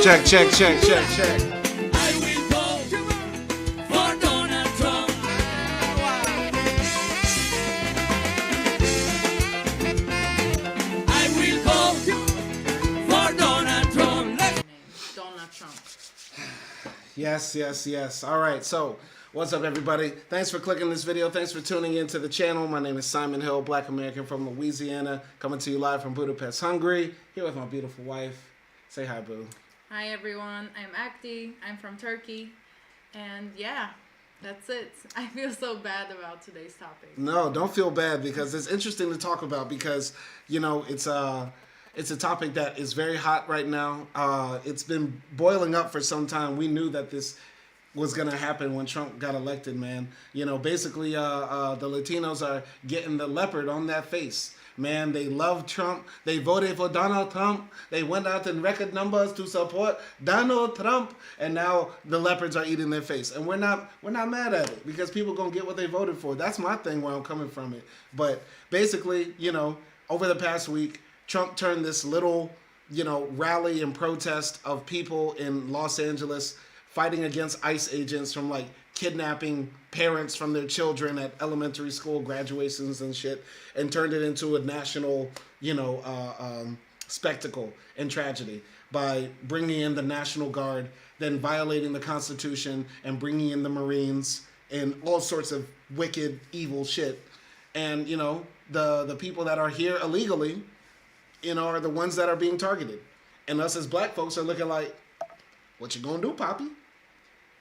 Check, check, check, check, check. I will vote for Donald Trump. I will vote for Donald Trump. Donald Trump. Yes, yes, yes. All right, so what's up, everybody? Thanks for clicking this video. Thanks for tuning into the channel. My name is Simon Hill, Black American from Louisiana, coming to you live from Budapest, Hungary, here with my beautiful wife. Say hi, boo. Hi everyone, I'm Akdi. I'm from Turkey, and yeah, that's it. I feel so bad about today's topic. No, don't feel bad, because it's interesting to talk about, because you know it's a topic that is very hot right now. It's been boiling up for some time. We knew that this was gonna happen when Trump got elected, man. You know, basically, the Latinos are getting the leopard on that face. Man, they love Trump. They voted for Donald Trump. They went out in record numbers to support Donald Trump, and now the leopards are eating their face. And we're not mad at it, because people gonna get what they voted for. That's my thing, where I'm coming from it. But basically, you know, over the past week, Trump turned this little, you know, rally and protest of people in Los Angeles fighting against ICE agents from like kidnapping parents from their children at elementary school graduations and shit, and turned it into a national, you know, spectacle and tragedy by bringing in the National Guard, then violating the Constitution and bringing in the Marines and all sorts of wicked, evil shit. And, you know, the people that are here illegally, you know, are the ones that are being targeted. And us as black folks are looking like, what you gonna do, Poppy?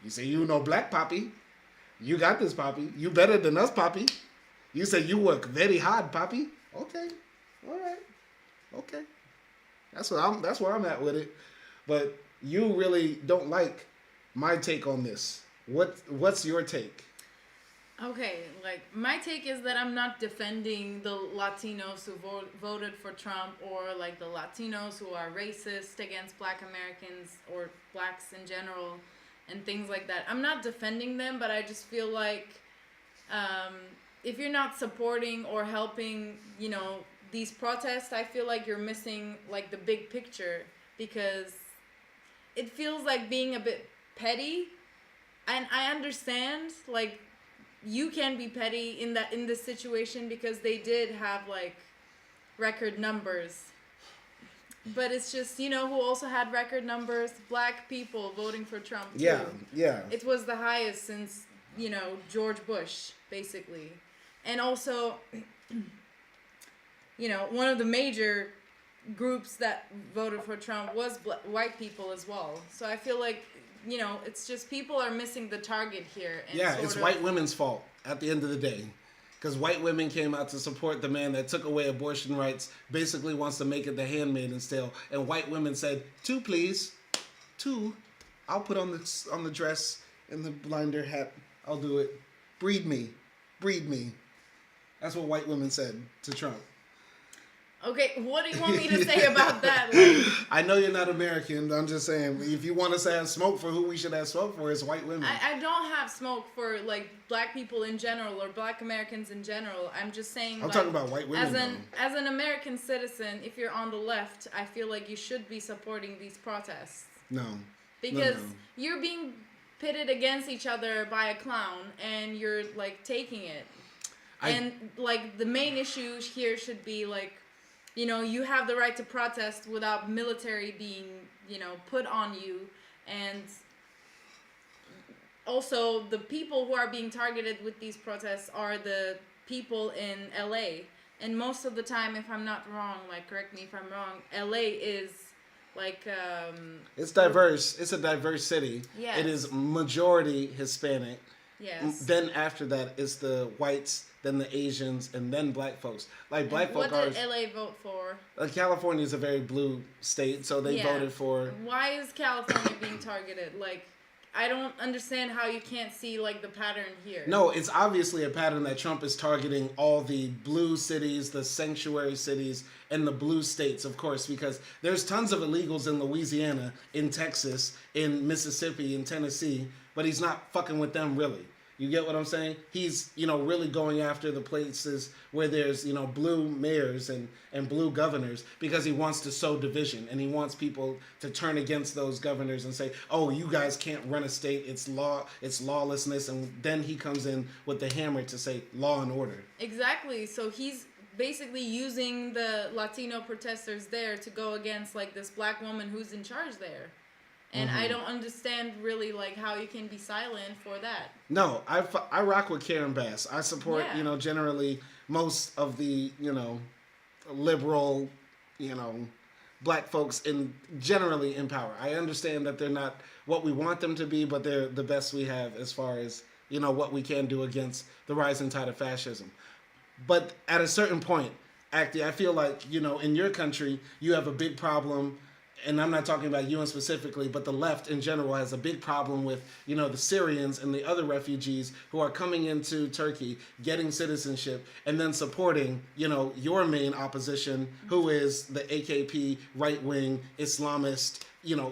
You say you know black, Poppy. You got this, Poppy. You better than us, Poppy. You say you work very hard, Poppy. Okay, all right, okay. That's where I'm at with it. But you really don't like my take on this. What's your take? Okay, like my take is that I'm not defending the Latinos who voted for Trump, or like the Latinos who are racist against Black Americans or blacks in general and things like that. I'm not defending them, but I just feel like if you're not supporting or helping, you know, these protests, I feel like you're missing like the big picture, because it feels like being a bit petty. And I understand, like, you can be petty in this situation, because they did have like record numbers. But it's just, you know, who also had record numbers? Black people voting for Trump too. Yeah. It was the highest since, you know, George Bush, basically. And also, you know, one of the major groups that voted for Trump was white people as well. So I feel like, you know, it's just people are missing the target here. And yeah, it's white women's fault at the end of the day. Because white women came out to support the man that took away abortion rights, basically wants to make it the handmaid's tale. And white women said, 2, please. 2. I'll put on the dress and the blinder hat. I'll do it. Breed me. Breed me. That's what white women said to Trump. Okay, what do you want me to say about that? Like, I know you're not American. I'm just saying, if you want us to have smoke for who we should have smoke for, it's white women. I don't have smoke for like black people in general or black Americans in general. I'm just saying. I'm like, talking about white women. As an American citizen, if you're on the left, I feel like you should be supporting these protests. No. Because you're being pitted against each other by a clown, and you're like taking it. And like the main issue here should be like, you know, you have the right to protest without military being, you know, put on you. And also the people who are being targeted with these protests are the people in LA. And most of the time, if I'm not wrong, like correct me if I'm wrong, LA is like it's diverse. It's a diverse city. Yes. It is majority Hispanic. Yes. Then after that, it's the whites, then the Asians, and then black folks. Like black folks are. What did LA vote for? California is a very blue state, so they voted for. Why is California being targeted? Like, I don't understand how you can't see like the pattern here. No, it's obviously a pattern that Trump is targeting all the blue cities, the sanctuary cities, and the blue states, of course, because there's tons of illegals in Louisiana, in Texas, in Mississippi, in Tennessee, but he's not fucking with them really. You get what I'm saying? He's, really going after the places where there's, blue mayors and blue governors because he wants to sow division and he wants people to turn against those governors and say, oh, you guys can't run a state. It's lawlessness. And then he comes in with the hammer to say law and order. Exactly. So he's basically using the Latino protesters there to go against like this black woman who's in charge there. And I don't understand really like how you can be silent for that. No, I rock with Karen Bass. I support, generally most of the, liberal, black in generally in power. I understand that they're not what we want them to be, but they're the best we have as far as, what we can do against the rising tide of fascism. But at a certain point, Akdi, I feel like, in your country, you have a big problem. And I'm not talking about UN specifically, but the left in general has a big problem with, the Syrians and the other refugees who are coming into Turkey, getting citizenship, and then supporting, your main opposition, who is the AKP right-wing Islamist,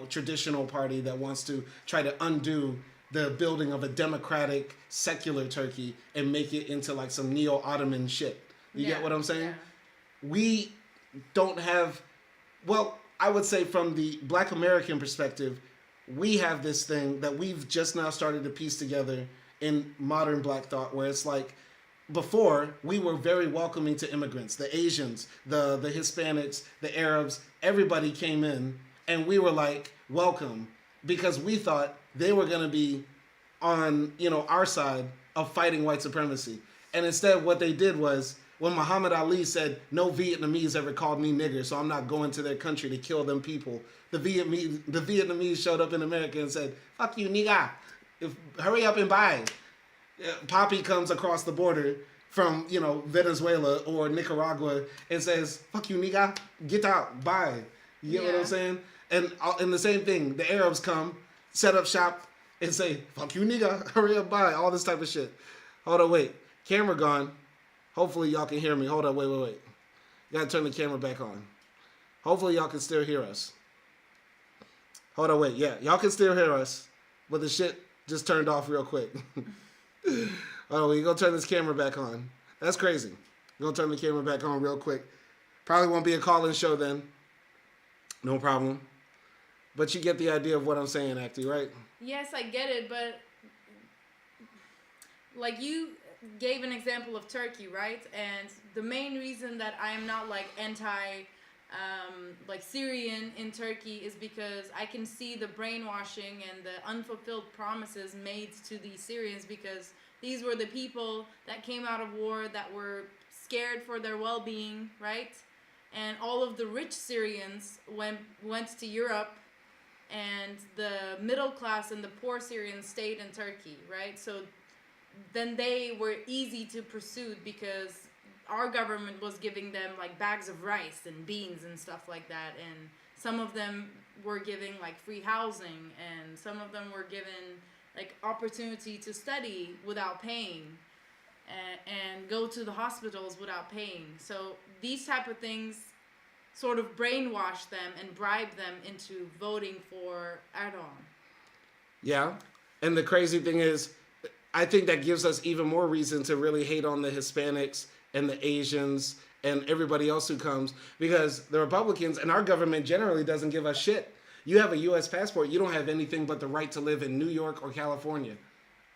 traditional party that wants to try to undo the building of a democratic, secular Turkey and make it into like some neo-Ottoman shit. You get what I'm saying? Yeah. We don't have, I would say from the Black American perspective, we have this thing that we've just now started to piece together in modern Black thought, where it's like before we were very welcoming to immigrants, the Asians, the Hispanics, the Arabs, everybody came in and we were like, welcome, because we thought they were going to be on, our side of fighting white supremacy. And instead what they did was, when Muhammad Ali said, no Vietnamese ever called me nigger, so I'm not going to their country to kill them people, the Vietnamese showed up in America and said, fuck you, nigga. Hurry up and buy. Poppy comes across the border from, Venezuela or Nicaragua and says, fuck you, nigga. Get out. Buy. You get what I'm saying? And the same thing, the Arabs come, set up shop, and say, fuck you, nigga. Hurry up, buy. All this type of shit. Hold on, wait. Camera gone. Hopefully y'all can hear me. Hold on, wait. Gotta turn the camera back on. Hopefully y'all can still hear us. Hold on, wait. Yeah, y'all can still hear us, but the shit just turned off real quick. Oh, we gonna turn this camera back on. That's crazy. We're gonna turn the camera back on real quick. Probably won't be a call-in show then. No problem. But you get the idea of what I'm saying, Akdi, right? Yes, I get it, but like you gave an example of Turkey, right? And the main reason that I am not like anti like Syrian in Turkey is because I can see the brainwashing and the unfulfilled promises made to these Syrians, because these were the people that came out of war that were scared for their well-being, right? And all of the rich Syrians went to Europe, and the middle class and the poor Syrians stayed in Turkey, right? So then they were easy to pursue because our government was giving them like bags of rice and beans and stuff like that, and some of them were giving like free housing, and some of them were given like opportunity to study without paying, and go to the hospitals without paying. So these type of things sort of brainwash them and bribe them into voting for Erdogan. Yeah, and the crazy thing is, I think that gives us even more reason to really hate on the Hispanics and the Asians and everybody else who comes, because the Republicans and our government generally doesn't give us shit. You have a U.S. passport, you don't have anything but the right to live in New York or California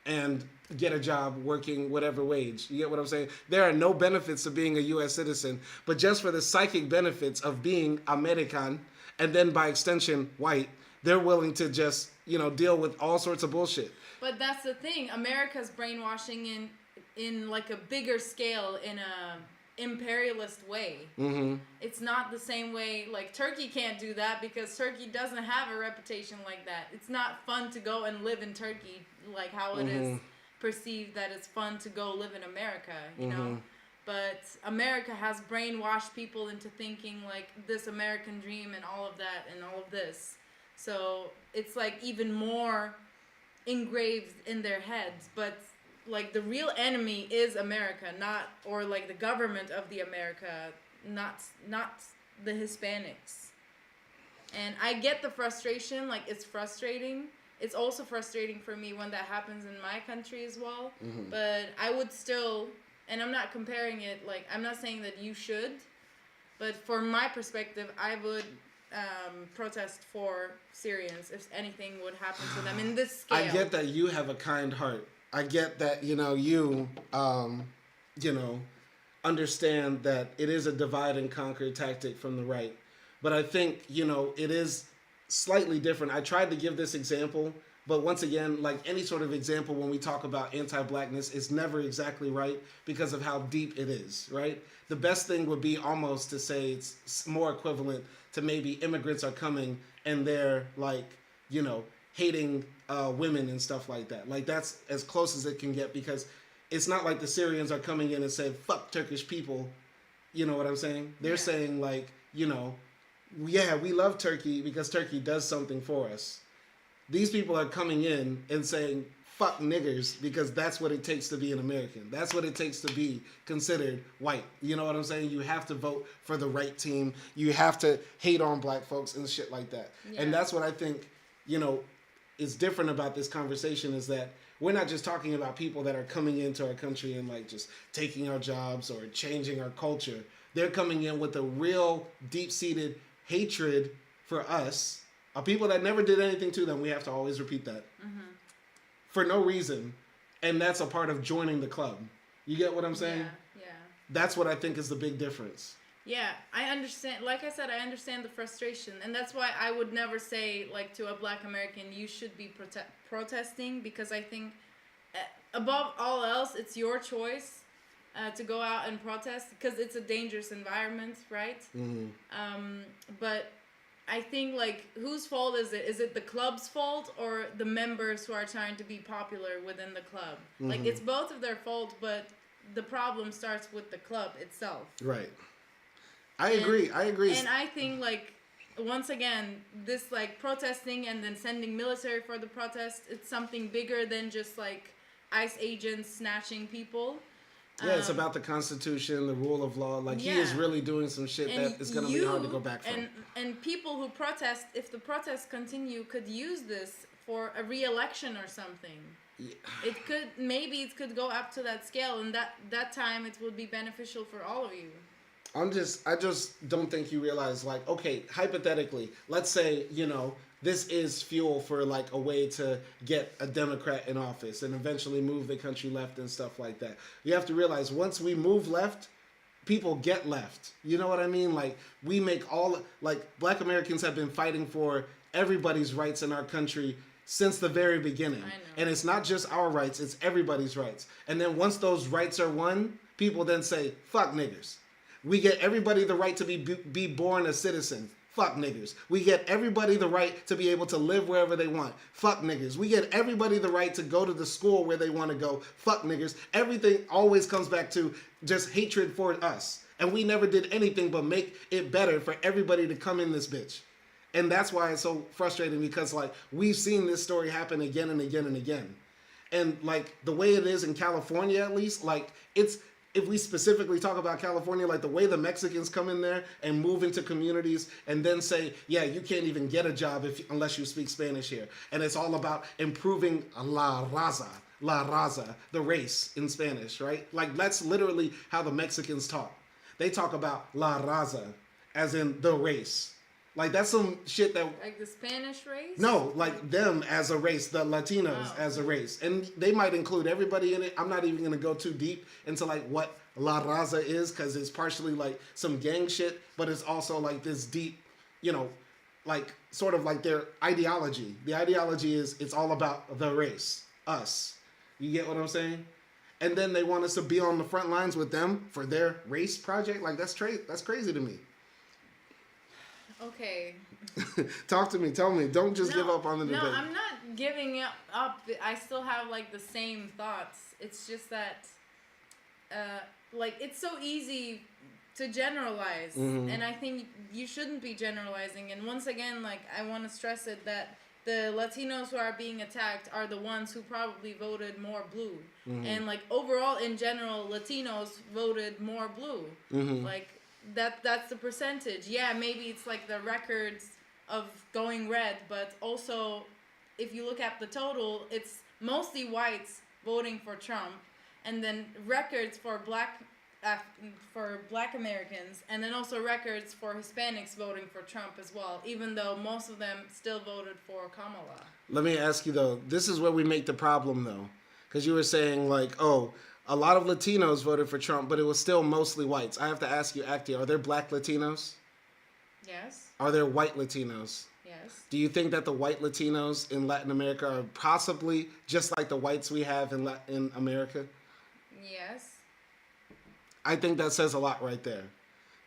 and get a job working whatever wage. You get what I'm saying? There are no benefits to being a U.S. citizen, but just for the psychic benefits of being American and then by extension white, they're willing to just, deal with all sorts of bullshit. But that's the thing. America's brainwashing in like a bigger scale, in a imperialist way. Mm-hmm. It's not the same way. Like Turkey can't do that because Turkey doesn't have a reputation like that. It's not fun to go and live in Turkey like how it is perceived that it's fun to go live in America, you know? But America has brainwashed people into thinking like this American dream and all of that and all of this. So it's like even more engraved in their heads. But like the real enemy is America, or like the government of the America, not the Hispanics. And I get the frustration, like it's frustrating, it's also frustrating for me when that happens in my country as well. But I would still, and I'm not comparing it, like, I'm not saying that you should, but from my perspective, I would protest for Syrians if anything would happen to them in this scale. I get that you have a kind heart. I get that, you understand that it is a divide and conquer tactic from the right. But I think, it is slightly different. I tried to give this example, but once again, like any sort of example when we talk about anti-blackness, it's never exactly right because of how deep it is, right? The best thing would be almost to say it's more equivalent to maybe immigrants are coming and they're like, hating women and stuff like that. Like that's as close as it can get because it's not like the Syrians are coming in and saying, fuck Turkish people. You know what I'm saying? They're saying like, yeah, we love Turkey because Turkey does something for us. These people are coming in and saying, fuck niggers, because that's what it takes to be an American. That's what it takes to be considered white. You know what I'm saying? You have to vote for the right team. You have to hate on black folks and shit like that. Yeah. And that's what I think, is different about this conversation is that we're not just talking about people that are coming into our country and like just taking our jobs or changing our culture. They're coming in with a real deep-seated hatred for us, people that never did anything to them. We have to always repeat that. For no reason. And that's a part of joining the club. You get what I'm saying? Yeah. That's what I think is the big difference. Yeah, I understand. Like I said, I understand the frustration. And that's why I would never say, like, to a black American, you should be protesting. Because I think, above all else, it's your choice to go out and protest. Because it's a dangerous environment, right? But I think, like, whose fault is it? Is it the club's fault or the members who are trying to be popular within the club? Like, it's both of their fault, but the problem starts with the club itself. Right. I agree. And I think, like, once again, this, like, protesting and then sending military for the protest, it's something bigger than just, like, ICE agents snatching people. Yeah, it's about the Constitution, the rule of law. Like, he is really doing some shit that is going to be hard to go back from. And people who protest, if the protests continue, could use this for a re-election or something. Yeah. It could go up to that scale, and that time it would be beneficial for all of you. I just don't think you realize, like, okay, hypothetically, let's say, this is fuel for, like, a way to get a Democrat in office and eventually move the country left and stuff like that. You have to realize once we move left, people get left. You know what I mean? Like, we make black Americans have been fighting for everybody's rights in our country since the very beginning. I know. And it's not just our rights, it's everybody's rights. And then once those rights are won, people then say, fuck niggers. We get everybody the right to be born a citizen. Fuck niggers. We get everybody the right to be able to live wherever they want. Fuck niggers. We get everybody the right to go to the school where they want to go. Fuck niggers. Everything always comes back to just hatred for us. And we never did anything but make it better for everybody to come in this bitch. And that's why it's so frustrating because, like, we've seen this story happen again and again and again. And, like, the way it is in California, at least, like, if we specifically talk about California, like the way the Mexicans come in there and move into communities and then say, yeah, you can't even get a job unless you speak Spanish here. And it's all about improving la raza, the race in Spanish, right? Like that's literally how the Mexicans talk. They talk about la raza as in the race. Like that's some shit that... Like the Spanish race? No, like them as a race, the Latinos as a race. And they might include everybody in it. I'm not even going to go too deep into like what La Raza is because it's partially like some gang shit, but it's also like this deep, like sort of like their ideology. The ideology is it's all about the race, us. You get what I'm saying? And then they want us to be on the front lines with them for their race project. Like that's crazy to me. Okay. Talk to me. Tell me. Don't just give up on the debate. No, I'm not giving up. I still have like the same thoughts. It's just that, like, it's so easy to generalize, and I think you shouldn't be generalizing. And once again, like, I want to stress it that the Latinos who are being attacked are the ones who probably voted more blue, and like overall in general, Latinos voted more blue, like. That's the percentage. Yeah, maybe it's like the records of going red, but also if you look at the total, it's mostly whites voting for Trump, and then records for black Americans, and then also records for Hispanics voting for Trump as well, even though most of them still voted for Kamala. Let me ask you though, this is where we make the problem though, because you were saying like, oh, a lot of Latinos voted for Trump, but it was still mostly whites. I have to ask you, Akdi, are there black Latinos? Yes. Are there white Latinos? Yes. Do you think that the white Latinos in Latin America are possibly just like the whites we have in America? Yes. I think that says a lot right there.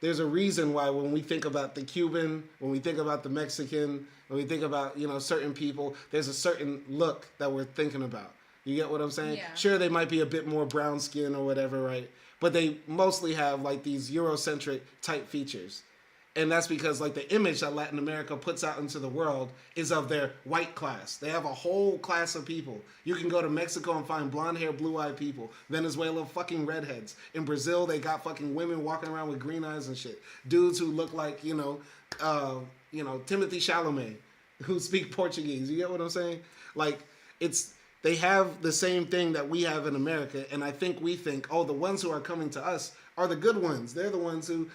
There's a reason why when we think about the Cuban, when we think about the Mexican, when we think about, certain people, there's a certain look that we're thinking about. You get what I'm saying? Yeah. Sure, they might be a bit more brown skin or whatever, right? But they mostly have like these Eurocentric type features. And that's because like the image that Latin America puts out into the world is of their white class. They have a whole class of people. You can go to Mexico and find blonde hair, blue eyed people. Venezuela, fucking redheads. In Brazil, they got fucking women walking around with green eyes and shit. Dudes who look like, Timothy Chalamet, who speak Portuguese. You get what I'm saying? Like, they have the same thing that we have in America, and I think we think, oh, the ones who are coming to us are the good ones. They're the ones who,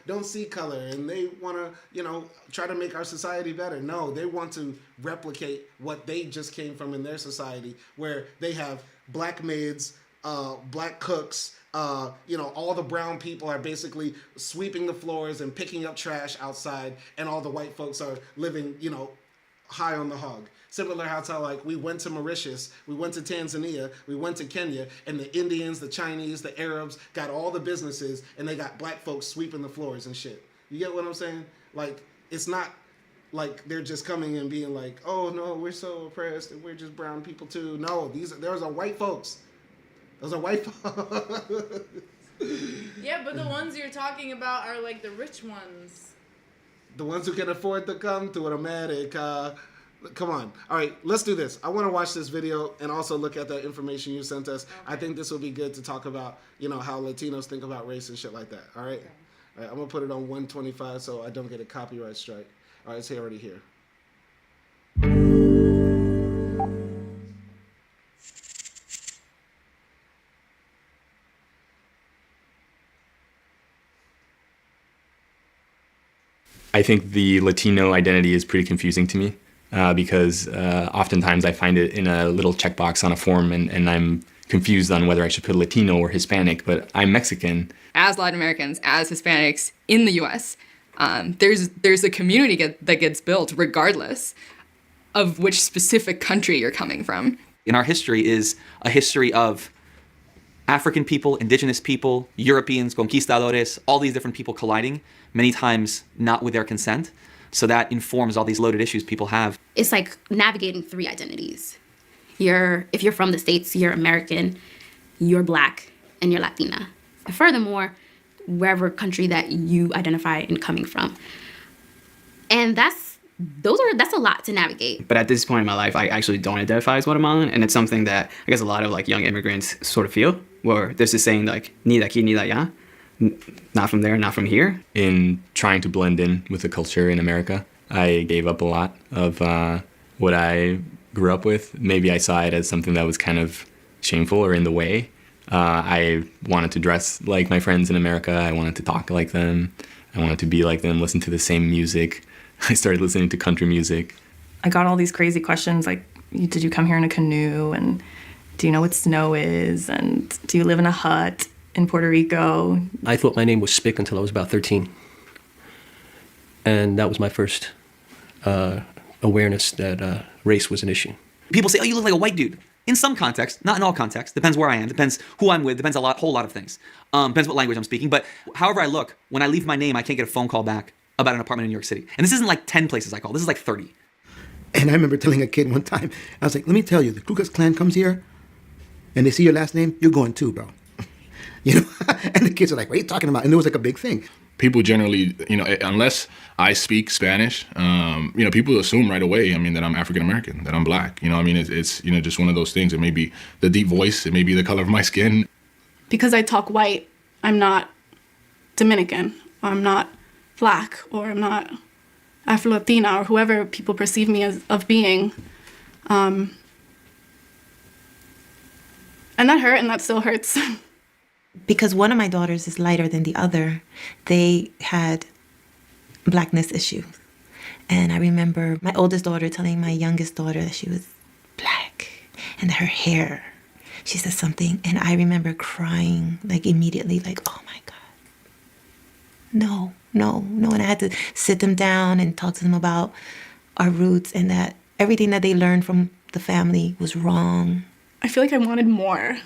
don't see color, and they want to, try to make our society better. No, they want to replicate what they just came from in their society, where they have black maids, black cooks, all the brown people are basically sweeping the floors and picking up trash outside, and all the white folks are living, high on the hog. Similar how we went to Mauritius, we went to Tanzania, we went to Kenya, and the Indians, the Chinese, the Arabs got all the businesses, and they got black folks sweeping the floors and shit. You get what I'm saying? Like, it's not like they're just coming and being like, oh no, we're so oppressed and we're just brown people too. No, those are white folks. Those are white folks. Yeah, but the ones you're talking about are like the rich ones. The ones who can afford to come to America. Come on. All right, let's do this. I want to watch this video and also look at the information you sent us. Okay. I think this will be good to talk about, how Latinos think about race and shit like that. All right? Okay. All right, I'm going to put it on 125 so I don't get a copyright strike. All right, it's already here. I think the Latino identity is pretty confusing to me. Because oftentimes I find it in a little checkbox on a form and I'm confused on whether I should put Latino or Hispanic, but I'm Mexican. As Latin Americans, as Hispanics in the U.S., there's a community that gets built regardless of which specific country you're coming from. In our history is a history of African people, indigenous people, Europeans, conquistadores, all these different people colliding, many times not with their consent. So that informs all these loaded issues people have. It's like navigating three identities. If you're from the States, you're American, you're Black, and you're Latina. Furthermore, wherever country that you identify in coming from. And that's a lot to navigate. But at this point in my life, I actually don't identify as Guatemalan, and it's something that I guess a lot of young immigrants sort of feel, where there's this saying ni de aquí ni de allá. Not from there, not from here. In trying to blend in with the culture in America, I gave up a lot of what I grew up with. Maybe I saw it as something that was kind of shameful or in the way. I wanted to dress like my friends in America. I wanted to talk like them. I wanted to be like them, listen to the same music. I started listening to country music. I got all these crazy questions like, did you come here in a canoe? And do you know what snow is? And do you live in a hut in Puerto Rico? I thought my name was Spick until I was about 13. And that was my first awareness that race was an issue. People say, oh, you look like a white dude. In some context, not in all contexts, depends where I am, depends who I'm with, depends whole lot of things. Depends what language I'm speaking. But however I look, when I leave my name, I can't get a phone call back about an apartment in New York City. And this isn't like 10 places I call, this is like 30. And I remember telling a kid one time, I was like, let me tell you, the Ku Klux Klan comes here and they see your last name, you're going too, bro. And the kids are like, what are you talking about? And it was like a big thing. People generally, unless I speak Spanish, people assume right away, that I'm African American, that I'm Black. It's just one of those things. It may be the deep voice, it may be the color of my skin. Because I talk white, I'm not Dominican, or I'm not Black, or I'm not Afro-Latina, or whoever people perceive me as of being. And that hurt, and that still hurts. Because one of my daughters is lighter than the other, they had blackness issues. And I remember my oldest daughter telling my youngest daughter that she was black and her hair. She said something, and I remember crying like immediately, like, oh my God. No. And I had to sit them down and talk to them about our roots and that everything that they learned from the family was wrong. I feel like I wanted more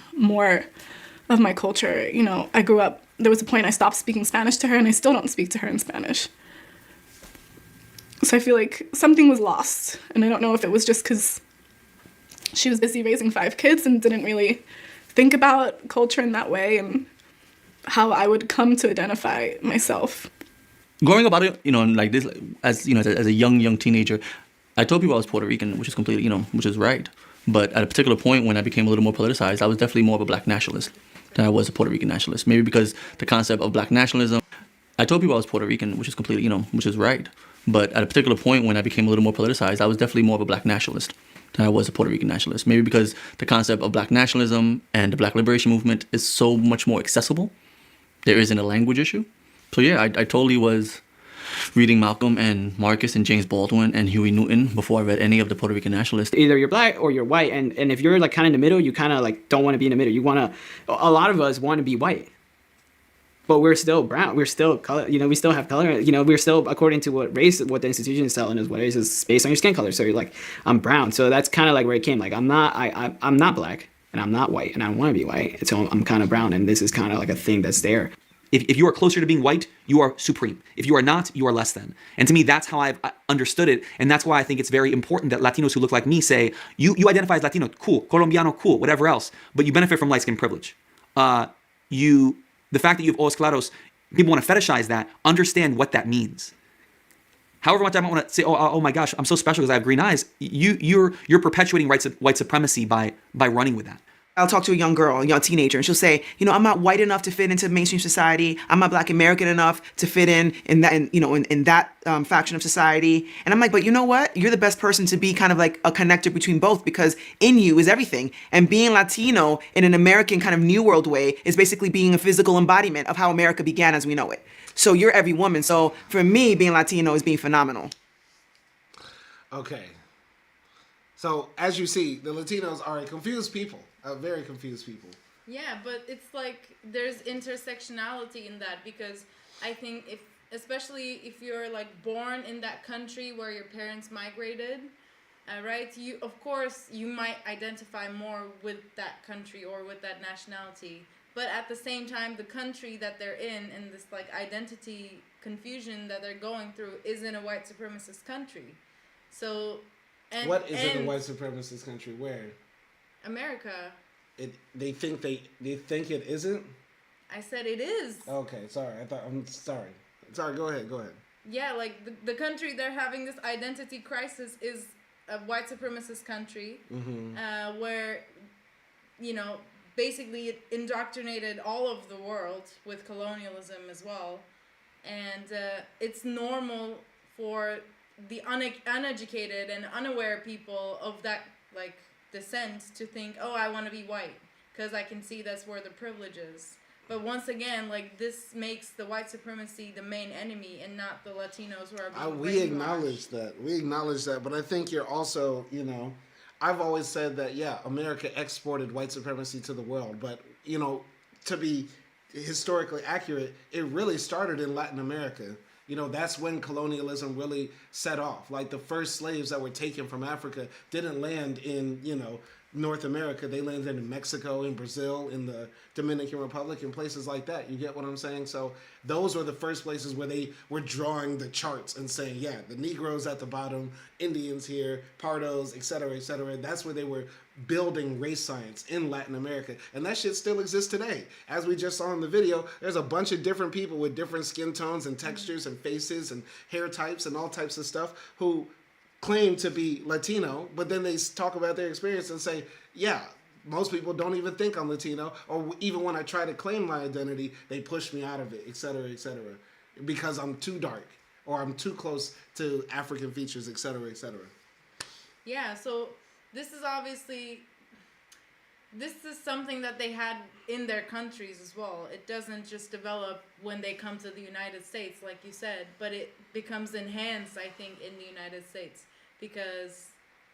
of my culture. You know, I grew up, there was a point I stopped speaking Spanish to her, and I still don't speak to her in Spanish. So I feel like something was lost, and I don't know if it was just because she was busy raising 5 kids and didn't really think about culture in that way and how I would come to identify myself. Growing up, like this, as a young teenager, I told people I was Puerto Rican, which is completely, which is right. But at a particular point when I became a little more politicized, I was definitely more of a black nationalist than I was a Puerto Rican nationalist. Maybe because the concept of black nationalism, I told people I was Puerto Rican, which is completely, which is right. But at a particular point when I became a little more politicized, I was definitely more of a black nationalist than I was a Puerto Rican nationalist. Maybe because the concept of black nationalism and the black liberation movement is so much more accessible. There isn't a language issue. So yeah, I totally was reading Malcolm and Marcus and James Baldwin and Huey Newton before I read any of the Puerto Rican nationalists. Either you're black or you're white, and if you're like kind of in the middle, you kind of like don't want to be in the middle. A lot of us want to be white, but we're still brown. We're still color. We still have color. We're still, according to what the institution is telling us, what race is based on your skin color. So you're like, I'm brown. So that's kind of like where it came. Like I'm not black and I'm not white and I want to be white. So I'm kind of brown, and this is kind of like a thing that's there. If you are closer to being white, you are supreme. If you are not, you are less than. And to me, that's how I've understood it. And that's why I think it's very important that Latinos who look like me say, you identify as Latino, cool, Colombiano, cool, whatever else, but you benefit from light skin privilege. The fact that you have ojos claros, people want to fetishize that, understand what that means. However much I might want to say, oh my gosh, I'm so special because I have green eyes, you're perpetuating white supremacy by running with that. I'll talk to a young girl, a young teenager, and she'll say, I'm not white enough to fit into mainstream society. I'm not Black American enough to fit in that faction of society. And I'm like, but you know what? You're the best person to be kind of like a connector between both, because in you is everything. And being Latino in an American kind of New World way is basically being a physical embodiment of how America began as we know it. So you're every woman. So for me, being Latino is being phenomenal. Okay. So as you see, the Latinos are a confused people. Very confused people. Yeah, but it's like there's intersectionality in that, because I think especially if you're like born in that country where your parents migrated, right? Of course you might identify more with that country or with that nationality, but at the same time, the country that they're in and this like identity confusion that they're going through isn't a white supremacist country. So, what isn't a white supremacist country? Where? America. They think it isn't? I said it is. Okay, sorry. I'm sorry. Sorry, go ahead. Yeah, like the country they're having this identity crisis is a white supremacist country, where, basically it indoctrinated all of the world with colonialism as well. And it's normal for the uneducated and unaware people of that, like, descent to think, oh, I want to be white because I can see that's where the privilege is. But once again, like, this makes the white supremacy the main enemy and not the Latinos who are being we acknowledge that. But I think you're also, I've always said that, yeah, America exported white supremacy to the world. But, to be historically accurate, it really started in Latin America. That's when colonialism really set off. Like, the first slaves that were taken from Africa didn't land in, North America. They landed in Mexico, in Brazil, in the Dominican Republic, and places like that. You get what I'm saying? So those were the first places where they were drawing the charts and saying, yeah, the Negroes at the bottom, Indians here, Pardos, et cetera, et cetera. That's where they were building race science in Latin America. And that shit still exists today. As we just saw in the video, there's a bunch of different people with different skin tones and textures and faces and hair types and all types of stuff who claim to be Latino, but then they talk about their experience and say, yeah, most people don't even think I'm Latino, or even when I try to claim my identity, they push me out of it, et cetera, because I'm too dark or I'm too close to African features, et cetera, et cetera. Yeah, so this is obviously, this is something that they had in their countries as well. It doesn't just develop when they come to the United States, like you said, but it becomes enhanced, I think, in the United States, because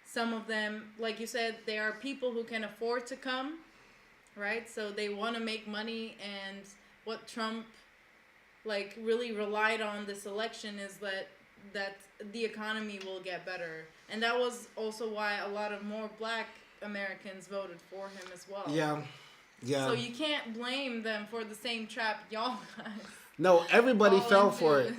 some of them, like you said, they are people who can afford to come, right? So they want to make money, and what Trump like really relied on this election is that the economy will get better. And that was also why a lot of more black Americans voted for him as well. Yeah. So you can't blame them for the same trap y'all guys. No, everybody fall fell into for it.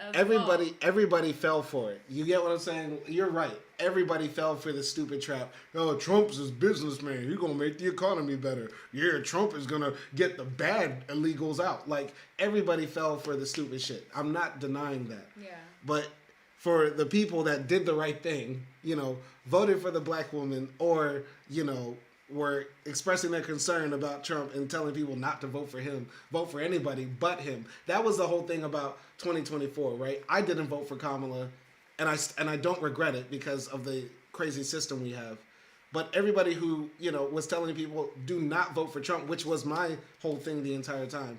as Everybody fell for it. You get what I'm saying? You're right. Everybody fell for the stupid trap. Oh, Trump's his businessman. He's gonna make the economy better. Yeah, Trump is gonna get the bad illegals out. Like, everybody fell for the stupid shit. I'm not denying that. Yeah. But for the people that did the right thing, you know, voted for the black woman, or, you know, were expressing their concern about Trump and telling people not to vote for him, vote for anybody but him. That was the whole thing about 2024, right? I didn't vote for Kamala, and I don't regret it because of the crazy system we have. But everybody who, you know, was telling people do not vote for Trump, which was my whole thing the entire time,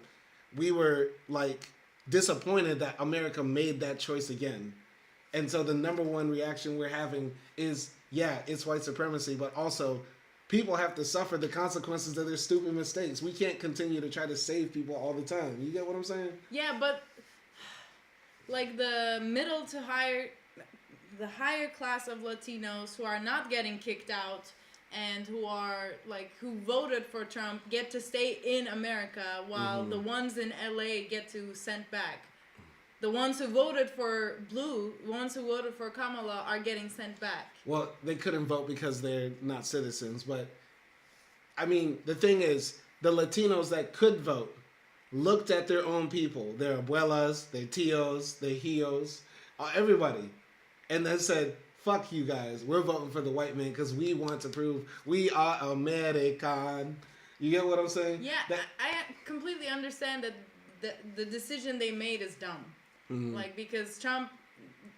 we were like disappointed that America made that choice again. And so the number one reaction we're having is, yeah, it's white supremacy, but also people have to suffer the consequences of their stupid mistakes. We can't continue to try to save people all the time. You get what I'm saying? Yeah, but like the middle to higher, the higher class of Latinos who are not getting kicked out and who are like, who voted for Trump get to stay in America, while the ones in LA get to sent back. The ones who voted for blue, the ones who voted for Kamala, are getting sent back. Well, they couldn't vote because they're not citizens. But, I mean, the thing is, the Latinos that could vote looked at their own people, their abuelas, their tios, their hios, everybody, and then said, fuck you guys, we're voting for the white man because we want to prove we are American. You get what I'm saying? Yeah, I completely understand that the decision they made is dumb. Like, because Trump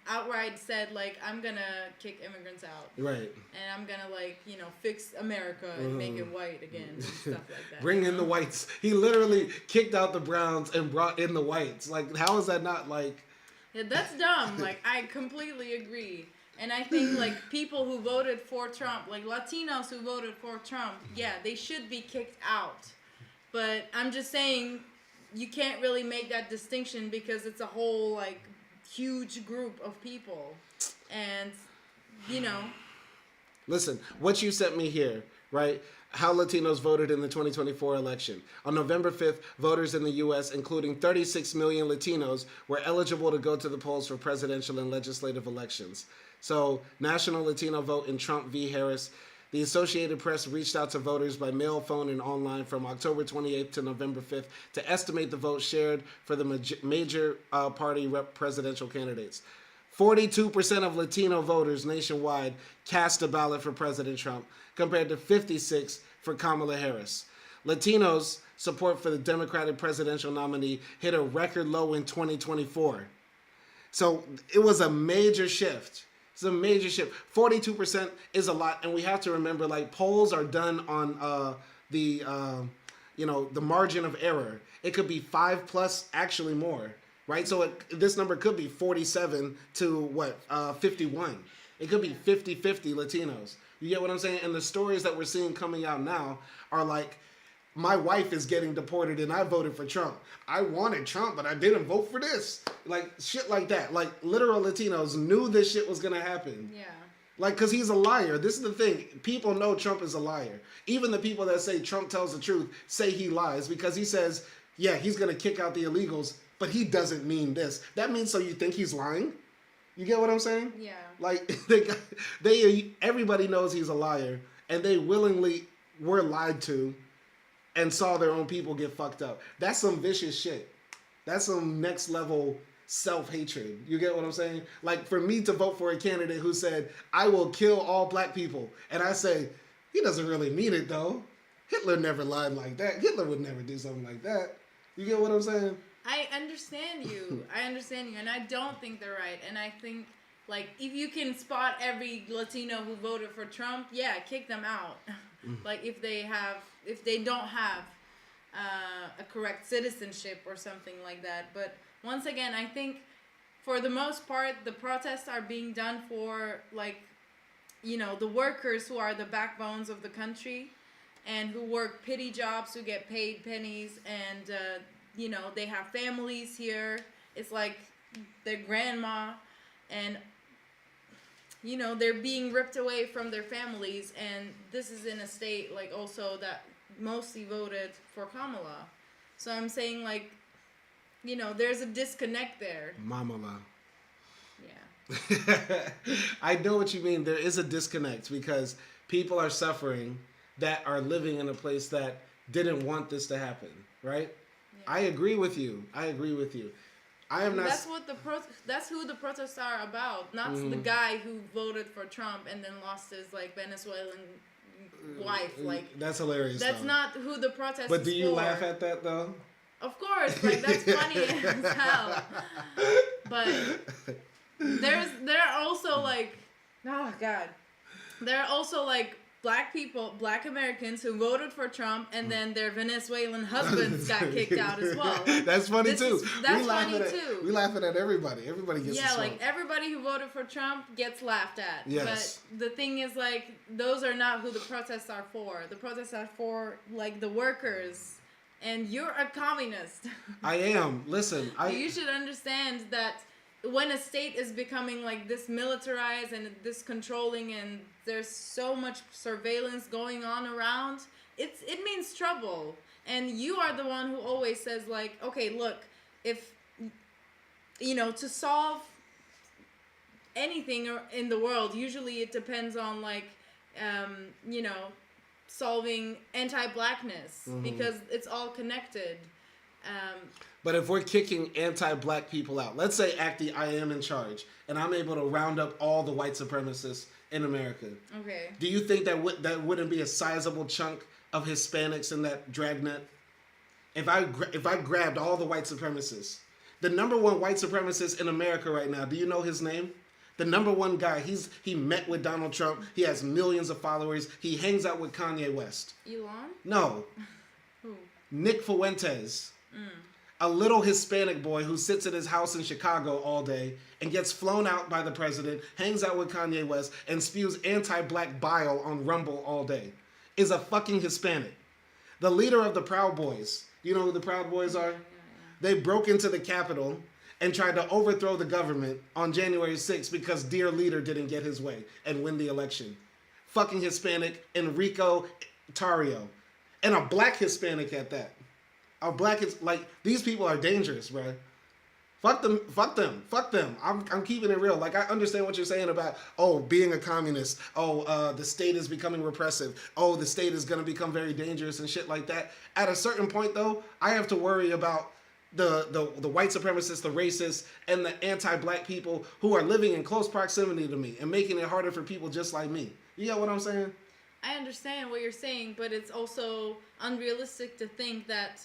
outright said, like, I'm gonna kick immigrants out. Right. And I'm gonna, like, you know, fix America and make it white again and stuff like that. Bring in the whites. He literally kicked out the browns and brought in the whites. Like, how is that not, like... Yeah, that's dumb. Like, I completely agree. And I think, like, people who voted for Trump, like Latinos who voted for Trump, yeah, they should be kicked out. But I'm just saying, you can't really make that distinction because it's a whole, like, huge group of people. And, you know. Listen, what you sent me here, right? How Latinos voted in the 2024 election. On November 5th, voters in the U.S., including 36 million Latinos, were eligible to go to the polls for presidential and legislative elections. So, National Latino Vote in Trump v. Harris. The Associated Press reached out to voters by mail, phone, and online from October 28th to November 5th to estimate the votes shared for the major party presidential candidates. 42% of Latino voters nationwide cast a ballot for President Trump, compared to 56% for Kamala Harris. Latinos' support for the Democratic presidential nominee hit a record low in 2024. So it was a major shift. It's a major shift. 42% is a lot, and we have to remember, like, polls are done on the margin of error. It could be 5 plus, actually more, right? So this number could be 47 to 51. It could be 50-50 Latinos. You get what I'm saying? And the stories that we're seeing coming out now are like, my wife is getting deported and I voted for Trump. I wanted Trump, but I didn't vote for this. Like, shit like that. Like, literal Latinos knew this shit was going to happen. Yeah. Like, because he's a liar. This is the thing. People know Trump is a liar. Even the people that say Trump tells the truth say he lies, because he says, yeah, he's going to kick out the illegals, but he doesn't mean this. That means so you think he's lying? You get what I'm saying? Yeah. Like, everybody knows he's a liar, and they willingly were lied to and saw their own people get fucked up. That's some vicious shit. That's some next level self-hatred. You get what I'm saying? Like, for me to vote for a candidate who said, I will kill all black people, and I say, he doesn't really mean it though. Hitler never lied like that. Hitler would never do something like that. You get what I'm saying? I understand you. And I don't think they're right. And I think Like, if you can spot every Latino who voted for Trump, yeah, kick them out. Like, if they don't have a correct citizenship or something like that. But once again, I think for the most part, the protests are being done for, like, you know, the workers who are the backbones of the country and who work pity jobs, who get paid pennies, and, you know, they have families here. It's like their grandma, and, you know, they're being ripped away from their families. And this is in a state, like, also that mostly voted for Kamala. So I'm saying, like, you know, there's a disconnect there. Mamala. Yeah. I know what you mean. There is a disconnect because people are suffering that are living in a place that didn't want this to happen, right? Yeah. I agree with you. I am not. That's who the protests are about. Not the guy who voted for Trump and then lost his, like, Venezuelan wife. Like, that's hilarious. That's though. not who the protest. But do you for. laugh at that though? Of course, like, that's funny as hell. But there are also, like, oh god, there are also, like, Black Americans who voted for Trump and then their Venezuelan husbands got kicked out as well. That's funny too. That's funny too. We laughing at everybody. Everybody gets like, everybody who voted for Trump gets laughed at. Yes. But the thing is, like, those are not who the protests are for. The protests are for, like, the workers. And you're a communist. I am. Listen, You should understand that when a state is becoming, like, this militarized and this controlling, and there's so much surveillance going on around, it means trouble. And you are the one who always says, like, okay, look, if, you know, to solve anything in the world, usually it depends on, like, you know, solving anti-blackness because it's all connected. But if we're kicking anti-black people out, let's say Akdi, I am in charge, and I'm able to round up all the white supremacists in America. Okay. Do you think that that wouldn't be a sizable chunk of Hispanics in that dragnet? If I grabbed all the white supremacists, the number one white supremacist in America right now, do you know his name? The number one guy, he met with Donald Trump. He has millions of followers. He hangs out with Kanye West. Elon? No. Who? Nick Fuentes. A little Hispanic boy who sits at his house in Chicago all day and gets flown out by the president, hangs out with Kanye West, and spews anti-black bile on Rumble all day, is a fucking Hispanic. The leader of the Proud Boys, you know who the Proud Boys are? They broke into the Capitol and tried to overthrow the government on January 6th because dear leader didn't get his way and win the election. Fucking Hispanic, Enrico Tarrio. And a black Hispanic at that. A black is like, these people are dangerous, bro. Fuck them. I'm keeping it real. Like, I understand what you're saying about, being a communist. The state is becoming repressive. The state is going to become very dangerous and shit like that. At a certain point, though, I have to worry about the white supremacists, the racists, and the anti-black people who are living in close proximity to me and making it harder for people just like me. You get what I'm saying? I understand what you're saying, but it's also unrealistic to think that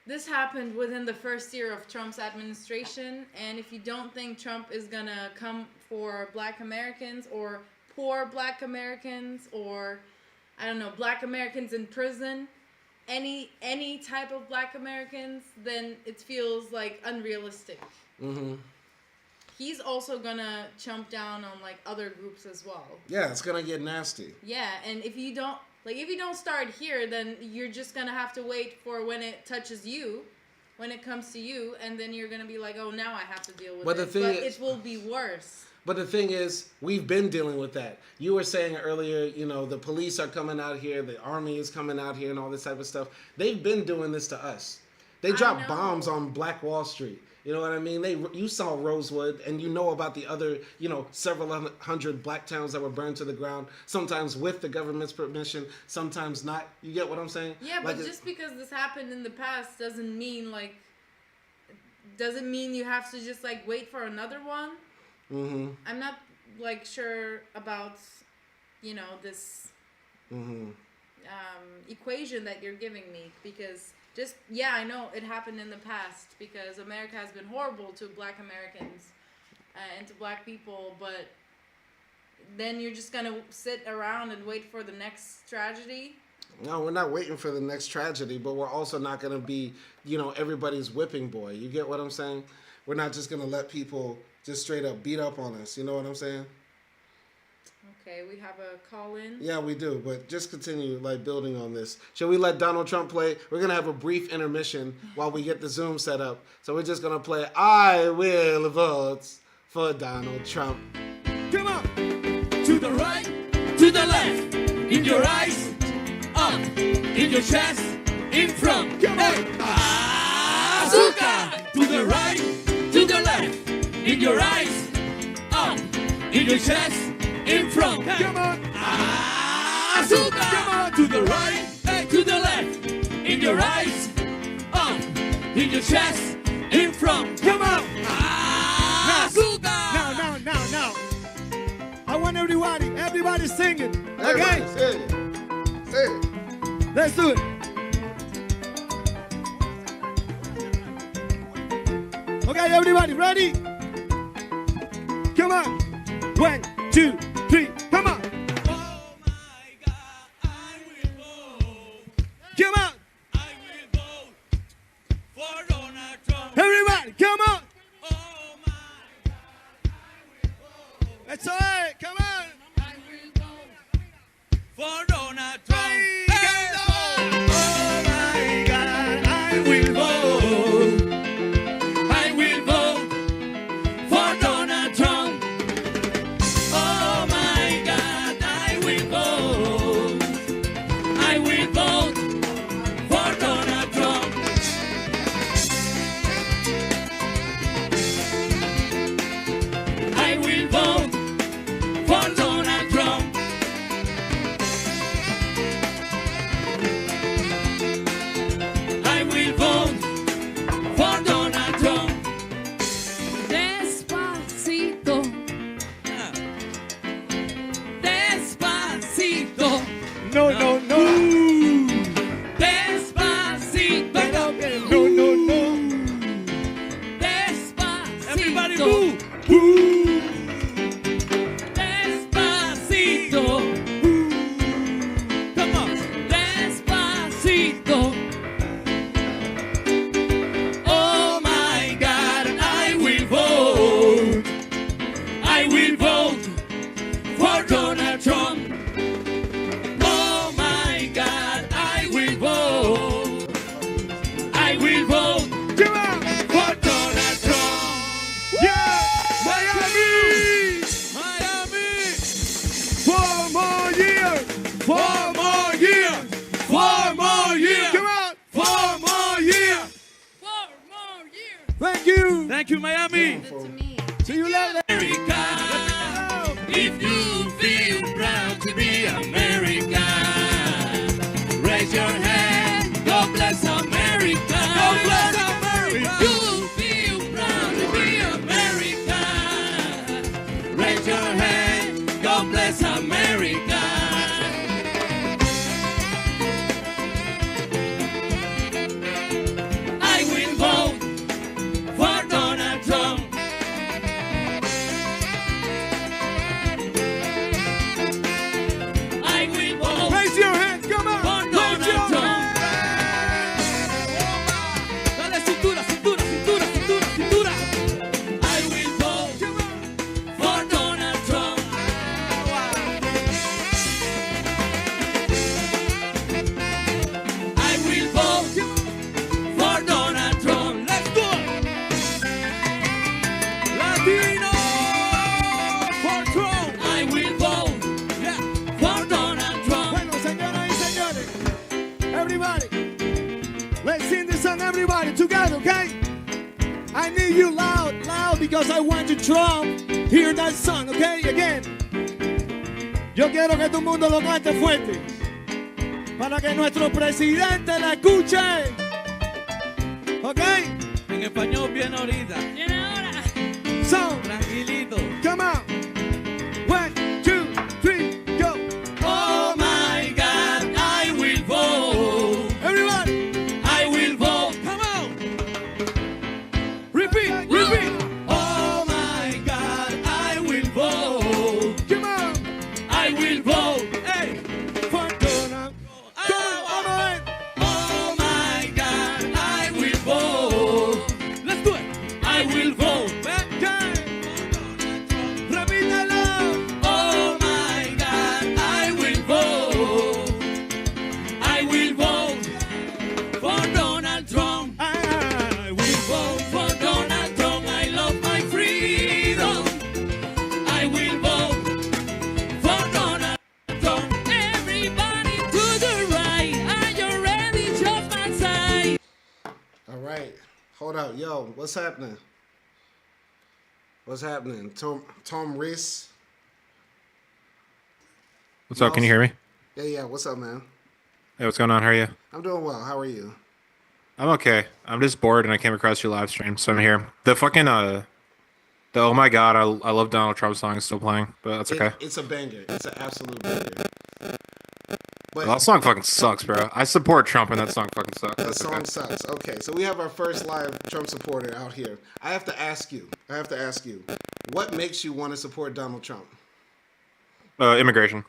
this happened within the first year of Trump's administration, and if you don't think Trump is gonna come for Black Americans or poor Black Americans or, I don't know, Black Americans in prison, any type of Black Americans, then it feels like unrealistic. He's also gonna chomp down on, like, other groups as well. Yeah, it's gonna get nasty. Yeah, and if you don't start here, then you're just gonna have to wait for when it touches you, when it comes to you, and then you're gonna be like, oh, now I have to deal with it. But it will be worse. But the thing is, we've been dealing with that. You were saying earlier, you know, the police are coming out here, the army is coming out here, and all this type of stuff. They've been doing this to us. They dropped bombs on Black Wall Street. You know what I mean? You saw Rosewood, and you know about the other, you know, several hundred black towns that were burned to the ground, sometimes with the government's permission, sometimes not. You get what I'm saying? Yeah, but just because this happened in the past doesn't mean you have to just, like, wait for another one. I'm not, like, sure about, you know, this equation that you're giving me, because I know it happened in the past because America has been horrible to Black Americans and to black people, but then you're just gonna sit around and wait for the next tragedy. No, we're not waiting for the next tragedy, but we're also not going to be, everybody's whipping boy. You get what I'm saying? We're not just going to let people just straight up beat up on us. You know what I'm saying? Okay, we have a call in. Yeah, we do, but just continue building on this. Shall we let Donald Trump play? We're going to have a brief intermission while we get the Zoom set up. So we're just going to play I Will Vote for Donald Trump. Come on! To the right, to the left, in your eyes, up, in your chest, in front. Come on! Azúcar! To the right, to the left, in your eyes, up, in your chest, in front. Come on! Azúcar! Come on! To the right, to the left, in your eyes, up, in your chest, in front. Come on! Azúcar! Now. I want everybody singing. Everybody, Okay? say it. Let's do it. Okay, everybody, ready? Come on. 1, 2, 3, come on. Come on. Everybody, come on. That's all right. Come on. For Donald Trump. Oh my God, I will vote. I will vote for Donald Trump. Oh my God, I will vote. I will vote for Donald Trump. I will vote for Donald Trump. I will vote for Donald Trump. Despacito. Despacito. No. Despacito. No. Despacito. Everybody move. Despacito. Come on. Despacito. Oh my God, I will vote. I will vote for Donald Trump. Oh my God, I will vote. I will vote Come on. for Donald Trump. Yeah. Miami. Miami. 4 more years. 4 more years. 4 more years. Come on. 4 more years. 4 more years. Thank you. Thank you, Miami. See you later. America. If you feel proud to be American, raise your hand. God bless America. God bless America. If you feel proud to be American, raise your hand. God bless America. I will vote for Donald Trump. I will vote Raise your hands. Come on. for Raise Donald your Trump. Dale cintura, cintura, cintura, cintura, cintura. I will vote for Donald Trump. I will vote for Donald Trump. Let's go. Latino for Trump. I will vote for Donald Trump. Bueno, señoras y señores, everybody, let's sing this song, everybody, together, okay? I need you loud, because I want to Trump hear that song, okay? Again. Yo quiero que todo el mundo lo cante fuerte, para que nuestro presidente la escuche, ¿ok? En español bien ahorita. So, Tranquilito. come on. 1, 2, 3, go. Oh my God, I will vote. Everybody, I will vote. Come on. repeat. Oh my God, right. Hold up. Yo, what's happening? What's happening? Tom Reese? What's up? Can you hear me? Yeah. What's up, man? Hey, what's going on? How are you? I'm doing well. How are you? I'm okay. I'm just bored and I came across your live stream, so I'm here. The fucking, the oh my god, I love Donald Trump song is still playing, but that's okay. It's a banger. It's an absolute banger. But That song fucking sucks, bro. I support Trump and that song fucking sucks. that That's song okay. sucks. Okay, so we have our first live Trump supporter out here. I have to ask you, what makes you want to support Donald Trump? Immigration.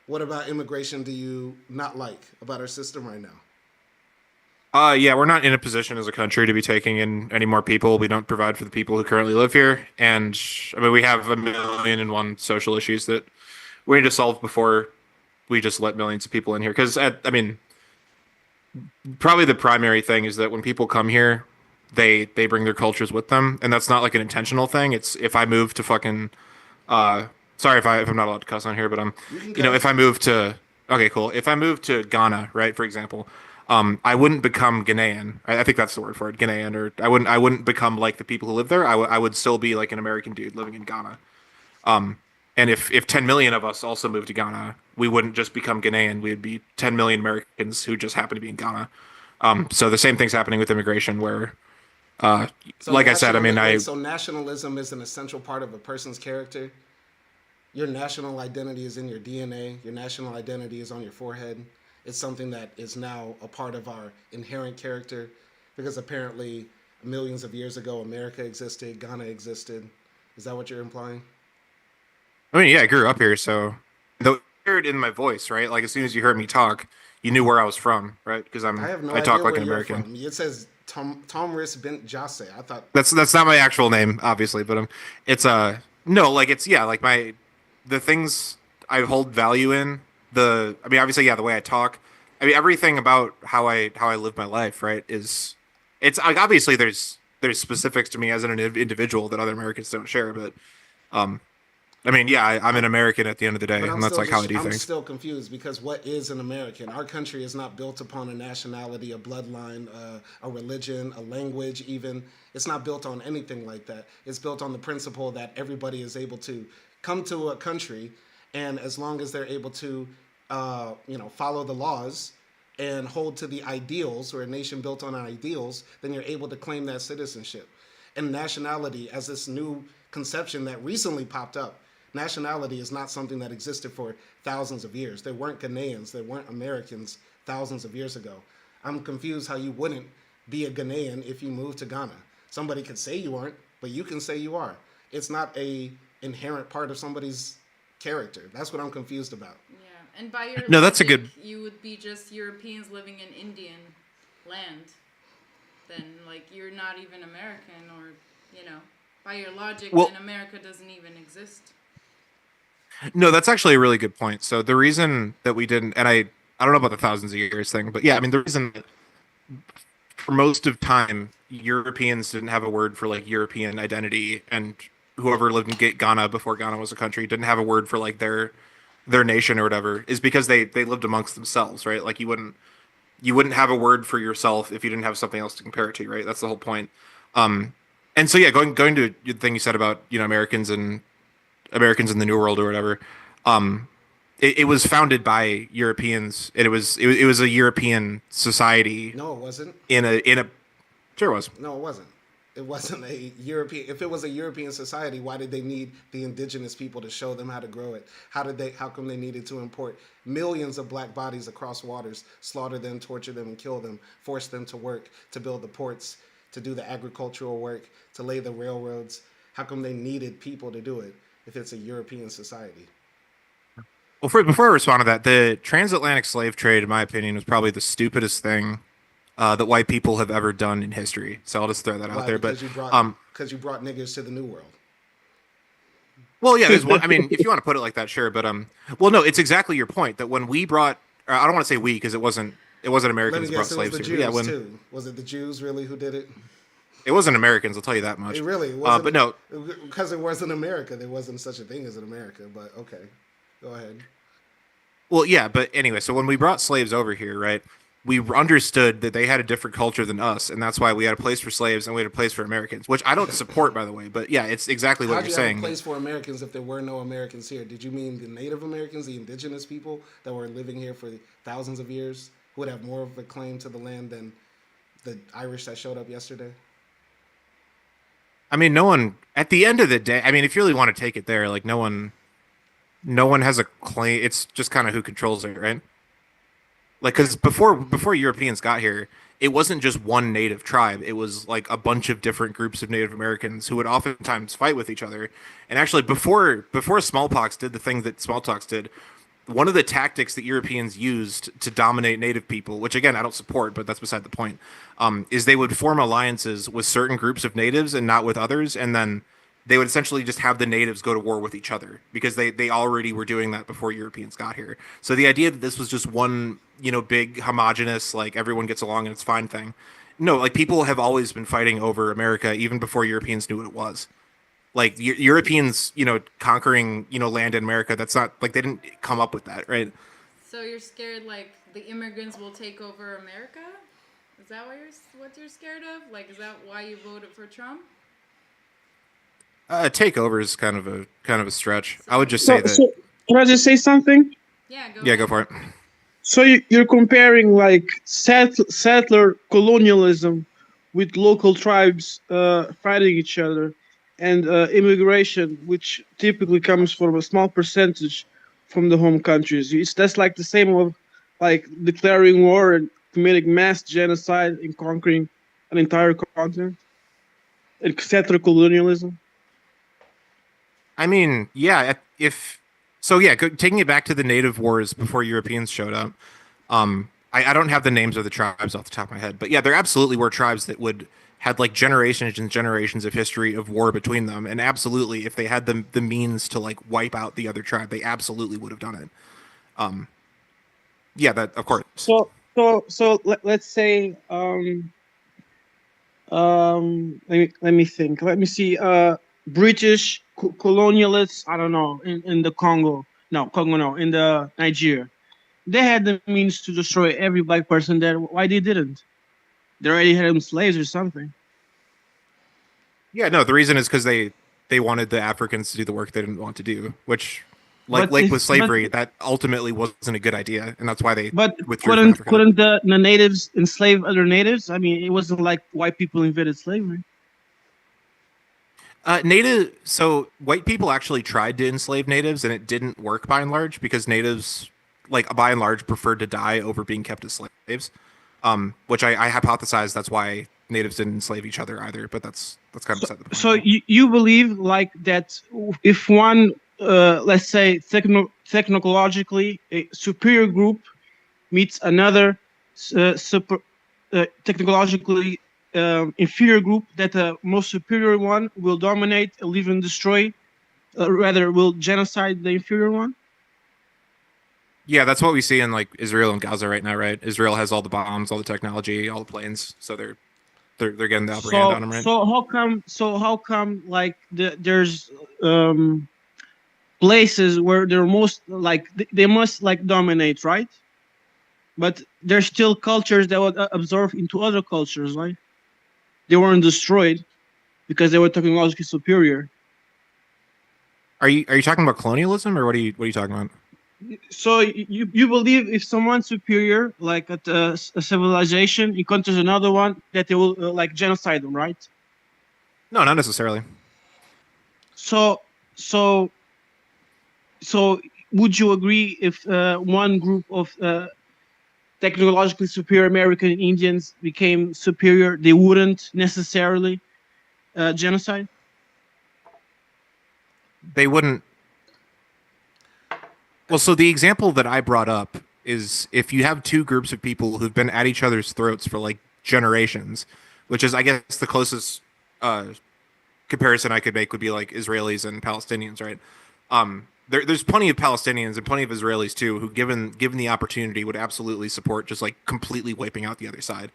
What about immigration do you not like about our system right now? Yeah, we're not in a position as a country to be taking in any more people. We don't provide for the people who currently live here. And, I mean, we have 1,000,001 social issues that we need to solve before we just let millions of people in here. Because, I mean, probably the primary thing is that when people come here, they bring their cultures with them. And that's not like an intentional thing. It's if I move to fucking... sorry if I'm not allowed to cuss on here, but if I move to... Okay, cool. If I move to Ghana, right, for example... I wouldn't become Ghanaian. I think that's the word for it, Ghanaian. Or I wouldn't become like the people who live there. I would still be like an American dude living in Ghana. And if 10 million of us also moved to Ghana, we wouldn't just become Ghanaian. We'd be 10 million Americans who just happen to be in Ghana. So the same thing's happening with immigration, where, like I said, I mean, So nationalism is an essential part of a person's character. Your national identity is in your DNA. Your national identity is on your forehead. It's something that is now a part of our inherent character because apparently millions of years ago, America existed, Ghana existed. Is that what you're implying? I mean, yeah, I grew up here, so you heard it in my voice, right? Like as soon as you heard me talk, you knew where I was from, right? Because I have no I idea talk like where an you're American. from. It says Tom Riss Bint Jase. I thought That's not my actual name, obviously, but it's no, like it's like the things I hold value in. Obviously, yeah, the way I talk. I mean, everything about how I live my life, right? It's like obviously there's specifics to me as an individual that other Americans don't share, but I mean, yeah, I'm an American at the end of the day, and that's like how I do I'm things. still confused because what is an American? Our country is not built upon a nationality, a bloodline, a religion, a language even. It's not built on anything like that. It's built on the principle that everybody is able to come to a country, and as long as they're able to, follow the laws and hold to the ideals, or a nation built on ideals, then you're able to claim that citizenship. And nationality, as this new conception that recently popped up, nationality is not something that existed for thousands of years. There weren't Ghanaians, there weren't Americans thousands of years ago. I'm confused how you wouldn't be a Ghanaian if you moved to Ghana. Somebody could say you aren't, but you can say you are. It's not a inherent part of somebody's character. That's what I'm confused about. Yeah, and by your No, that's a logic, good- you would be just Europeans living in Indian land. Then, like, you're not even American, or, by your logic, Well- then America doesn't even exist. No, that's actually a really good point. So the reason that we didn't, and I don't know about the thousands of years thing, but yeah, I mean, the reason that for most of time, Europeans didn't have a word for like European identity, and whoever lived in Ghana before Ghana was a country didn't have a word for like their nation or whatever, is because they lived amongst themselves, right? Like you wouldn't have a word for yourself if you didn't have something else to compare it to, right? That's the whole point. And so yeah, going to the thing you said about Americans in the New World or whatever, it was founded by Europeans. It was a European society. No, it wasn't. Sure it was. No, it wasn't. It wasn't a European. If it was a European society, why did they need the indigenous people to show them how to grow it? How come they needed to import millions of black bodies across waters, slaughter them, torture them, and kill them, force them to work, to build the ports, to do the agricultural work, to lay the railroads? How come they needed people to do it if it's a European society? Well, before I respond to that, the transatlantic slave trade, in my opinion, was probably the stupidest thing that white people have ever done in history. So I'll just throw that out there. But because you brought niggers to the New World. Well, yeah, there's one. I mean, if you want to put it like that, sure. But well, no, it's exactly your point that when we brought, I don't want to say we because it wasn't Americans who brought slaves it was the here. Jews too. Was it the Jews really who did it? It wasn't Americans. I'll tell you that much. It really wasn't. But no, because it wasn't America. There wasn't such a thing as an America. But okay, go ahead. Well, yeah, but anyway, so when we brought slaves over here, right? we understood that they had a different culture than us, and that's why we had a place for slaves and we had a place for Americans, which I don't support, by the way. But yeah, it's exactly what How'd you're you saying. have a place for Americans if there were no Americans here? Did you mean the Native Americans, the indigenous people that were living here for thousands of years, who would have more of a claim to the land than the Irish that showed up yesterday? I mean, no one, at the end of the day, I mean, if you really want to take it there, like no one has a claim. It's just kind of who controls it, right? Like, because before Europeans got here, it wasn't just one native tribe. It was like a bunch of different groups of Native Americans who would oftentimes fight with each other. And actually, before smallpox did the thing that smallpox did, one of the tactics that Europeans used to dominate native people, which again I don't support, but that's beside the point, is they would form alliances with certain groups of natives and not with others, and then they would essentially just have the natives go to war with each other because they already were doing that before Europeans got here. So the idea that this was just one, big homogenous, like everyone gets along and it's fine thing. No, like people have always been fighting over America even before Europeans knew what it was. Like Europeans, conquering, land in America, that's not like they didn't come up with that, right? So you're scared like the immigrants will take over America? Is that what you're scared of? Like, is that why you voted for Trump? Takeover is kind of a stretch. I would just say that. So, can I just say something? Yeah, go for it. So you're comparing like settler colonialism with local tribes fighting each other, and immigration, which typically comes from a small percentage from the home countries. That's like the same of like declaring war and committing mass genocide and conquering an entire continent. And settler colonialism. I mean, yeah, taking it back to the native wars before Europeans showed up. I don't have the names of the tribes off the top of my head, but yeah, there absolutely were tribes that had like generations and generations of history of war between them, and absolutely, if they had the means to like wipe out the other tribe, they absolutely would have done it. Yeah, that of course. So let's say let me think. Let me see. British colonialists, I don't know, in the Congo. No, in the Nigeria. They had the means to destroy every black person there. Why they didn't? They already had them slaves or something. Yeah, no, the reason is because they wanted the Africans to do the work they didn't want to do, which, with slavery, that ultimately wasn't a good idea, and that's why they withdrew. Couldn't the natives enslave other natives? I mean, it wasn't like white people invented slavery. So white people actually tried to enslave natives, and it didn't work by and large because natives, by and large, preferred to die over being kept as slaves. Which I hypothesize that's why natives didn't enslave each other either, but that's kind of beside the point. So you believe like that if one, let's say technologically a superior group meets another technologically inferior group, that the most superior one will dominate, live and destroy, will genocide the inferior one? Yeah, that's what we see in like Israel and Gaza right now, right? Israel has all the bombs, all the technology, all the planes, so they're getting the upper hand on them, right? So how come like there's places where they're most like they must like dominate, right? But there's still cultures that would absorb into other cultures, right? They weren't destroyed because they were technologically superior. Are you talking about colonialism, or what are you talking about? So you believe if someone's superior, like at a civilization, encounters another one, that they will like genocide them, right? No, not necessarily. So would you agree if one group of technologically superior American Indians became superior, they wouldn't necessarily genocide? They wouldn't. Well, so the example that I brought up is if you have two groups of people who've been at each other's throats for like generations, which is, I guess, the closest comparison I could make would be like Israelis and Palestinians, right? There's plenty of Palestinians and plenty of Israelis too who, given the opportunity, would absolutely support just like completely wiping out the other side.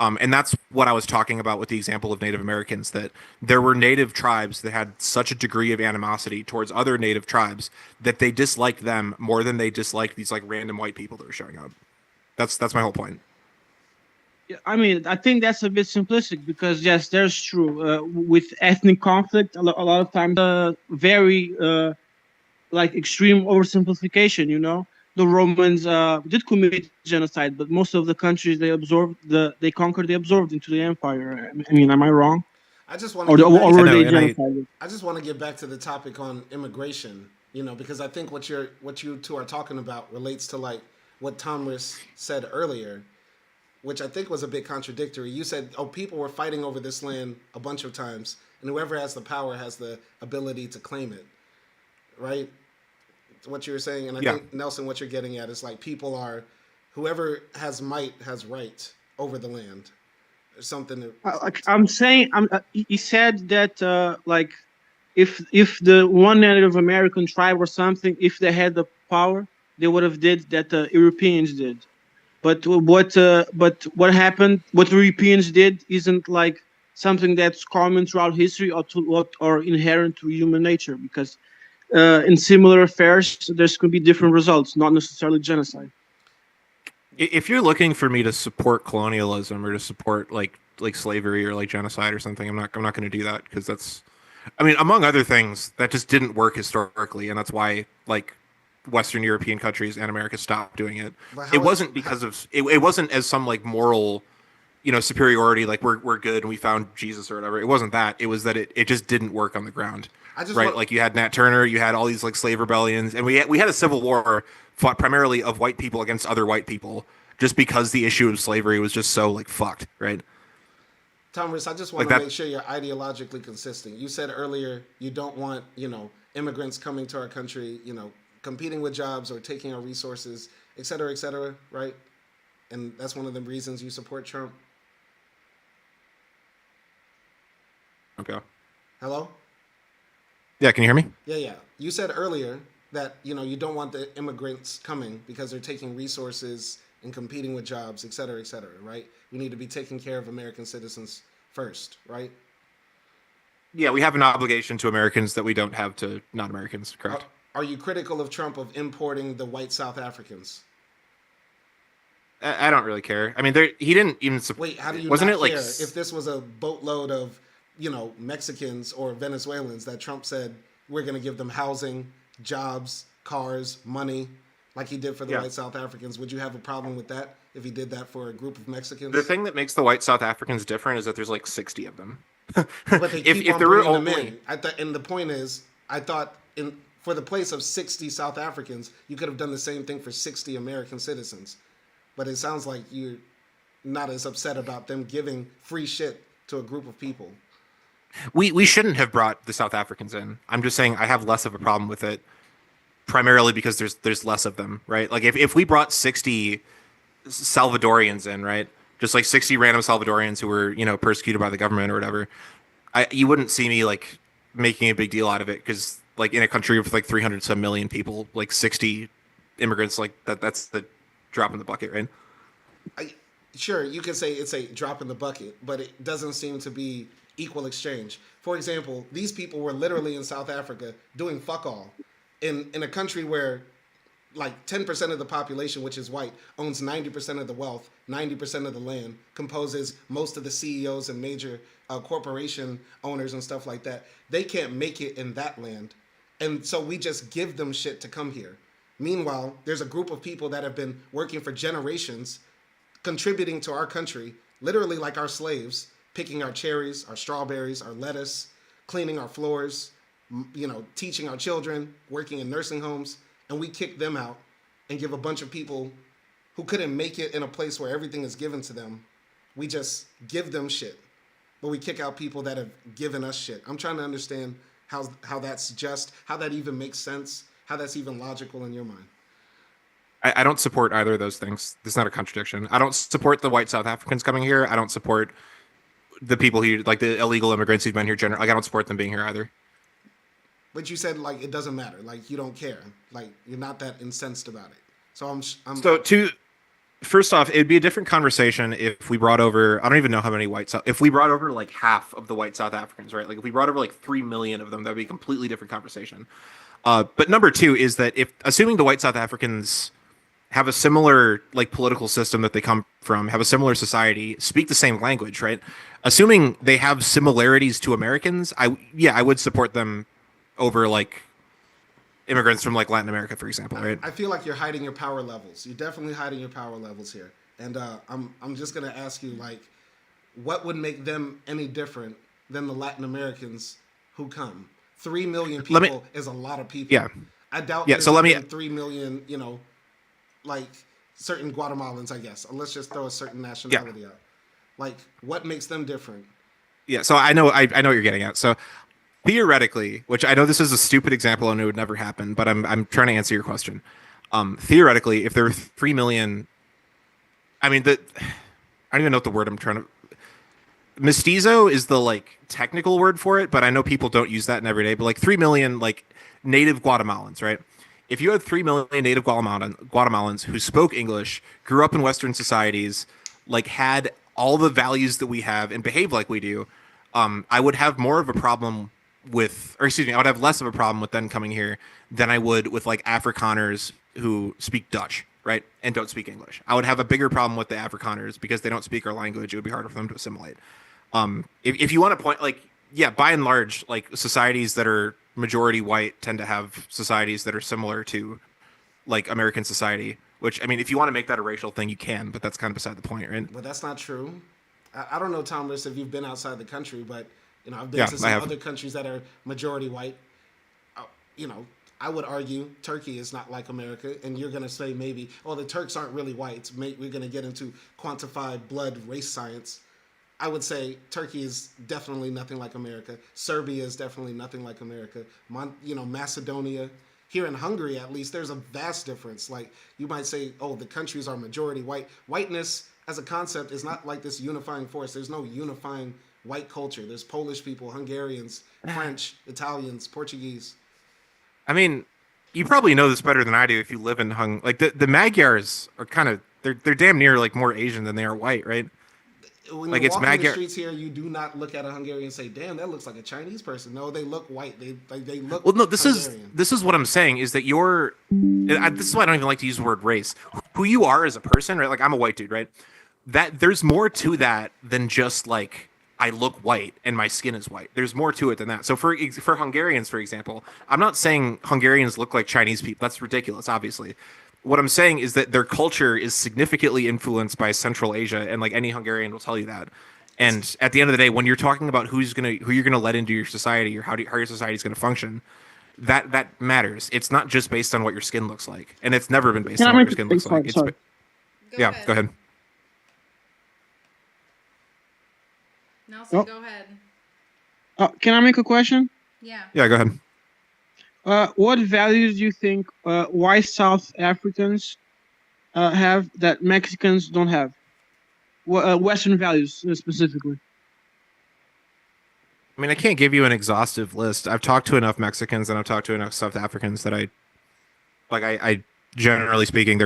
And that's what I was talking about with the example of Native Americans, that there were native tribes that had such a degree of animosity towards other native tribes that they disliked them more than they disliked these like random white people that were showing up. That's my whole point. I mean, I think that's a bit simplistic because yes, there's true. With ethnic conflict, a lot of times, very like extreme oversimplification. You know, the Romans did commit genocide, but most of the countries they conquered, they absorbed into the empire. I mean, am I wrong? I just want to get back Or were they genocided? I just want to get back to the topic on immigration, because I think what you two are talking about relates to like what Tomris said earlier, which I think was a bit contradictory. You said, "Oh, people were fighting over this land a bunch of times, and whoever has the power has the ability to claim it." Right? What you're saying, and I think Nelson, what you're getting at is like whoever has might has right over the land. There's something that I'm saying, he said that like if the one Native American tribe or something, if they had the power, they would have did that the Europeans did. But what happened? What the Europeans did isn't like something that's common throughout history or inherent to human nature. Because in similar affairs, there's going to be different results, not necessarily genocide. If you're looking for me to support colonialism or to support like slavery or like genocide or something, I'm not going to do that, because that's, I mean, among other things, that just didn't work historically, and that's why like Western European countries and America stopped doing it. It wasn't because of it wasn't as some like moral, superiority, like we're good and we found Jesus or whatever. It wasn't that. It was that it just didn't work on the ground. Like you had Nat Turner, you had all these like slave rebellions, and we had a civil war fought primarily of white people against other white people, just because the issue of slavery was just so like fucked, right? Thomas, I just want to make sure you're ideologically consistent. You said earlier you don't want, immigrants coming to our country, competing with jobs or taking our resources, et cetera, right? And that's one of the reasons you support Trump. Okay. Hello? Yeah, can you hear me? Yeah. You said earlier that, you don't want the immigrants coming because they're taking resources and competing with jobs, et cetera, right? We need to be taking care of American citizens first, right? Yeah, we have an obligation to Americans that we don't have to non-Americans, correct? Are you critical of Trump of importing the white South Africans? I don't really care. I mean, he didn't even support. Wait, how do you wasn't not it like care if this was a boatload of, Mexicans or Venezuelans that Trump said we're going to give them housing, jobs, cars, money, like he did for the white South Africans? Would you have a problem with that if he did that for a group of Mexicans? The thing that makes the white South Africans different is that there's like 60 of them. But they keep on bringing them in. And the point is, I thought for the place of 60 South Africans, you could have done the same thing for 60 American citizens. But it sounds like you're not as upset about them giving free shit to a group of people. We shouldn't have brought the South Africans in. I'm just saying I have less of a problem with it, primarily because there's less of them, right? Like if we brought 60 Salvadorians in, right? Just like 60 random Salvadorians who were, persecuted by the government or whatever, you wouldn't see me like making a big deal out of it, because like in a country with like 300 some million people, like 60 immigrants, like that's the drop in the bucket, right? Sure, you can say it's a drop in the bucket, but it doesn't seem to be equal exchange. For example, these people were literally in South Africa doing fuck all in a country where like 10% of the population, which is white, owns 90% of the wealth, 90% of the land, composes most of the CEOs and major corporation owners and stuff like that. They can't make it in that land. And so we just give them shit to come here. Meanwhile, there's a group of people that have been working for generations, contributing to our country, literally like our slaves, picking our cherries, our strawberries, our lettuce, cleaning our floors, teaching our children, working in nursing homes, and we kick them out and give a bunch of people who couldn't make it in a place where everything is given to them, we just give them shit. But we kick out people that have given us shit. I'm trying to understand how that's just, how that even makes sense, how that's even logical in your mind. I don't support either of those things. It's not a contradiction. I don't support the white South Africans coming here. I don't support the people who, like the illegal immigrants who've been here generally. Like I don't support them being here either. But you said like it doesn't matter. Like you don't care. Like you're not that incensed about it. So first off, it'd be a different conversation if we brought over, I don't even know how many if we brought over like half of the white South Africans, right? Like if we brought over like 3 million of them, that'd be a completely different conversation. But number two is that assuming the white South Africans have a similar like political system that they come from, have a similar society, speak the same language, right? Assuming they have similarities to Americans, I would support them over like immigrants from like Latin America, for example, right? I feel like you're hiding your power levels. You're definitely hiding your power levels here. And I'm just gonna ask you, like, what would make them any different than the Latin Americans who come? 3 million people is a lot of people. Yeah. I doubt Yeah, there's so let me- even 3 million, like certain Guatemalans, I guess. Let's just throw a certain nationality out. Like, what makes them different? Yeah, so I know what you're getting at. So theoretically, which I know this is a stupid example and it would never happen, but I'm trying to answer your question. Theoretically, if there were 3 million, I mean, I don't even know what the word I'm trying to. Mestizo is the like technical word for it, but I know people don't use that in every day. But like 3 million like native Guatemalans, right? If you had 3 million native Guatemalans who spoke English, grew up in Western societies, like had all the values that we have and behave like we do, I would have more of a problem with, or excuse me, I would have less of a problem with them coming here than I would with like Afrikaners who speak Dutch, right, and don't speak English. I would have a bigger problem with the Afrikaners because they don't speak our language. It would be harder for them to assimilate. If you want to point, like, yeah, by and large, like societies that are majority white tend to have societies that are similar to like American society, which, I mean, if you want to make that a racial thing, you can, but that's kind of beside the point, right? But that's not true. I don't know, Thomas, if you've been outside the country, but I've been to some other countries that are majority white. I would argue Turkey is not like America, and you're going to say maybe, oh, the Turks aren't really white. We're going to get into quantified blood race science. I would say Turkey is definitely nothing like America. Serbia is definitely nothing like America. Macedonia. Here in Hungary, at least, there's a vast difference. Like, you might say, oh, the countries are majority white. Whiteness as a concept is not like this unifying force. There's no unifying white culture. There's Polish people, Hungarians, French, Italians, Portuguese. I mean, you probably know this better than I do if you live in like the Magyars are kind of, they're damn near like more Asian than they are white, right? When like you it's walk in the Magyar. streets here, you do not look at a Hungarian and say, "Damn, that looks like a Chinese person." No, they look white. They look. Well, no, this Hungarian. is what I'm saying is that this is why I don't even like to use the word race. Who you are as a person, right? Like, I'm a white dude, right? That there's more to that than just like I look white and my skin is white. There's more to it than that. So for Hungarians, for example, I'm not saying Hungarians look like Chinese people. That's ridiculous, obviously. What I'm saying is that their culture is significantly influenced by Central Asia, and like any Hungarian will tell you that. And at the end of the day, when you're talking about who you're gonna let into your society or how your society is gonna function, that matters. It's not just based on what your skin looks like, and it's never been based on what your skin looks like. Sorry. Go ahead. Nelson, go ahead. Can I make a question? Yeah. Yeah, go ahead. What values do you think white South Africans have that Mexicans don't have? Western values specifically. I mean, I can't give you an exhaustive list. I've talked to enough Mexicans and I've talked to enough South Africans that I generally speaking,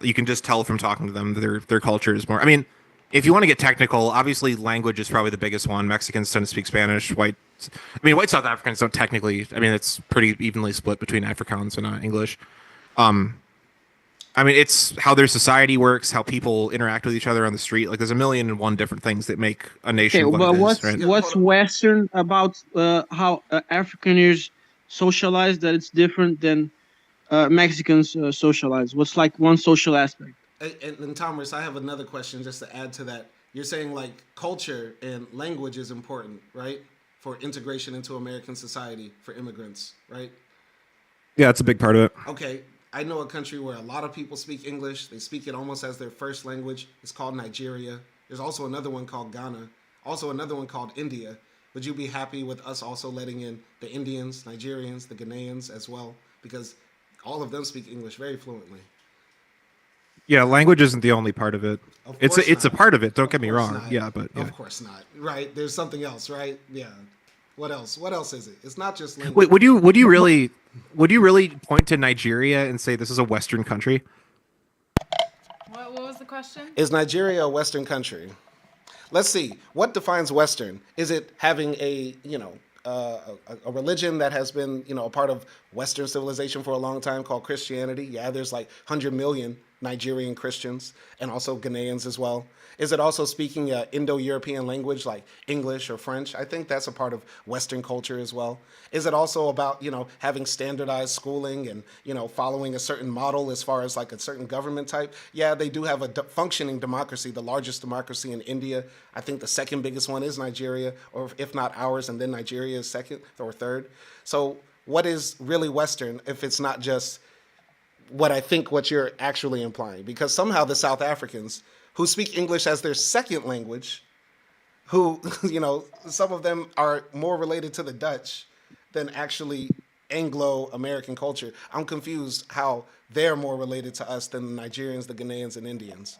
you can just tell from talking to them that their culture is more. I mean, if you want to get technical, obviously language is probably the biggest one. Mexicans tend to speak Spanish. White South Africans don't technically. I mean, it's pretty evenly split between Afrikaans and English. I mean, it's how their society works, how people interact with each other on the street. Like, there's a million and one different things that make a nation what it is, right? What's Western about how Afrikaners socialize that it's different than Mexicans socialize? What's like one social aspect? And Thomas, I have another question just to add to that. You're saying like culture and language is important, right? For integration into American society for immigrants, right? Yeah, that's a big part of it. Okay, I know a country where a lot of people speak English. They speak it almost as their first language. It's called Nigeria. There's also another one called Ghana. Also another one called India. Would you be happy with us also letting in the Indians, Nigerians, the Ghanaians as well? Because all of them speak English very fluently. Yeah, language isn't the only part of it. It's a part of it. Don't get me wrong. Not. Yeah, but yeah. Of course not. Right? There's something else, right? Yeah. What else? What else is it? It's not just language. Wait, would you really point to Nigeria and say this is a Western country? What was the question? Is Nigeria a Western country? Let's see. What defines Western? Is it having a religion that has been a part of Western civilization for a long time called Christianity? Yeah, there's like 100 million Nigerian Christians and also Ghanaians as well? Is it also speaking an Indo-European language like English or French? I think that's a part of Western culture as well. Is it also about, having standardized schooling and, following a certain model as far as like a certain government type? Yeah, they do have a functioning democracy, the largest democracy in India. I think the second biggest one is Nigeria, or if not ours, and then Nigeria is second or third. So what is really Western if it's not just what you're actually implying? Because somehow the South Africans who speak English as their second language, who, some of them are more related to the Dutch than actually Anglo-American culture. I'm confused how they're more related to us than the Nigerians, the Ghanaians, and Indians.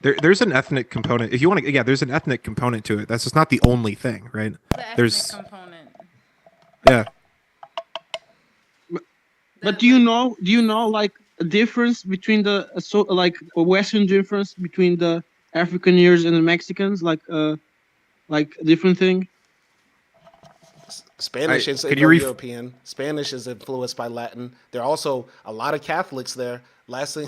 There's an ethnic component. If you want to, there's an ethnic component to it. That's just not the only thing, right? There's component. Yeah. But do you know like a difference between a Western difference between the Afrikaners and the Mexicans, like a different thing? Spanish is Indo-European. Spanish is influenced by Latin. There are also a lot of Catholics there. Lastly,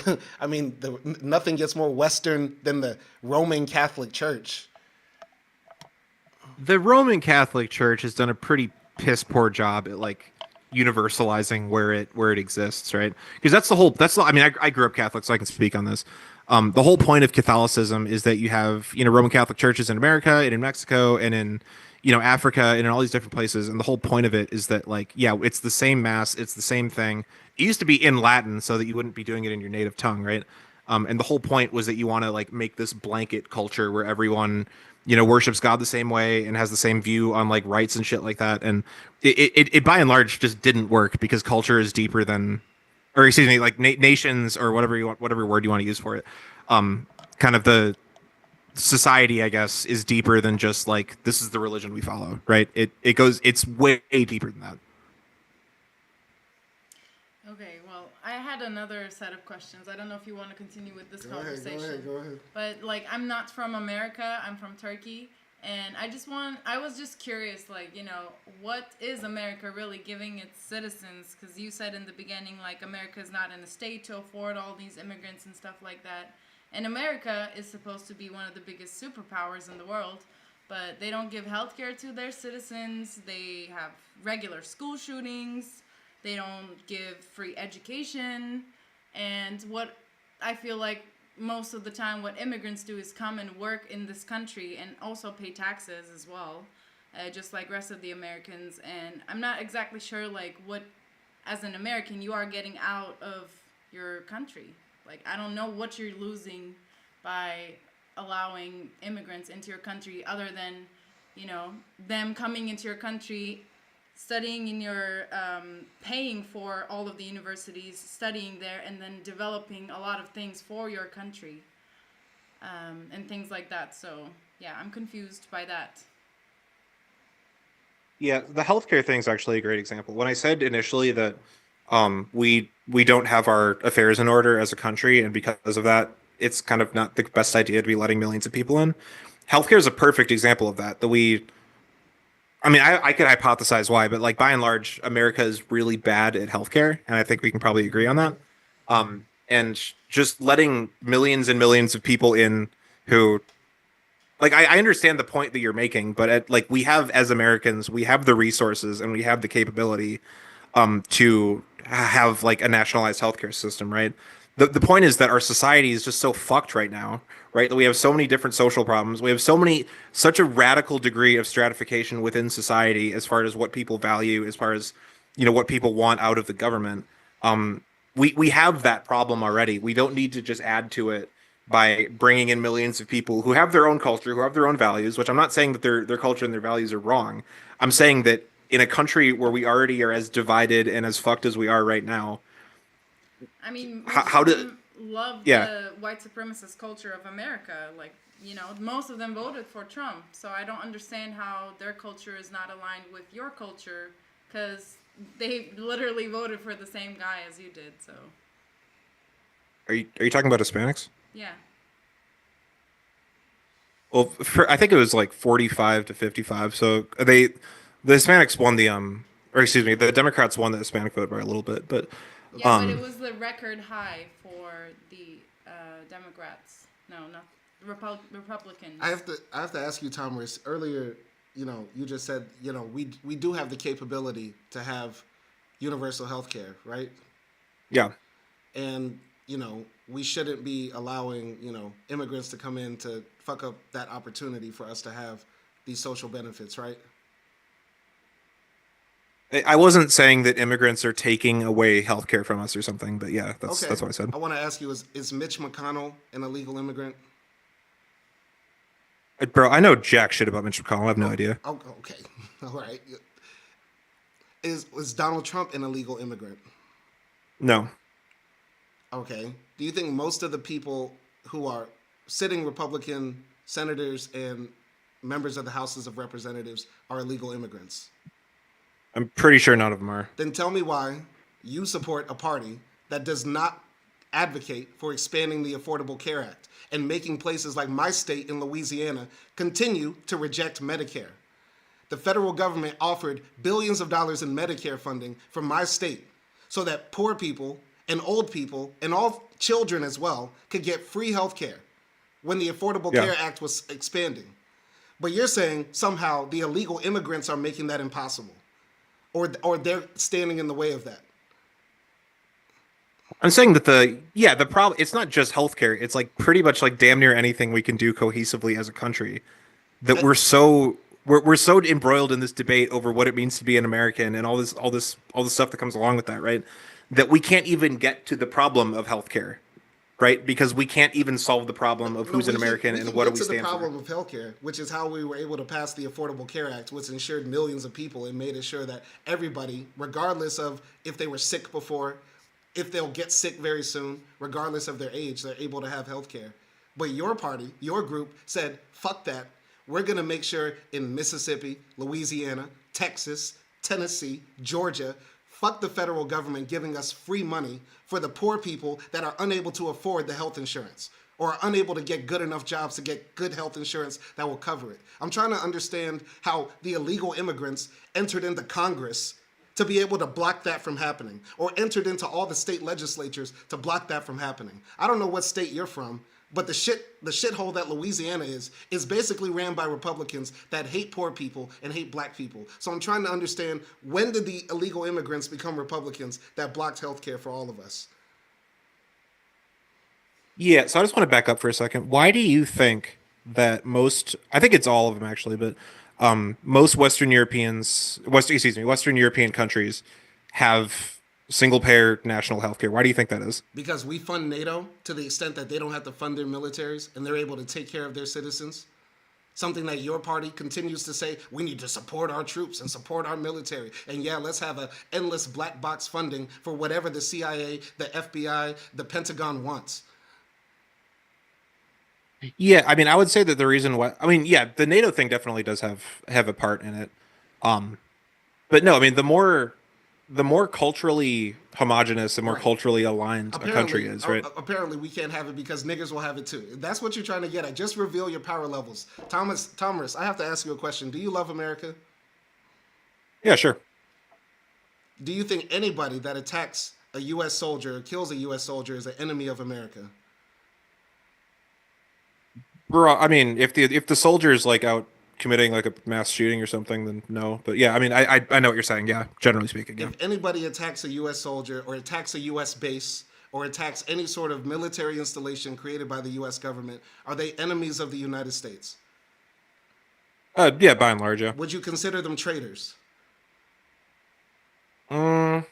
nothing gets more Western than the Roman Catholic Church. The Roman Catholic Church has done a pretty piss poor job at like universalizing where it exists, right? Because I grew up Catholic, so I can speak on this. The whole point of Catholicism is that you have Roman Catholic churches in America and in Mexico and in Africa and in all these different places, and the whole point of it is that it's the same mass, it's the same thing. It used to be in Latin so that you wouldn't be doing it in your native tongue, right? And the whole point was that you want to make this blanket culture where everyone worships God the same way and has the same view on rights and shit like that. And it by and large just didn't work because culture is deeper than, or excuse me, nations or whatever word you want to use for it. Kind of the society, I guess, is deeper than just this is the religion we follow, right? It's way deeper than that. Okay, well, I had another set of questions. I don't know if you want to continue with this conversation. Go ahead. But I'm not from America. I'm from Turkey, and I was just curious, what is America really giving its citizens? Because you said in the beginning, America is not in a state to afford all these immigrants and stuff like that. And America is supposed to be one of the biggest superpowers in the world, but they don't give healthcare to their citizens. They have regular school shootings. They don't give free education. And what I feel like most of the time what immigrants do is come and work in this country and also pay taxes as well, just like rest of the Americans. And I'm not exactly sure what, as an American, you are getting out of your country. I don't know what you're losing by allowing immigrants into your country other than, them coming into your country, studying in your, paying for all of the universities, studying there, and then developing a lot of things for your country, and things like that. So, yeah, I'm confused by that. Yeah, the healthcare thing is actually a great example. When I said initially that we don't have our affairs in order as a country, and because of that, it's kind of not the best idea to be letting millions of people in. Healthcare is a perfect example of that. I could hypothesize why, but by and large, America is really bad at healthcare, and I think we can probably agree on that. And just letting millions and millions of people in who, I understand the point that you're making, but we have, as Americans, we have the resources and we have the capability to have a nationalized healthcare system, right? The point is that our society is just so fucked right now, right? That we have so many different social problems. We have such a radical degree of stratification within society as far as what people value, as far as, what people want out of the government. We have that problem already. We don't need to just add to it by bringing in millions of people who have their own culture, who have their own values, which I'm not saying that their culture and their values are wrong. I'm saying that in a country where we already are as divided and as fucked as we are right now, love the white supremacist culture of America. Most of them voted for Trump, so I don't understand how their culture is not aligned with your culture, because they literally voted for the same guy as you did. So, are you talking about Hispanics? Yeah. Well, I think it was 45 to 55. So the Hispanics won the Democrats won the Hispanic vote by a little bit, but Yeah, but it was the record high for the Democrats. No, not Republicans. I have to ask you, Thomas. Earlier, you just said, we do have the capability to have universal health care, right? Yeah. And, we shouldn't be allowing, immigrants to come in to fuck up that opportunity for us to have these social benefits, right? I wasn't saying that immigrants are taking away healthcare from us or something, but yeah, that's what I said. I want to ask you, is Mitch McConnell an illegal immigrant? Bro, I know jack shit about Mitch McConnell. I have no idea. Oh, okay. All right. Is Donald Trump an illegal immigrant? No. Okay. Do you think most of the people who are sitting Republican senators and members of the Houses of Representatives are illegal immigrants? I'm pretty sure none of them are. Then tell me why you support a party that does not advocate for expanding the Affordable Care Act and making places like my state in Louisiana continue to reject Medicare. The federal government offered billions of dollars in Medicare funding for my state so that poor people and old people and all children as well could get free health care when the Affordable Care Act was expanding. But you're saying somehow the illegal immigrants are making that impossible, or they're standing in the way of that. I'm saying that the problem, it's not just healthcare. It's like pretty much like damn near anything we can do cohesively as a country that we're so embroiled in this debate over what it means to be an American and all this stuff that comes along with that, right? That we can't even get to the problem of healthcare, right? Because we can't even solve the problem of who's an American and what do we stand for. The problem of healthcare, which is how we were able to pass the Affordable Care Act, which insured millions of people and made it sure that everybody, regardless of if they were sick before, if they'll get sick very soon, regardless of their age, they're able to have health care. But your party, your group, said, fuck that. We're going to make sure in Mississippi, Louisiana, Texas, Tennessee, Georgia, fuck the federal government giving us free money for the poor people that are unable to afford the health insurance or are unable to get good enough jobs to get good health insurance that will cover it. I'm trying to understand how the illegal immigrants entered into Congress to be able to block that from happening, or entered into all the state legislatures to block that from happening. I don't know what state you're from, but the shithole that Louisiana is basically ran by Republicans that hate poor people and hate black people. So I'm trying to understand, when did the illegal immigrants become Republicans that blocked healthcare for all of us? Yeah, so I just want to back up for a second. Why do you think that I think it's all of them actually, but most Western European countries have single-payer national health care? Why do you think that is? Because we fund NATO to the extent that they don't have to fund their militaries and they're able to take care of their citizens. Something that your party continues to say, we need to support our troops and support our military. And yeah, let's have an endless black box funding for whatever the CIA, the FBI, the Pentagon wants. Yeah, I mean, I would say that the reason why, the NATO thing definitely does have a part in it. But no, I mean, the more culturally homogenous and more culturally aligned a country is, right? Apparently we can't have it because niggers will have it too. That's what you're trying to get at. Just reveal your power levels. Thomas, I have to ask you a question. Do you love America? Yeah, sure. Do you think anybody that attacks a U.S. soldier or kills a U.S. soldier is an enemy of America? Bro, I mean, if the soldier is like out committing like a mass shooting or something, then no. But yeah, I mean, I know what you're saying. Yeah, generally speaking. Yeah. If anybody attacks a U.S. soldier or attacks a U.S. base or attacks any sort of military installation created by the U.S. government, are they enemies of the United States? Yeah, by and large, yeah. Would you consider them traitors? By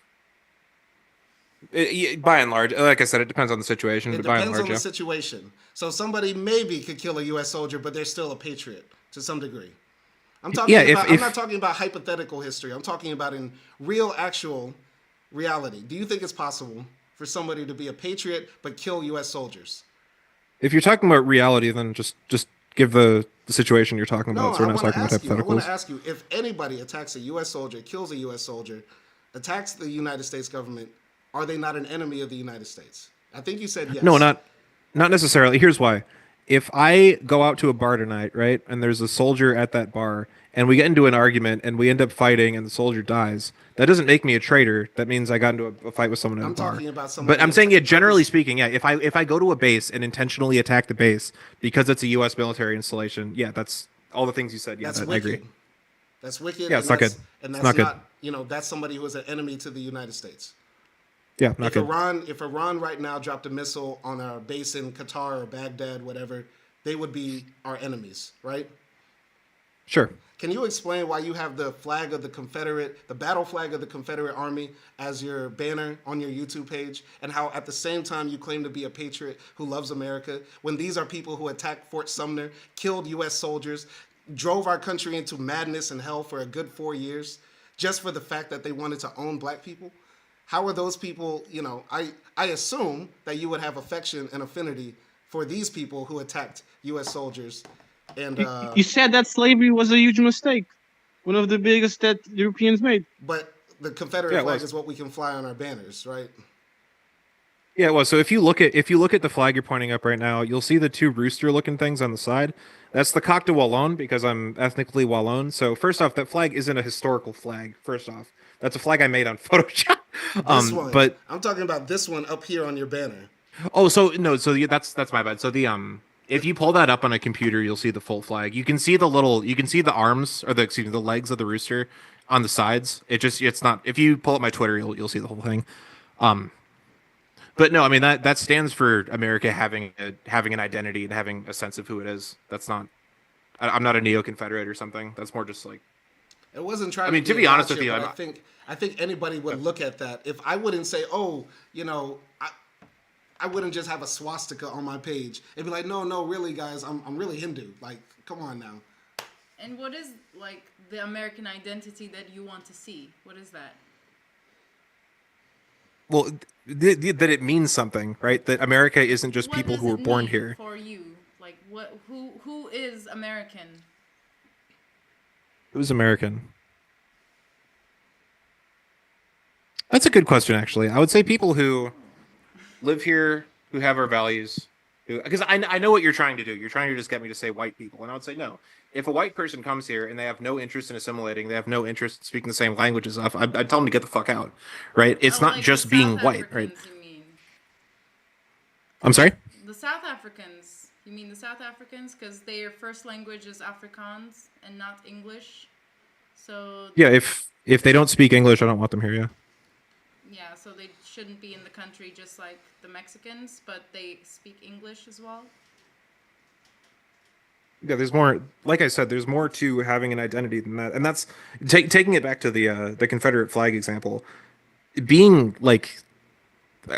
and large, like I said, it depends on the situation. It but by and depends large, on the situation. So somebody maybe could kill a U.S. soldier, but they're still a patriot to some degree. I'm not talking about hypothetical history. I'm talking about in real, actual reality. Do you think it's possible for somebody to be a patriot but kill U.S. soldiers? If you're talking about reality, then just give the situation you're talking about. So we're not talking about hypotheticals. I want to ask you, if anybody attacks a U.S. soldier, kills a U.S. soldier, attacks the United States government, are they not an enemy of the United States? I think you said yes. No, not necessarily. Here's why. if I go out to a bar tonight, right, and there's a soldier at that bar, and we get into an argument, and we end up fighting, and the soldier dies, that doesn't make me a traitor. That means I got into a fight with someone at a bar. talking about somebody But I'm saying, yeah, generally speaking, yeah, if I go to a base and intentionally attack the base because it's a U.S. military installation, yeah, that's all the things you said. Yeah, That's I wicked. agree. That's wicked. Yeah, it's not good. And It's that's not good. you know, that's somebody who is an enemy to the United States. Yeah, not good. If Iran right now dropped a missile on our base in Qatar or Baghdad, whatever, they would be our enemies, right? Sure. Can you explain why you have the flag of the battle flag of the Confederate Army as your banner on your YouTube page, and how at the same time you claim to be a patriot who loves America, when these are people who attacked Fort Sumner, killed U.S. soldiers, drove our country into madness and hell for a good 4 years, just for the fact that they wanted to own black people? How are those people, you know, I assume that you would have affection and affinity for these people who attacked U.S. soldiers. And You said that slavery was a huge mistake, one of the biggest that Europeans made. But the Confederate flag is what we can fly on our banners, right? Yeah, well, so if you look at the flag you're pointing up right now, you'll see the two rooster-looking things on the side. That's the Coq de Wallon, because I'm ethnically Wallon. So first off, that flag isn't a historical flag. First off, that's a flag I made on Photoshop. This one, but I'm talking about this one up here on your banner. oh, so no, so yeah, that's my bad. So the if you pull that up on a computer, you'll see the full flag. You can see the arms, or the legs of the rooster on the sides. It's not. If you pull up my Twitter, you'll see the whole thing. But no, I mean that stands for America having an identity and having a sense of who it is. That's not. I'm not a neo-Confederate or something. That's more just like. It wasn't trying. I mean, to be honest with gotcha, you, but I think anybody would look at that. If I wouldn't say, oh, you know, I wouldn't just have a swastika on my page. It'd be like, no, really, guys, I'm really Hindu. Like, come on now. And what is like the American identity that you want to see? What is that? Well, that it means something, right? That America isn't just What people does who were it born mean here. for you? Like what? Who is American? Who's American? That's a good question, actually. I would say people who live here, who have our values, because I know what you're trying to do. You're trying to just get me to say white people, and I would say no. If a white person comes here and they have no interest in assimilating, they have no interest in speaking the same language as us, I'd tell them to get the fuck out, right? It's not just being white, right? I'm sorry? The South Africans. You mean the South Africans? Because their first language is Afrikaans and not English. So Yeah, if they don't speak English, I don't want them here, yeah. yeah, so they shouldn't be in the country just like the Mexicans, but they speak English as well. Yeah, there's more. Like I said, there's more to having an identity than that, and that's taking it back to the Confederate flag example. Being like,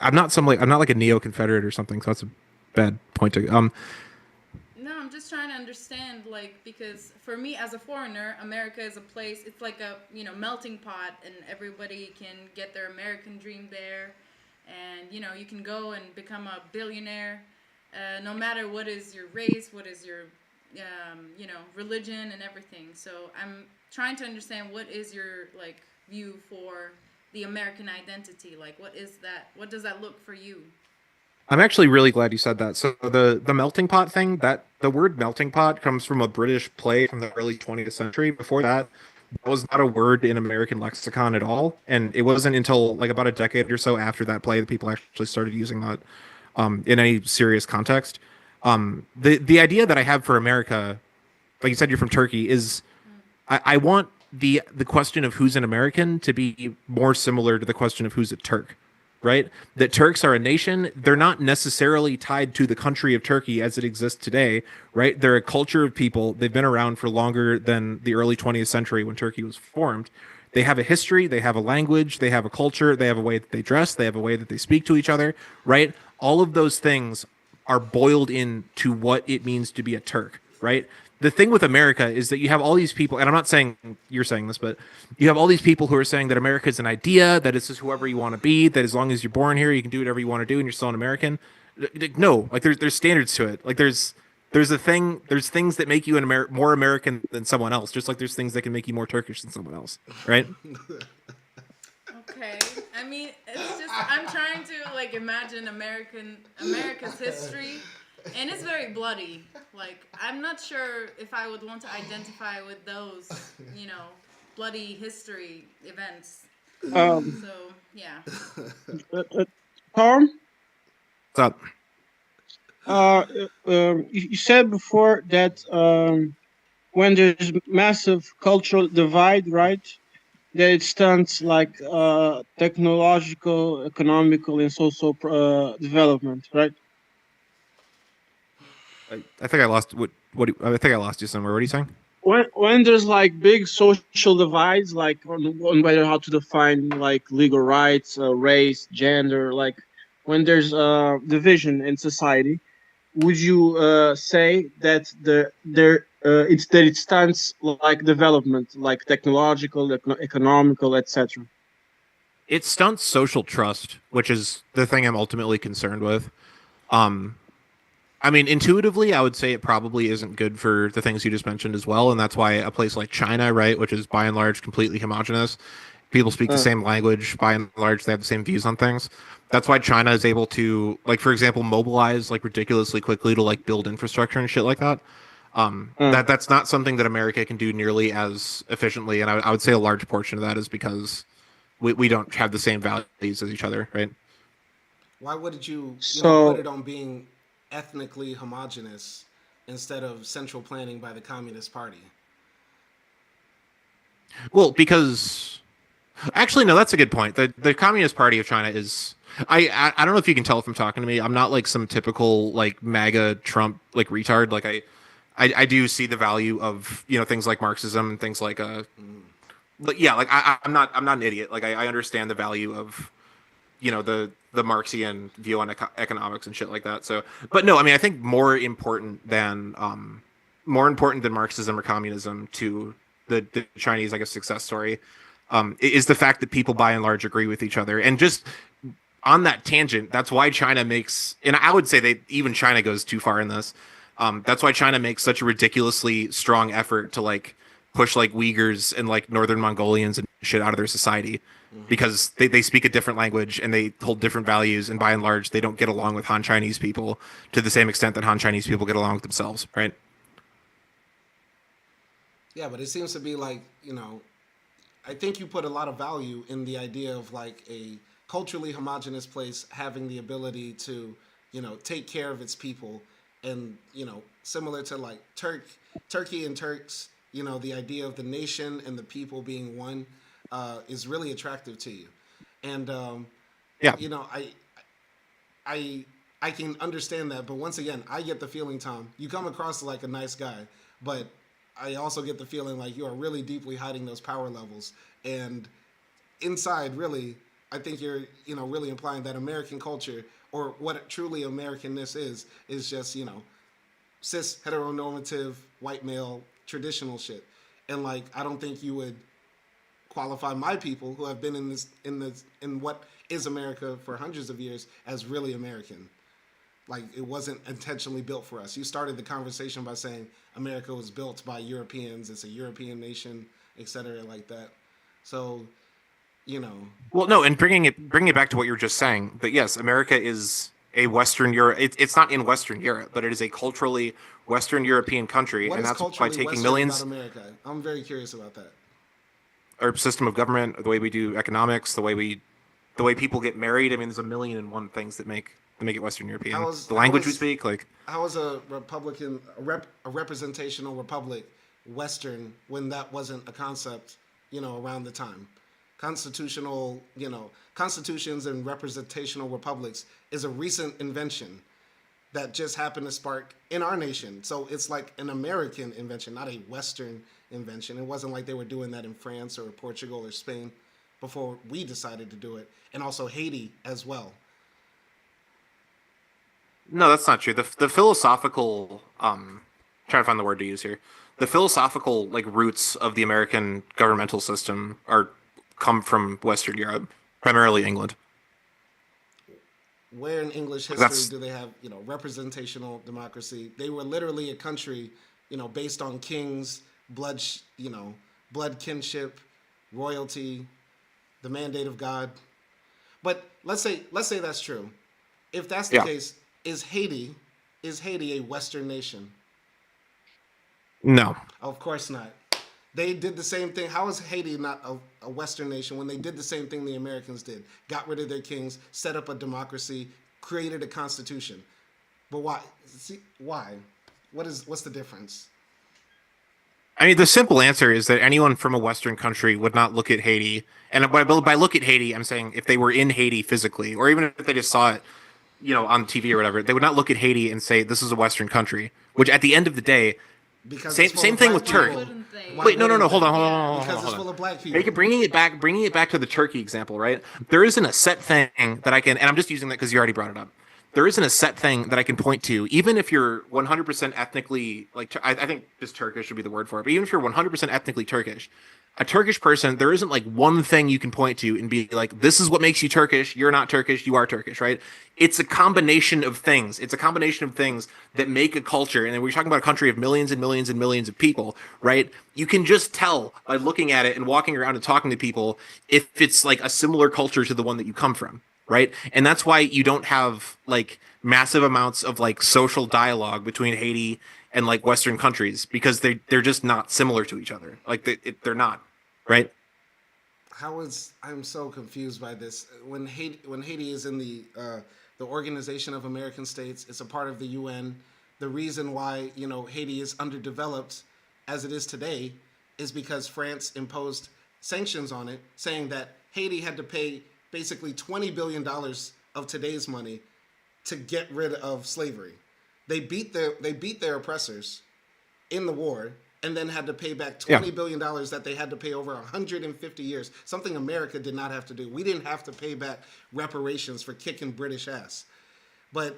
I'm not like a neo-Confederate or something, so that's a bad point to. No, I'm just trying to understand, like, because for me as a foreigner, America is a place. It's like a melting pot, and everybody can get their American dream there, and you can go and become a billionaire, no matter what is your race, what is your religion and everything. So I'm trying to understand what is your like view for the American identity. Like, what is that? What does that look for you? I'm actually really glad you said that. So the melting pot thing, that the word melting pot comes from a British play from the early 20th century. Before that was not a word in American lexicon at all, and it wasn't until like about a decade or so after that play that people actually started using that in any serious context. The idea that I have for America, like you said, you're from Turkey, is I want the question of who's an American to be more similar to the question of who's a Turk, right? That Turks are a nation. They're not necessarily tied to the country of Turkey as it exists today, right? They're a culture of people. They've been around for longer than the early 20th century when Turkey was formed. They have a history, they have a language, they have a culture, they have a way that they dress, they have a way that they speak to each other, right? All of those things are boiled into what it means to be a Turk, right? The thing with America is that you have all these people, and I'm not saying you're saying this, but you have all these people who are saying that America is an idea, that it's just whoever you want to be, that as long as you're born here, you can do whatever you want to do, and you're still an American. No, like there's standards to it. Like there's things that make you more American than someone else, just like there's things that can make you more Turkish than someone else, right? Okay, I mean, it's just I'm trying to like imagine America's history, And it's very bloody. Like, I'm not sure if I would want to identify with those, bloody history events. So, yeah. Tom, What's up? you said before that when there's massive cultural divide, right? That it stunts like technological, economical, and social development, right? I think I lost I think I lost you somewhere. What are you saying? When there's like big social divides, like on whether how to define like legal rights, race, gender, like when there's division in society, would you say that it stands like development, like technological, economical, etc.? It stunts social trust, which is the thing I'm ultimately concerned with. I mean, intuitively, I would say it probably isn't good for the things you just mentioned as well, and that's why a place like China, right, which is by and large completely homogenous, people speak the same language, by and large, they have the same views on things. That's why China is able to, like, for example, mobilize like ridiculously quickly to like build infrastructure and shit like that. That's not something that America can do nearly as efficiently, and I would say a large portion of that is because we don't have the same values as each other, right? Why wouldn't you, So- put it on being ethnically homogenous instead of central planning by the Communist Party? Well, because actually, no, that's a good point. The Communist Party of China is. I don't know if you can tell if I'm talking to me. I'm not like some typical like MAGA Trump like retard. Like I do see the value of things like Marxism and things like But yeah, like I'm not an idiot. Like I understand the value of the Marxian view on economics and shit like that. So, but no, I mean I think more important than Marxism or communism to the Chinese, I guess, success story is the fact that people by and large agree with each other. And just on that tangent, that's why China makes, and I would say even China goes too far in this. That's why China makes such a ridiculously strong effort to like push like Uyghurs and like Northern Mongolians and shit out of their society because they speak a different language and they hold different values, and by and large they don't get along with Han Chinese people to the same extent that Han Chinese people get along with themselves, right? Yeah, but it seems to be like, I think you put a lot of value in the idea of like a culturally homogenous place having the ability to, take care of its people, and, similar to like Turkey and Turks, the idea of the nation and the people being one is really attractive to you. And, I can understand that. But once again, I get the feeling, Tom, you come across like a nice guy, but I also get the feeling like you are really deeply hiding those power levels. And inside, really, I think you're, really implying that American culture, or what truly Americanness is just, cis, heteronormative, white male, traditional shit. And like, I don't think you would qualify my people who have been in what is America for hundreds of years as really American. Like, it wasn't intentionally built for us. You started the conversation by saying America was built by Europeans. It's a European nation, etc., like that. So, Well, no, and bringing it back to what you were just saying, but yes, America is a Western Europe. It's not in Western Europe, but it is a culturally Western European country, what and is that's by culturally taking Western millions. about America? I'm very curious about that. Our system of government, the way we do economics, the way people get married. I mean, there's a million and one things that make it Western European. The language we speak, like how is a representational republic Western when that wasn't a concept, around the time? Constitutional, constitutions and representational republics is a recent invention that just happened to spark in our nation. So it's like an American invention, not a Western invention. It wasn't like they were doing that in France or Portugal or Spain before we decided to do it, and also Haiti as well. no, that's not true. The philosophical trying to find the word to use here. The philosophical like roots of the American governmental system come from Western Europe, primarily England. Where in English history do they have, representational democracy? They were literally a country, based on kings, blood kinship, royalty, the mandate of God. But let's say that's true. If that's the case, is Haiti is Haiti a Western nation? No. Of course not. They did the same thing. How is Haiti not a Western nation when they did the same thing the Americans did? Got rid of their kings, set up a democracy, created a constitution. But why? See, why? What's the difference? I mean, the simple answer is that anyone from a Western country would not look at Haiti. And by look at Haiti, I'm saying if they were in Haiti physically, or even if they just saw it, on TV or whatever, they would not look at Haiti and say, this is a Western country, which at the end of the day, same thing with Turkey. Wait, no, hold on. Because it's full of black people. Bringing it back to the Turkey example, right? There isn't a set thing that I can, and I'm just using that because you already brought it up. There isn't a set thing that I can point to, even if you're 100% ethnically, I think just Turkish would be the word for it, but even if you're 100% ethnically Turkish, a Turkish person, there isn't like one thing you can point to and be like, this is what makes you Turkish, you're not Turkish, you are Turkish, right? It's a combination of things. It's a combination of things that make a culture, and then we're talking about a country of millions and millions and millions of people, right? You can just tell by looking at it and walking around and talking to people if it's like a similar culture to the one that you come from. Right. And that's why you don't have like massive amounts of like social dialogue between Haiti and like Western countries because they're just not similar to each other. Like they're not. Right. I'm so confused by this. When Haiti is in the Organization of American States, it's a part of the UN. The reason why, Haiti is underdeveloped as it is today is because France imposed sanctions on it, saying that Haiti had to pay basically $20 billion of today's money to get rid of slavery. They beat their oppressors in the war and then had to pay back $20 billion that they had to pay over 150 years, something America did not have to do. We didn't have to pay back reparations for kicking British ass. But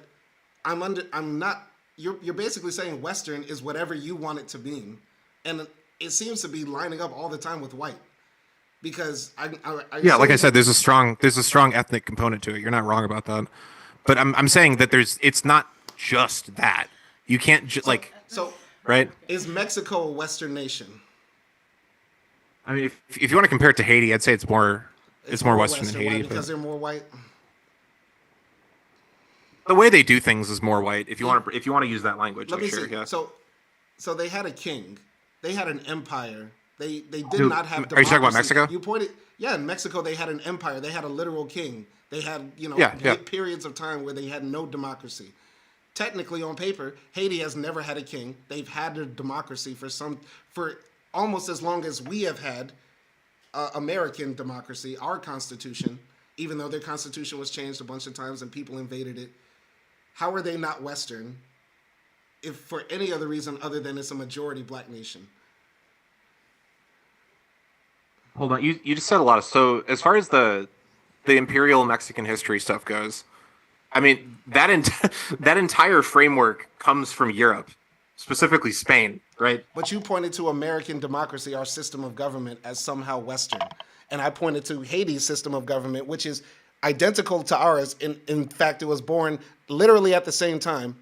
you're basically saying Western is whatever you want it to mean. And it seems to be lining up all the time with white. Because like I said, there's a strong ethnic component to it. You're not wrong about that, but I'm saying that it's not just that. You can't just right. Is Mexico a Western nation? I mean, if you want to compare it to Haiti, I'd say it's more Western than Haiti. Why? Because they're more white. The way they do things is more white. If you want to use that language, sure. Yeah. So they had a king. They had an empire. They did not have democracy. Are you talking about Mexico? You pointed, in Mexico they had an empire. They had a literal king. They had, periods of time where they had no democracy. Technically, on paper, Haiti has never had a king. They've had a democracy for almost as long as we have had American democracy, our constitution, even though their constitution was changed a bunch of times and people invaded it. How are they not Western if for any other reason other than it's a majority black nation? Hold on, you just said a lot. So as far as the imperial Mexican history stuff goes, I mean that entire framework comes from Europe, specifically Spain, right? But you pointed to American democracy, our system of government, as somehow Western, and I pointed to Haiti's system of government, which is identical to ours. In fact, it was born literally at the same time.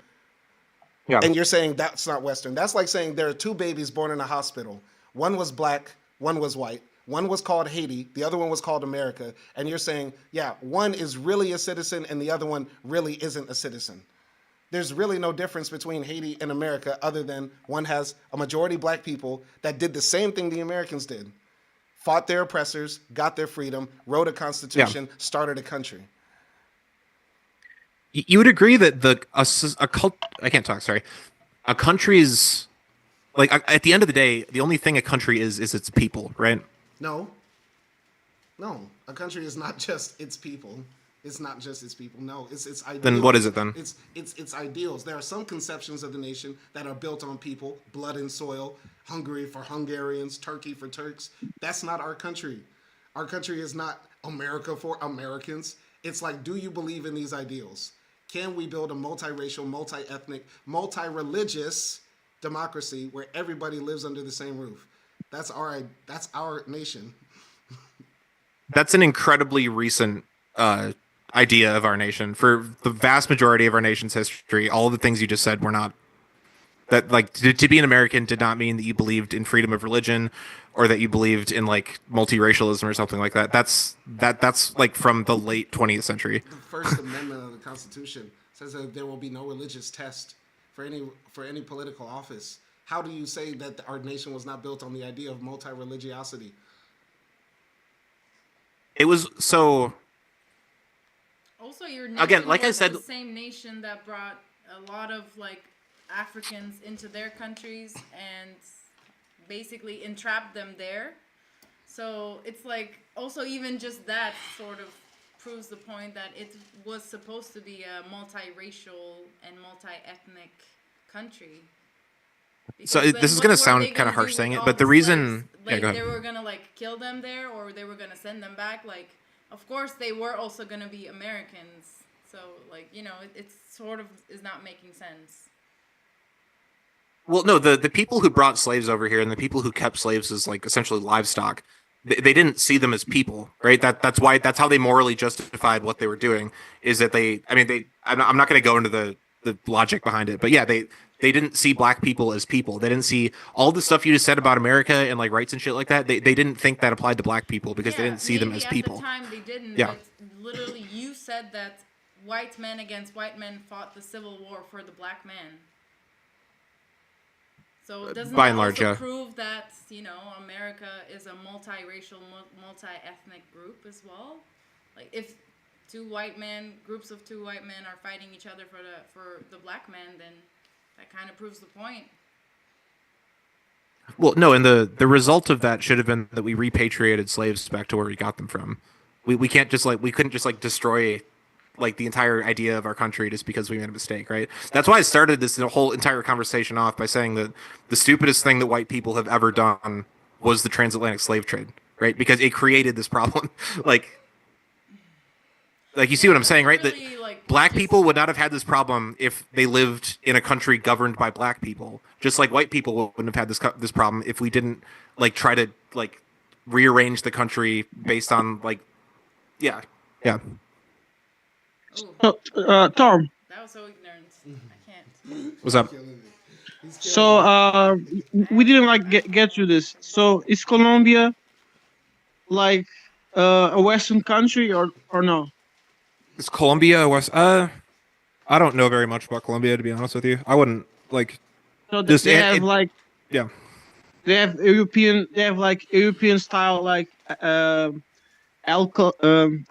Yeah. And you're saying that's not Western. That's like saying there are two babies born in a hospital. One was black, one was white. One was called Haiti, the other one was called America, and you're saying, one is really a citizen and the other one really isn't a citizen. There's really no difference between Haiti and America other than one has a majority black people that did the same thing the Americans did. Fought their oppressors, got their freedom, wrote a constitution, started a country. You would agree that a country's, like, at the end of the day, the only thing a country is its people, right? No, a country is not just its people. It's not just its people. No, it's ideals. Then what is it then? It's ideals. There are some conceptions of the nation that are built on people, blood and soil, Hungary for Hungarians, Turkey for Turks. That's not our country. Our country is not America for Americans. It's like, do you believe in these ideals? Can we build a multiracial, multi-ethnic, multi-religious democracy where everybody lives under the same roof? That's our nation. That's an incredibly recent idea of our nation. For the vast majority of our nation's history, all of the things you just said were not. That, like, to be an American did not mean that you believed in freedom of religion or that you believed in like multiracialism or something like that. That's like from the late 20th century. The First Amendment of the Constitution says that there will be no religious test for any political office. How do you say that our nation was not built on the idea of multi-religiosity? It was so. Also, your Again, nation like I was said, the same nation that brought a lot of like Africans into their countries and basically entrapped them there. So it's like also even just that sort of proves the point that it was supposed to be a multiracial and multi-ethnic country. So Because this is what going were to sound they kind gonna of do harsh with saying it, all but the the reason, slaves? Like go they ahead. were gonna like kill them there, or they were gonna send them back. Like, of course they were also gonna be Americans. So like it's sort of is not making sense. Well, no, the people who brought slaves over here and the people who kept slaves as like essentially livestock, they didn't see them as people, right? That's how they morally justified what they were doing. Is that I'm not going to go into the logic behind it, but yeah, they didn't see black people as people. They didn't see all the stuff you just said about America and like rights and shit like that. They didn't think that applied to black people because they didn't see them as people. At the time they didn't. Yeah. But literally, you said that white men against white men fought the Civil War for the black man. So doesn't By that and large, also yeah. prove that America is a multiracial, multi-ethnic group as well? Like if groups of two white men are fighting each other for the black man, then that kind of proves the point. Well, no, and the result of that should have been that we repatriated slaves back to where we got them from. We can't just we couldn't just destroy like the entire idea of our country just because we made a mistake, right? That's why I started this whole entire conversation off by saying that the stupidest thing that white people have ever done was the transatlantic slave trade, right? Because it created this problem. like you see what I'm saying, right? That black people would not have had this problem if they lived in a country governed by black people. Just like white people wouldn't have had this problem if we didn't try to rearrange the country based on yeah. Tom. That was so ignorant. I can't. What's up? So we didn't get to this. So is Colombia a Western country or no? Is Colombia West? I don't know very much about Colombia, to be honest with you. I wouldn't So Just- they it- have it- yeah. They have European style I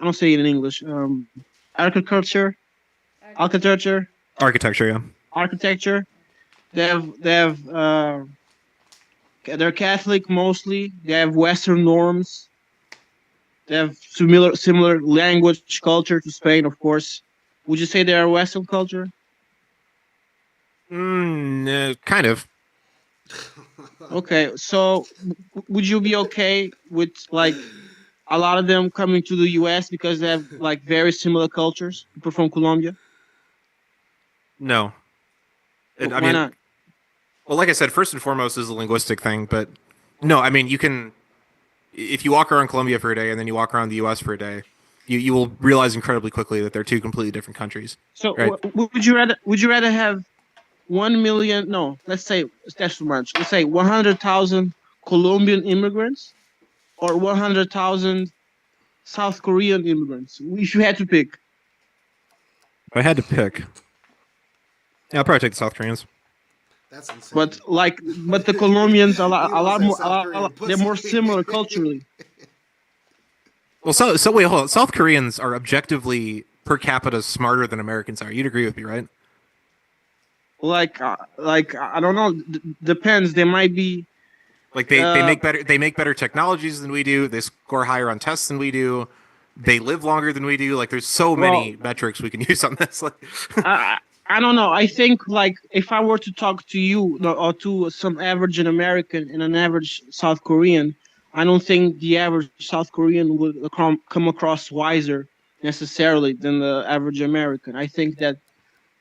don't say it in English. Architecture. Architecture, yeah. Architecture. They're Catholic mostly. They have Western norms. They have similar language, culture to Spain, of course. Would you say they are Western culture? Kind of. Okay, so would you be okay with a lot of them coming to the U.S. because they have very similar cultures? People from Colombia. No. Why not? Well, like I said, first and foremost is a linguistic thing, but no, I mean, you can, if you walk around Colombia for a day and then you walk around the U.S. for a day, you will realize incredibly quickly that they're two completely different countries. So right? would you rather have 1 million? No, let's say that's too much. Let's say 100,000 Colombian immigrants, or 100,000 South Korean immigrants. If you had to pick. If I had to pick, yeah, I'll probably take the South Koreans. That's insane. But the Colombians a lot more. They're more similar culturally. Well, so wait, hold on. South Koreans are objectively per capita smarter than Americans are. You'd agree with me, right? I don't know. Depends. They might be. They make better technologies than we do. They score higher on tests than we do. They live longer than we do. There's so many metrics we can use on this. I don't know. I think if I were to talk to you or to some average American and an average South Korean, I don't think the average South Korean would come across wiser necessarily than the average American. I think that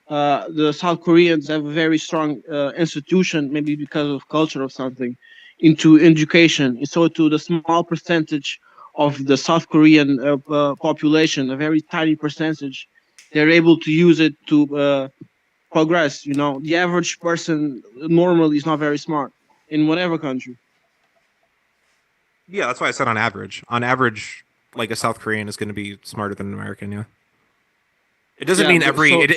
the South Koreans have a very strong institution, maybe because of culture or something, into education. So to the small percentage of the South Korean population, a very tiny percentage, they're able to use it to progress. The average person normally is not very smart in whatever country. Yeah, that's why I said on average. On average, a South Korean is going to be smarter than an American. Yeah. It doesn't mean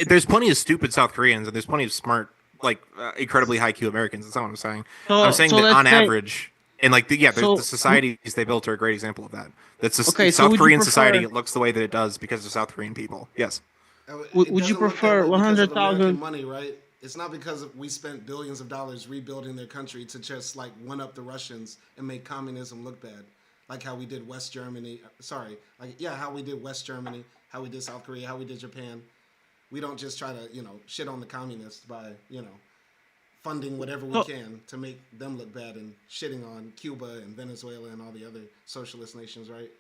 there's plenty of stupid South Koreans and there's plenty of smart like incredibly high IQ Americans. That's not what I'm saying. So- I'm saying so that let's on say- average, and like the So- societies they built are a great example of that. That's Okay, so South would you Korean society. prefer- It looks the way that it does because of South Korean people. Yes. Would you prefer 100,000? Money, right? It's not because we spent billions of dollars rebuilding their country to just like one up the Russians and make communism look bad, like how we did West Germany. How we did West Germany, how we did South Korea, how we did Japan. We don't just try to shit on the communists by funding whatever we can to make them look bad and shitting on Cuba and Venezuela and all the other socialist nations, right?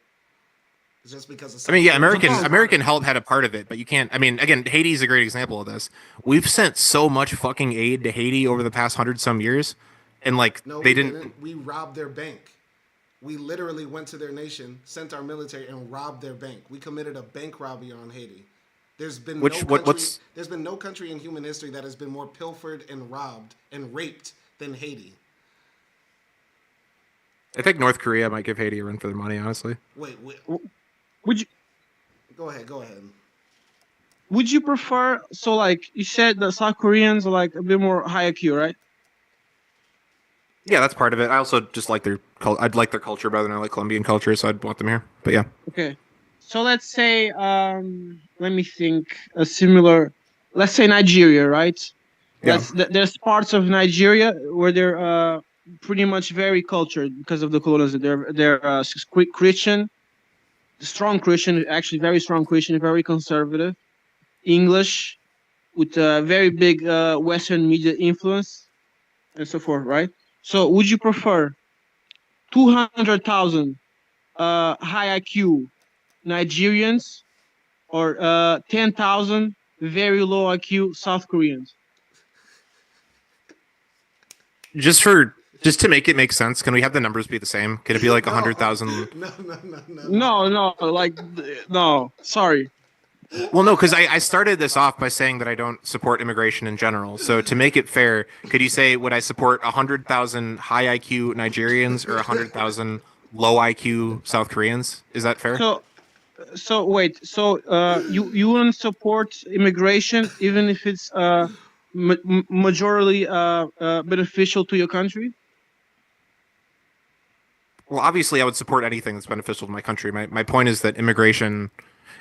It's just because of American help had a part of it, but you can't. I mean, again, Haiti's a great example of this. We've sent so much fucking aid to Haiti over the past 100-some years, and like they didn't. We robbed their bank. We literally went to their nation, sent our military, and robbed their bank. We committed a bank robbery on Haiti. There's been there's been no country in human history that has been more pilfered and robbed and raped than Haiti. I think North Korea might give Haiti a run for their money, honestly. Wait. Would you Go ahead. would you prefer? So like you said, the South Koreans are like a bit more high IQ, right? Yeah, that's part of it. I also just like I'd like their culture better than I like Colombian culture, so I'd want them here. But yeah. Okay. So let's say, let me think. Let's say Nigeria, right? Yeah. There's parts of Nigeria where they're pretty much very cultured because of the colonialism. They're Christian, strong Christian, actually very strong Christian, very conservative, English, with a very big Western media influence, and so forth, right? So would you prefer 200,000 high IQ Nigerians or 10,000 very low IQ South Koreans? Just to make it make sense, can we have the numbers be the same? Can it be like 100,000? No. Sorry. Well, no, because I started this off by saying that I don't support immigration in general. So to make it fair, could you say, would I support 100,000 high IQ Nigerians or 100,000 low IQ South Koreans? Is that fair? So wait. So you wouldn't support immigration even if it's majorly beneficial to your country? Well, obviously, I would support anything that's beneficial to my country. My point is that immigration,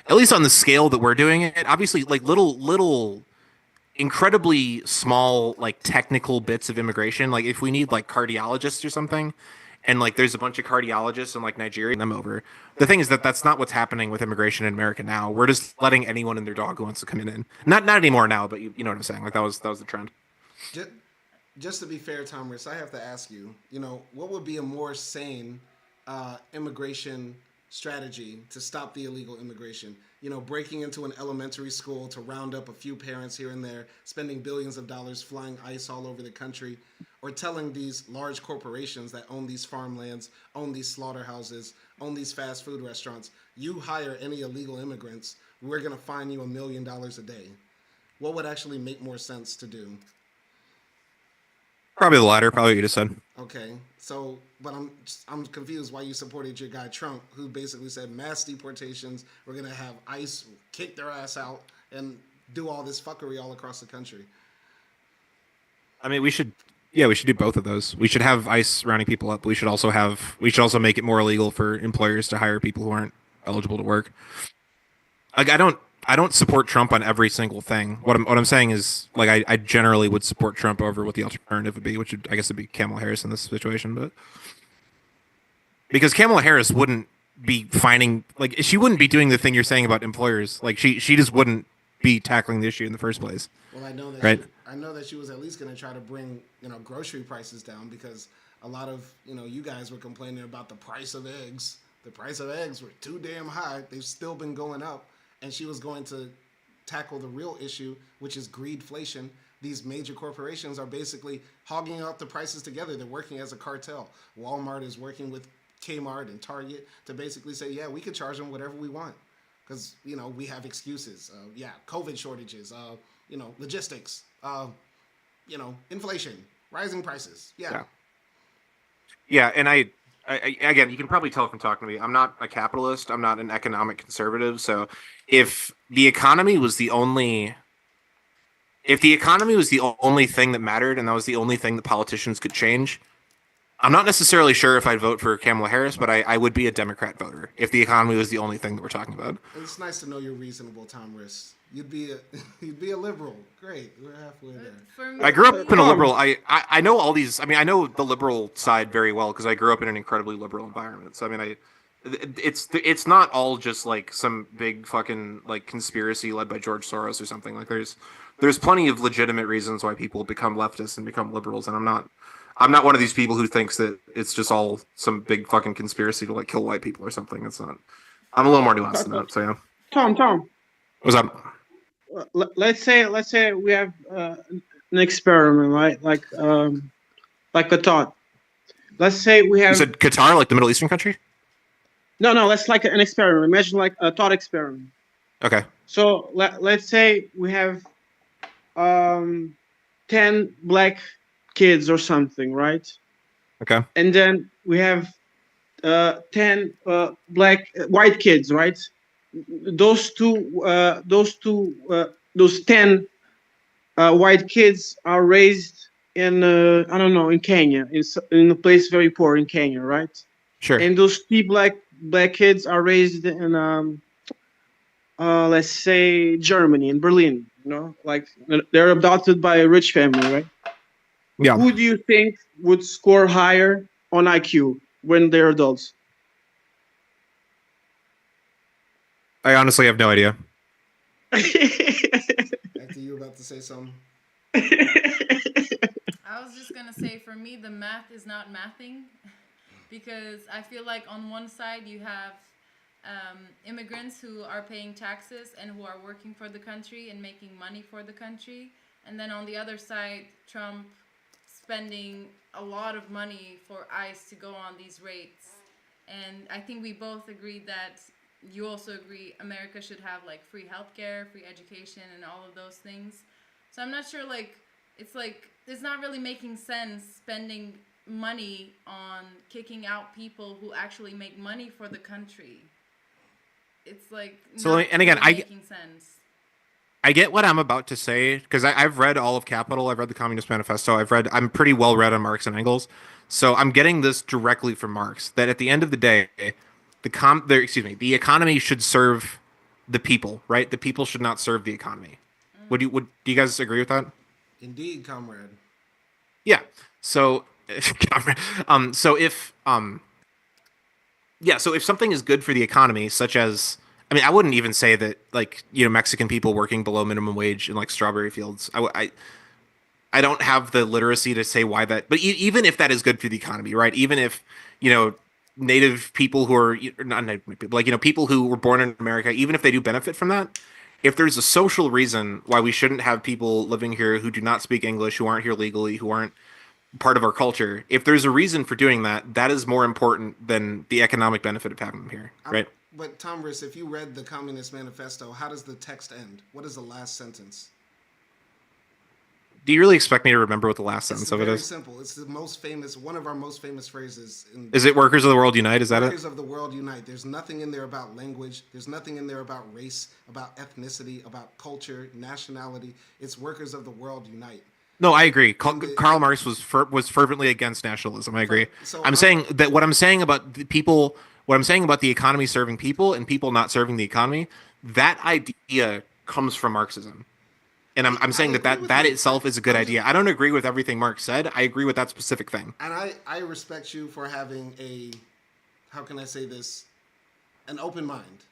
at least on the scale that we're doing it, obviously, like little, incredibly small, like technical bits of immigration. Like if we need like cardiologists or something, and like there's a bunch of cardiologists in like Nigeria, them over. The thing is that that's not what's happening with immigration in America now. We're just letting anyone and their dog who wants to come in. Not anymore now, but you know what I'm saying. Like that was the trend. Just to be fair, Thomas, I have to ask you, what would be a more sane immigration strategy to stop the illegal immigration? Breaking into an elementary school to round up a few parents here and there, spending billions of dollars flying ICE all over the country, or telling these large corporations that own these farmlands, own these slaughterhouses, own these fast food restaurants, you hire any illegal immigrants, we're going to fine you $1 million a day. What would actually make more sense to do? Probably the latter. Probably what you just said. Okay, but I'm confused why you supported your guy Trump, who basically said mass deportations. We're gonna have ICE kick their ass out and do all this fuckery all across the country. I mean, we should do both of those. We should have ICE rounding people up. We should also make it more illegal for employers to hire people who aren't eligible to work. Like I don't support Trump on every single thing. What I'm saying is, like, I generally would support Trump over what the alternative would be, which I guess would be Kamala Harris in this situation, but because Kamala Harris wouldn't be finding, like, she wouldn't be doing the thing you're saying about employers. Like, she just wouldn't be tackling the issue in the first place. Well, I know that right? I know that she was at least going to try to bring grocery prices down, because a lot of you guys were complaining about the price of eggs. The price of eggs were too damn high. They've still been going up. And she was going to tackle the real issue, which is greedflation. These major corporations are basically hogging out the prices together. They're working as a cartel. Walmart is working with Kmart and Target to basically say, yeah, we could charge them whatever we want, because we have excuses. COVID shortages. Logistics. Inflation, rising prices. Yeah, and I again, you can probably tell from talking to me, I'm not a capitalist. I'm not an economic conservative. So if the economy was the only if the economy was the only thing that mattered and that was the only thing that politicians could change, I'm not necessarily sure if I'd vote for Kamala Harris, but I would be a Democrat voter if the economy was the only thing that we're talking about. It's nice to know you're reasonable, Tom Riss. You'd be a liberal. great. We're halfway there. I grew up in a liberal. I know all these. I mean, I know the liberal side very well because I grew up in an incredibly liberal environment. So I mean, it's not all just like some big fucking like conspiracy led by George Soros or something. Like there's plenty of legitimate reasons why people become leftists and become liberals, and I'm not one of these people who thinks that it's just all some big fucking conspiracy to like kill white people or something. It's not. I'm a little more nuanced than that. So yeah. Tom. What's up? Let's say we have an experiment, right? Like a thought. Let's say we have. You said Qatar, like the Middle Eastern country? No. Let's like an experiment. Imagine like a thought experiment. Okay. So let's say we have 10 black kids or something, right? Okay. And then we have 10 white kids, right? Those 10 white kids are raised in I don't know, in Kenya, in a place very poor in Kenya, right? Sure. And those 3 black kids are raised in let's say Germany, in Berlin. You know, like they're adopted by a rich family, right? Yeah. Who do you think would score higher on IQ when they're adults? I honestly have no idea. Akdi, you about to say something? I was just gonna say, for me, the math is not mathing, because I feel like on one side you have immigrants who are paying taxes and who are working for the country and making money for the country, and then on the other side, Trump spending a lot of money for ICE to go on these raids. And I think we both agreed that you also agree America should have like free healthcare, free education, and all of those things. So I'm not sure, it's not really making sense spending money on kicking out people who actually make money for the country. It's like So and again, making sense. I get what I'm about to say because I've read all of Capital. I've read the Communist Manifesto. I'm pretty well read on Marx and Engels. So I'm getting this directly from Marx, that at the end of the day, the economy should serve the people, right? The people should not serve the economy. Do you guys agree with that? Indeed, comrade. Yeah. So, so if something is good for the economy, such as, I mean, I wouldn't even say that Mexican people working below minimum wage in like strawberry fields. I don't have the literacy to say why that, but even if that is good for the economy, right? Even if, native people who are not native people, people who were born in America, even if they do benefit from that, if there's a social reason why we shouldn't have people living here who do not speak English, who aren't here legally, who aren't part of our culture, if there's a reason for doing that, that is more important than the economic benefit of having them here, right? But Tom Riss, if you read the Communist Manifesto, how does the text end? What is the last sentence? Do you really expect me to remember what the last sentence of it is? It's very simple. It's the most famous, one of our most famous phrases. Is it "Workers of the World Unite"? Is that it? Workers of the World Unite. There's nothing in there about language. There's nothing in there about race, about ethnicity, about culture, nationality. It's workers of the world unite. No, I agree. Karl Marx was fervently against nationalism. I agree. So I'm saying that what I'm saying about the people, what I'm saying about the economy serving people and people not serving the economy, that idea comes from Marxism. And I'm saying that itself is a good idea. I don't agree with everything Marx said. I agree with that specific thing. And I respect you for having how can I say this, an open mind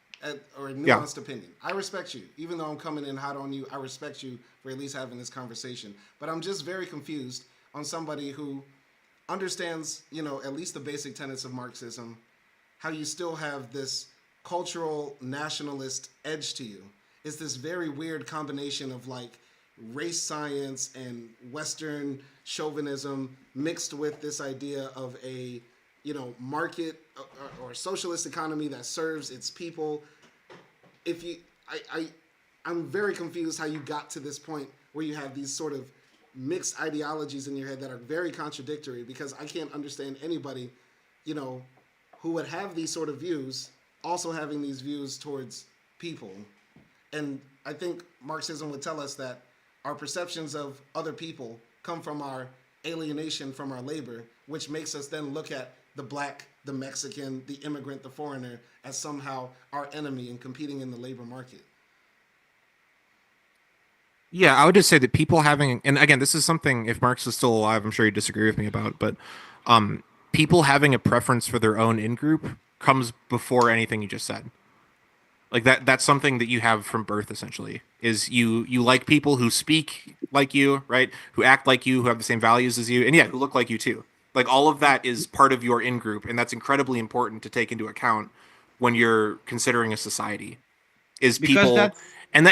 or a nuanced opinion. I respect you. Even though I'm coming in hot on you, I respect you for at least having this conversation. But I'm just very confused on somebody who understands, at least the basic tenets of Marxism, how you still have this cultural nationalist edge to you. It's this very weird combination of like race science and Western chauvinism mixed with this idea of a, market or socialist economy that serves its people. I'm very confused how you got to this point where you have these sort of mixed ideologies in your head that are very contradictory, because I can't understand anybody, who would have these sort of views also having these views towards people. And I think Marxism would tell us that our perceptions of other people come from our alienation from our labor, which makes us then look at the black, the Mexican, the immigrant, the foreigner as somehow our enemy and competing in the labor market. Yeah, I would just say that people having, and again, this is something, if Marx is still alive, I'm sure he'd disagree with me about, but people having a preference for their own in-group comes before anything you just said. Like that's something that you have from birth, essentially, is you like people who speak like you, right? Who act like you, who have the same values as you, and yeah, who look like you too. Like all of that is part of your in-group, and that's incredibly important to take into account when you're considering a society. Is Because people, that's- and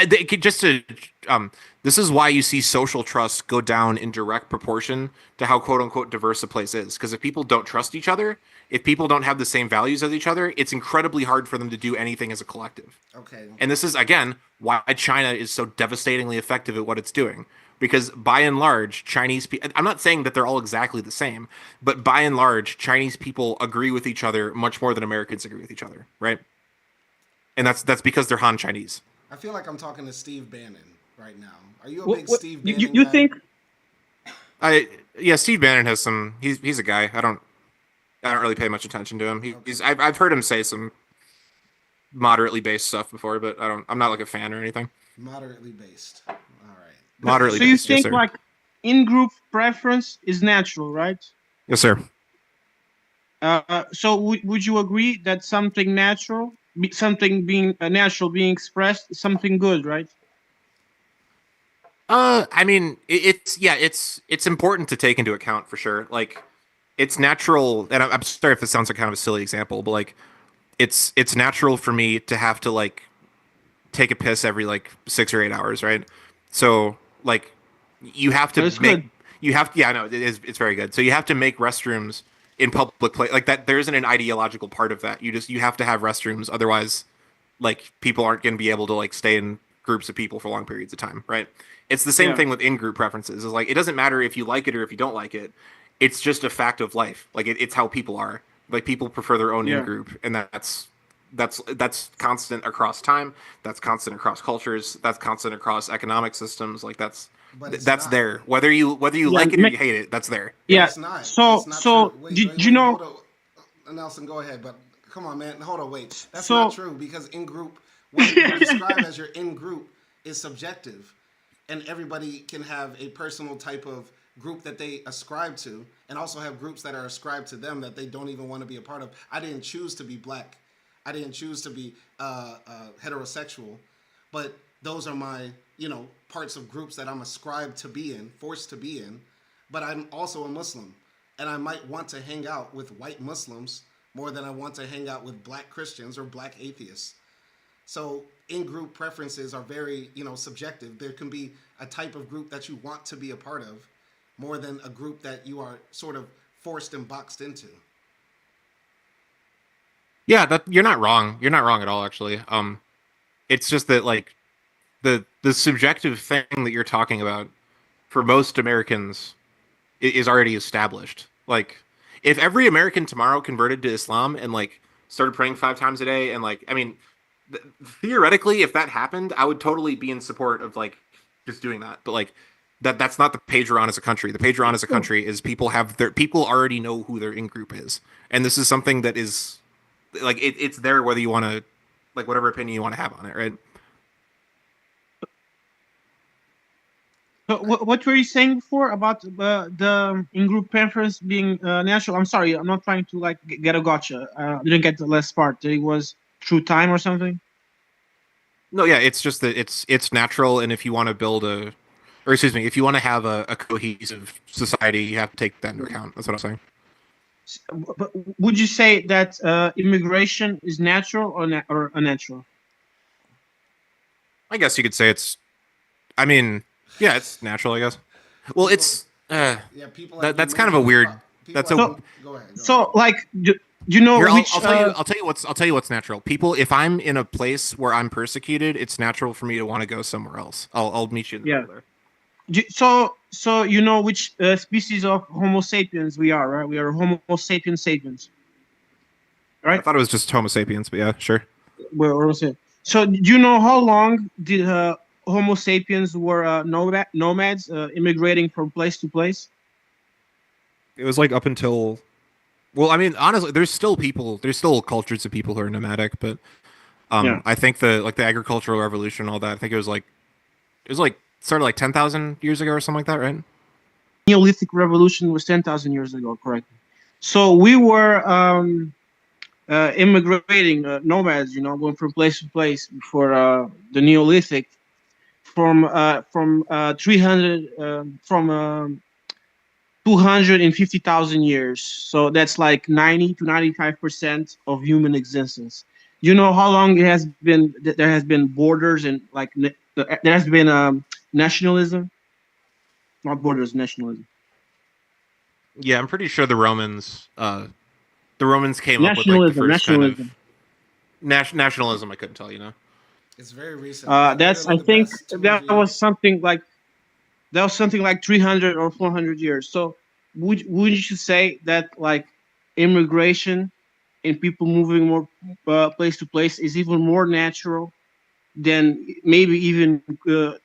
this is why you see social trust go down in direct proportion to how quote unquote diverse a place is. Because if people don't trust each other, if people don't have the same values as each other, it's incredibly hard for them to do anything as a collective. Okay. And this is, again, why China is so devastatingly effective at what it's doing. Because by and large, Chinese people, I'm not saying that they're all exactly the same, but by and large, Chinese people agree with each other much more than Americans agree with each other, right? And that's because they're Han Chinese. I feel like I'm talking to Steve Bannon right now. Are you a What- big what- Steve you- Bannon you guy? think- Yeah, Steve Bannon has some. He's a guy. I don't really pay much attention to him. I've heard him say some moderately based stuff before, but I'm not like a fan or anything. Moderately based. All right. Moderately So you based, yes, think sir. like in-group preference is natural, right? Yes, sir. So would you agree that something natural, something being natural, being expressed, is something good, right? I mean, it's important to take into account for sure. Like, it's natural, and I'm sorry if this sounds like kind of a silly example, but like, it's natural for me to have to like take a piss every like 6 or 8 hours, right? So like, you have to That's make good. you have to, yeah, I know it's very good. So you have to make restrooms in public place like that. There isn't an ideological part of that. You have to have restrooms, otherwise, like people aren't going to be able to like stay in groups of people for long periods of time, right? It's the same Yeah. thing with in-group preferences. Is like it doesn't matter if you like it or if you don't like it. It's just a fact of life. Like it's how people are. Like people prefer their own Yeah. in-group, and that's constant across time. That's constant across cultures. That's constant across economic systems. Like that's But it's that's not. there. Whether you Yeah, like it or ma- you hate it, that's there. Yeah. It's not. So It's not so true. Wait, do wait, you know? hold on. Nelson, go ahead. But come on, man. Hold on. Wait. That's So- not true because in group, what you describe as your in group is subjective, and everybody can have a personal type of group that they ascribe to, and also have groups that are ascribed to them that they don't even want to be a part of. I didn't choose to be black. I didn't choose to be heterosexual, but those are my, parts of groups that I'm ascribed to be in, forced to be in. But I'm also a Muslim, and I might want to hang out with white Muslims more than I want to hang out with black Christians or black atheists. So in-group preferences are very, subjective. There can be a type of group that you want to be a part of more than a group that you are sort of forced and boxed into. Yeah, that you're not wrong. You're not wrong at all, actually. It's just that like the subjective thing that you're talking about for most Americans is already established. Like, if every American tomorrow converted to Islam and like started praying 5 times a day, and like, I mean, theoretically, if that happened, I would totally be in support of like just doing that. But like, that's not the page we're on as a country. The page we're on as a country is people already know who their in group is, and this is something that is like it's there whether you want to like whatever opinion you want to have on it, right? So what were you saying before about the in-group preference being natural? I'm sorry, I'm not trying to like get a gotcha. I didn't get the last part. That it was through time or something. No, yeah, it's just that it's natural, and if you want to if you want to have a cohesive society, you have to take that into account. That's what I'm saying. But would you say that immigration is natural or unnatural? I guess you could say it's. I mean, yeah, it's natural. I guess. Well, it's. People. That's kind of a weird. That's a. So, Go ahead. so like, do you know Here, which? I'll tell you what's natural. People, if I'm in a place where I'm persecuted, it's natural for me to want to go somewhere else. I'll meet you in the middle there. So you know which species of Homo sapiens we are, right? We are Homo sapiens sapiens. Right? I thought it was just Homo sapiens, but yeah, sure. Well, so do you know how long did Homo sapiens were nomads, immigrating from place to place? It was like up until, well, I mean, honestly, there's still cultures of people who are nomadic, but Yeah. I think the agricultural revolution and all that, I think it was like started like 10,000 years ago or something like that, right? Neolithic revolution was 10,000 years ago, correct? So we were immigrating, nomads, going from place to place before the Neolithic, from 250,000 years. So that's like 90 to 95% of human existence. You know how long it has been that there has been borders and like there has been nationalism, not borders, nationalism. Yeah, I'm pretty sure the Romans came up with like the first Nationalism. kind of nationalism. I couldn't tell, It's very recent. That's I think that was something like 300 or 400 years. So would you say that like immigration and people moving more place to place is even more natural than maybe even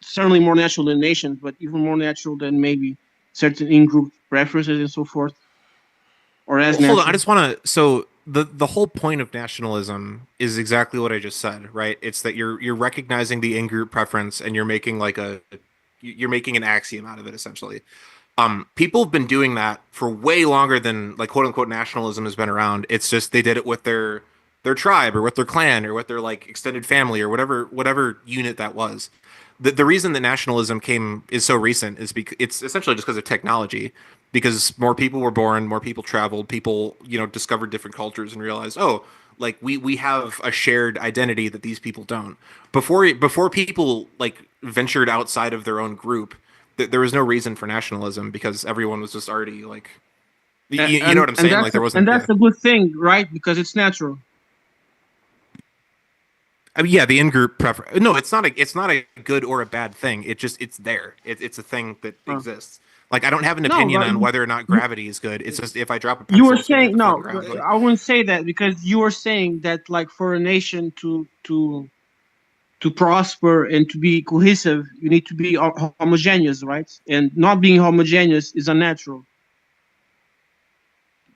certainly more natural than nations, but even more natural than maybe certain in-group preferences and so forth? Or as Hold on, natural? I just want to. So the whole point of nationalism is exactly what I just said, right? It's that you're recognizing the in-group preference and you're making you're making an axiom out of it, essentially. People have been doing that for way longer than like quote unquote nationalism has been around. It's just they did it with their tribe or with their clan or with their like extended family or whatever unit that was. The reason that nationalism is so recent is because it's essentially just because of technology, because more people were born, more people traveled, people discovered different cultures and realized, oh, like we have a shared identity that these people don't. Before people like ventured outside of their own group, there was no reason for nationalism because everyone was just already like, you know what I'm saying? Like there wasn't. And that's a good thing, right? Because it's natural. I mean, yeah, the in-group preference. No, it's not a good or a bad thing. It's there. It's a thing that exists. Like I don't have an opinion on whether or not gravity is good. It's just if I drop a pencil, You were it's gonna hit saying the no. fucking ground. Like, I wouldn't say that because you were saying that like for a nation to prosper and to be cohesive, you need to be homogeneous, right? And not being homogeneous is unnatural.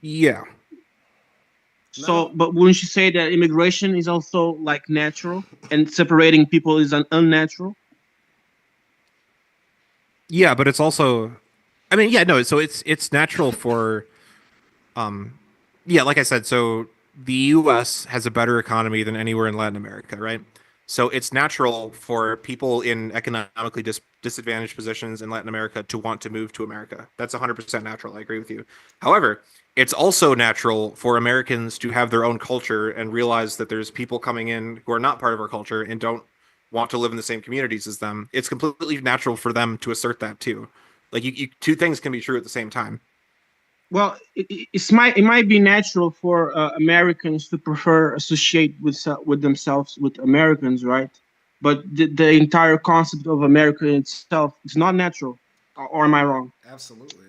yeah. So, but wouldn't you say that immigration is also like natural and separating people is unnatural? Yeah, but it's also, I mean, yeah, no. So it's natural for, yeah, like I said. So the U.S. has a better economy than anywhere in Latin America, right? So it's natural for people in economically disadvantaged positions in Latin America to want to move to America. That's 100% natural. I agree with you. However, it's also natural for Americans to have their own culture and realize that there's people coming in who are not part of our culture and don't want to live in the same communities as them. It's completely natural for them to assert that too. Like two things can be true at the same time. Well, it might be natural for Americans to prefer associate with themselves with Americans, right? But the entire concept of America itself is not natural, or am I wrong? Absolutely,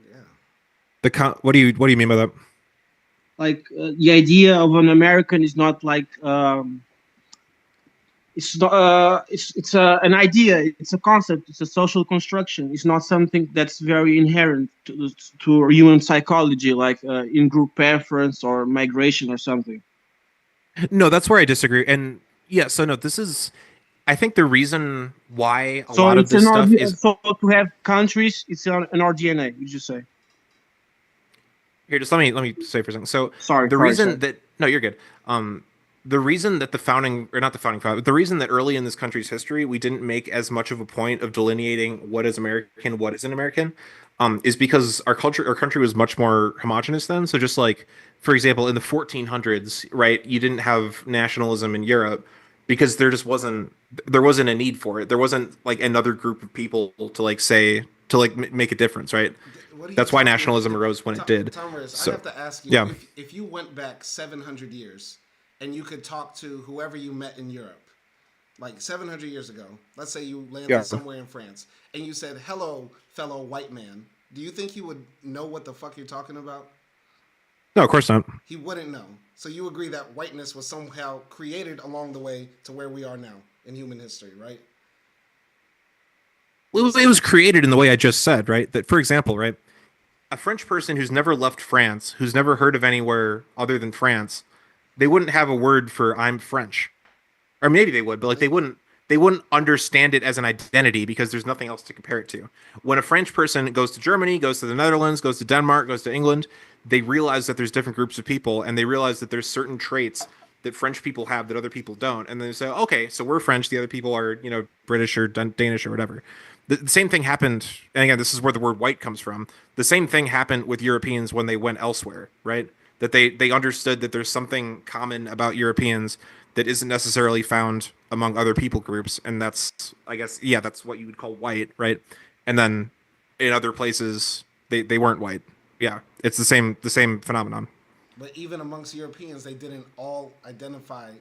yeah. What do you mean by that? Like the idea of an American is not like it's not it's an idea, it's a concept, it's a social construction. It's not something that's very inherent to human psychology, like in group preference or migration or something. No, that's where I disagree. And yeah, so no, this is, I think the reason why a lot of this stuff is, so to have countries, it's in our DNA. You just say. Here, just let me say for a second. So sorry. No, you're good. The reason that the reason that early in this country's history we didn't make as much of a point of delineating what is American, what isn't American, is because our country was much more homogenous then. So just like, for example, in the 1400s, right, you didn't have nationalism in Europe because there wasn't a need for it. There wasn't like another group of people to make a difference, right? That's why nationalism arose when it did. Thomas, I have to ask you, yeah. if you went back 700 years and you could talk to whoever you met in Europe, like 700 years ago, let's say you landed somewhere in France, and you said, "Hello, fellow white man," do you think he would know what the fuck you're talking about? No, of course not. He wouldn't know. So you agree that whiteness was somehow created along the way to where we are now in human history, right? Well, it was created in the way I just said, right? That, for example, right, a French person who's never left France, who's never heard of anywhere other than France, they wouldn't have a word for "I'm French," or maybe they would, but like they wouldn't understand it as an identity because there's nothing else to compare it to. When a French person goes to Germany, goes to the Netherlands, goes to Denmark, goes to England, they realize that there's different groups of people, and they realize that there's certain traits that French people have that other people don't, and they say, okay, so we're French, the other people are, you know, British or Danish or whatever. The same thing happened, and again, this is where the word white comes from. The same thing happened with Europeans when they went elsewhere, right? That they understood that there's something common about Europeans that isn't necessarily found among other people groups, and that's, I guess, yeah, that's what you would call white, right? And then in other places, they weren't white. Yeah, it's the same phenomenon. But even amongst Europeans, they didn't all identify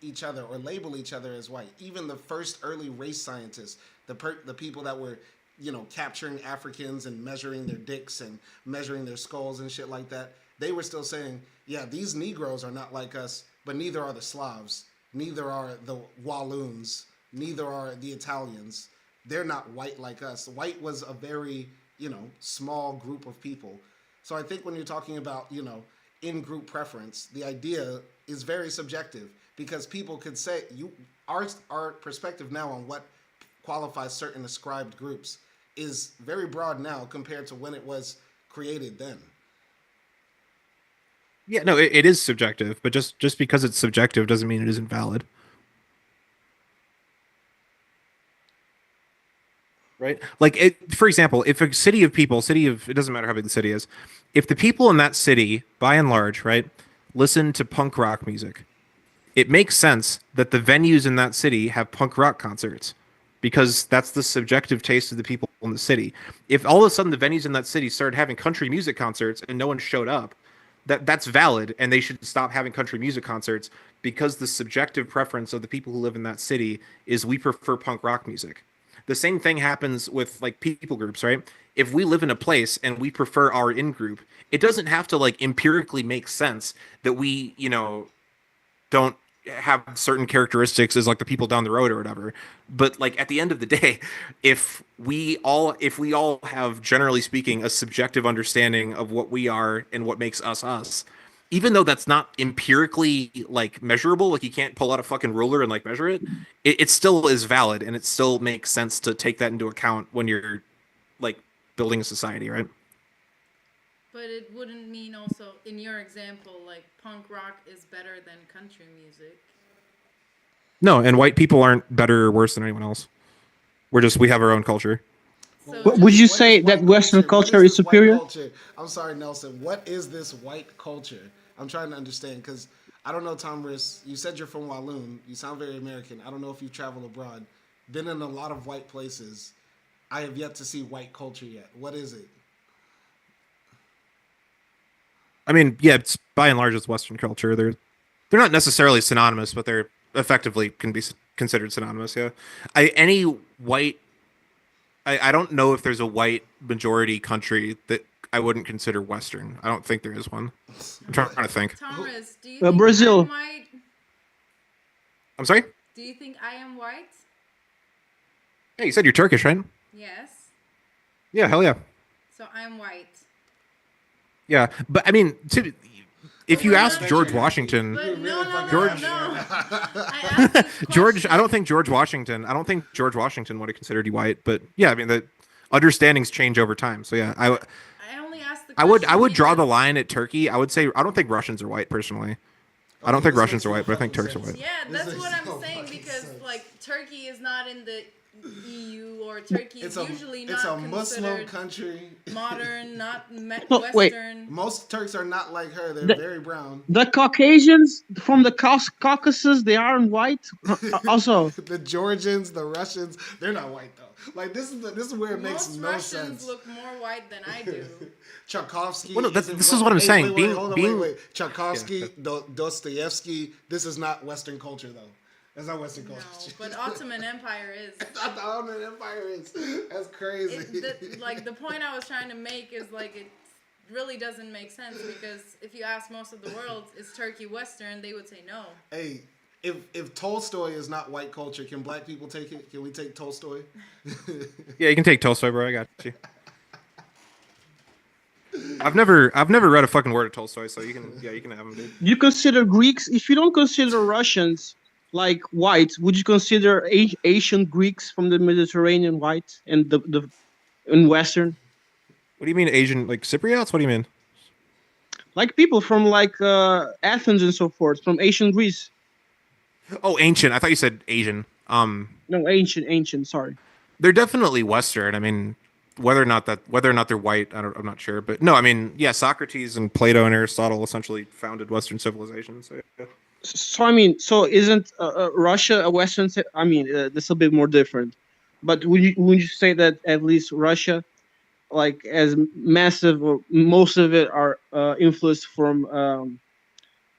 each other or label each other as white. Even the first early race scientists, the people that were, you know, capturing Africans and measuring their dicks and measuring their skulls and shit like that, they were still saying, yeah, these Negroes are not like us, but neither are the Slavs, neither are the Walloons, neither are the Italians. They're not white like us. White was a very, you know, small group of people. So I think when you're talking about, you know, in-group preference, the idea is very subjective because people could say our perspective now on what qualifies certain ascribed groups is very broad now compared to when it was created then. Yeah, no, it is subjective, but just because it's subjective doesn't mean it isn't valid. Right? Like, for example, if a city of, it doesn't matter how big the city is, if the people in that city, by and large, right, listen to punk rock music, it makes sense that the venues in that city have punk rock concerts because that's the subjective taste of the people in the city. If all of a sudden the venues in that city started having country music concerts and no one showed up, that's valid, and they should stop having country music concerts because the subjective preference of the people who live in that city is we prefer punk rock music. The same thing happens with like people groups, right? If we live in a place and we prefer our in-group, it doesn't have to like empirically make sense that we, you know, don't have certain characteristics as like the people down the road or whatever. But like at the end of the day, if we all have, generally speaking, a subjective understanding of what we are and what makes us us, even though that's not empirically like measurable, like you can't pull out a fucking ruler and like measure it, it still is valid and it still makes sense to take that into account when you're like building a society, right? But it wouldn't mean also, in your example, like punk rock is better than country music. No, and white people aren't better or worse than anyone else. We have our own culture. So would you say that Western culture is superior? I'm sorry, Nelson. What is this white culture? I'm trying to understand because I don't know, Tomris. You said you're from Walloon. You sound very American. I don't know if you've traveled abroad. Been in a lot of white places. I have yet to see white culture yet. What is it? I mean, yeah, it's by and large it's Western culture. They're not necessarily synonymous, but they're effectively can be considered synonymous. Yeah, I don't know if there's a white majority country that I wouldn't consider Western. I don't think there is one. I'm trying to think. Thomas, do you think Brazil. I'm white? I'm sorry? Do you think I am white? Yeah, you said you're Turkish, right? Yes. Yeah, hell yeah. So I'm white. Yeah, but I mean, if you ask George Washington, George, I don't think George Washington would have considered you white, but yeah, I mean the understandings change over time. So yeah, I only asked the I would draw the line at Turkey. I would say I don't think Russians are white personally. I don't think Russians are white, but I think Turks are white. Yeah, that's what I'm saying because like Turkey is not in the EU or Turkey is usually not considered Muslim country. Modern, not Oh, wait. Western. Most Turks are not like her. They're very brown. The Caucasians from the Caucasus, they aren't white. Also, The Georgians, the Russians, they're not white though. Like this is where it makes no Russians sense. look more white than I do. Tchaikovsky. Well, no, this is what I'm saying. Wait. Tchaikovsky, Dostoevsky. This is not Western culture though. That's not Western culture. No, but Ottoman Empire is. The Ottoman Empire is. That's crazy. The point I was trying to make is like it really doesn't make sense because if you ask most of the world, is Turkey Western? They would say no. Hey, if Tolstoy is not white culture, can black people take it? Can we take Tolstoy? Yeah, you can take Tolstoy, bro. I got you. I've never read a fucking word of Tolstoy, so you can have him, dude. You consider Greeks? If you don't consider Russians like white, would you consider Asian Greeks from the Mediterranean white and the in Western? What do you mean Asian? Like Cypriots? What do you mean? Like people from like Athens and so forth, from ancient Greece. Oh, ancient. I thought you said Asian. No, ancient. Sorry. They're definitely Western. I mean, whether or not they're white, I'm not sure. But no, I mean, yeah, Socrates and Plato and Aristotle essentially founded Western civilization. So, yeah. So I mean, so isn't Russia a Western? I mean, this is a bit more different. But would you say that at least Russia, like as massive, or most of it are influenced from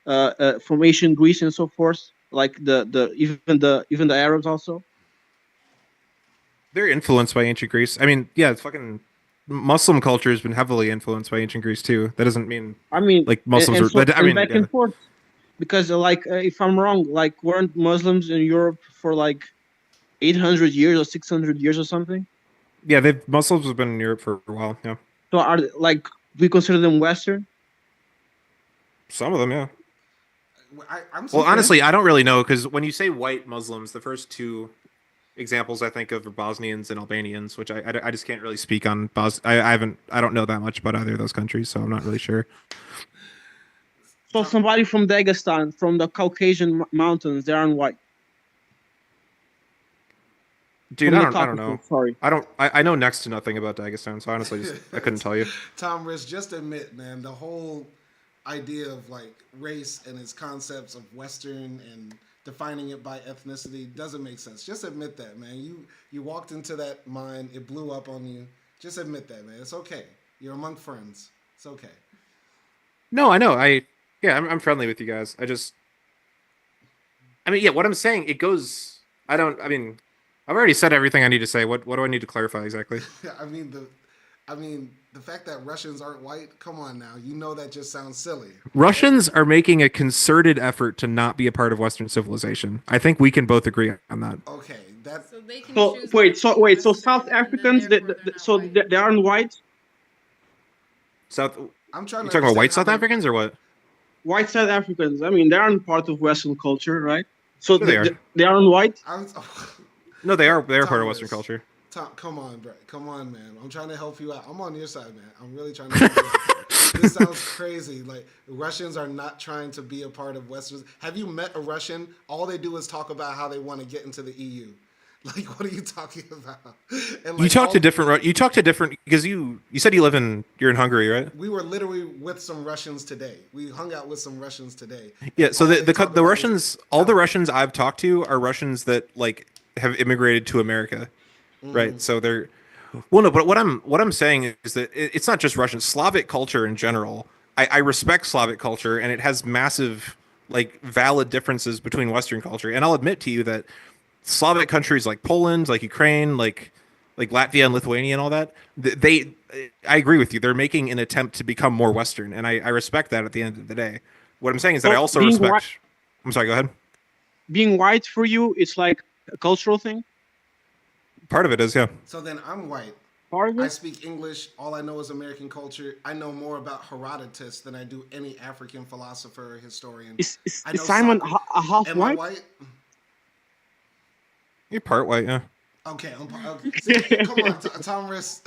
ancient Greece and so forth, like even the Arabs also. They're influenced by ancient Greece. I mean, yeah, it's fucking Muslim culture has been heavily influenced by ancient Greece too. That doesn't mean like Muslims and are. I mean, back and forth, because like if I'm wrong, like weren't Muslims in Europe for like 800 years or 600 years or something? Yeah, Muslims have been in Europe for a while. Yeah. So are like we consider them Western? Some of them, yeah. Well, honestly, I don't really know, because when you say white Muslims, the first two examples I think of are Bosnians and Albanians, which I just can't really speak on. I don't know that much about either of those countries, so I'm not really sure. So somebody from Dagestan, from the Caucasian mountains, they aren't white. Dude, I don't know. Sorry. I know next to nothing about Dagestan, so honestly, I couldn't tell you. Tom Riss, just admit, man, the whole idea of like race and its concepts of Western and defining it by ethnicity doesn't make sense. Just admit that, man. You walked into that mine, it blew up on you. Just admit that, man. It's okay. You're among friends. It's okay. No, I know. I'm friendly with you guys. What I'm saying, it goes. I've already said everything I need to say. What do I need to clarify exactly? The fact that Russians aren't white, come on now. You know that just sounds silly. Russians are making a concerted effort to not be a part of Western civilization. I think we can both agree on that. Okay, So South Africans, they aren't white. You talking about white South Africans or what? White South Africans. I mean, they aren't part of Western culture, right? So Sure they aren't white. No, they are. They're part of Western culture. Tom, come on, bro. Come on, man. I'm trying to help you out. I'm on your side, man. I'm really trying to help you out. This sounds crazy. Like, Russians are not trying to be a part of Western. Have you met a Russian? All they do is talk about how they want to get into the EU. Like, what are you talking about? And You talk to different because you said you're in Hungary, right? We were literally with some Russians today. We hung out with some Russians today. Yeah. So the Russians, all the Russians I've talked to are Russians that like have immigrated to America. Right, so they're no, but what I'm saying is that it's not just Russian. Slavic culture in general. I respect Slavic culture, and it has massive, like, valid differences between Western culture. And I'll admit to you that Slavic countries like Poland, like Ukraine, like Latvia and Lithuania and all that, I agree with you. They're making an attempt to become more Western, and I respect that at the end of the day. What I'm saying is that I also respect. I'm sorry. Go ahead. Being white for you, it's like a cultural thing. Part of it is, yeah. So then I'm white. Part of it? I speak English. All I know is American culture. I know more about Herodotus than I do any African philosopher or historian. Is Simon a half Am white? I white? You're part white, yeah. Okay. Okay. See, come on, Tom Riss.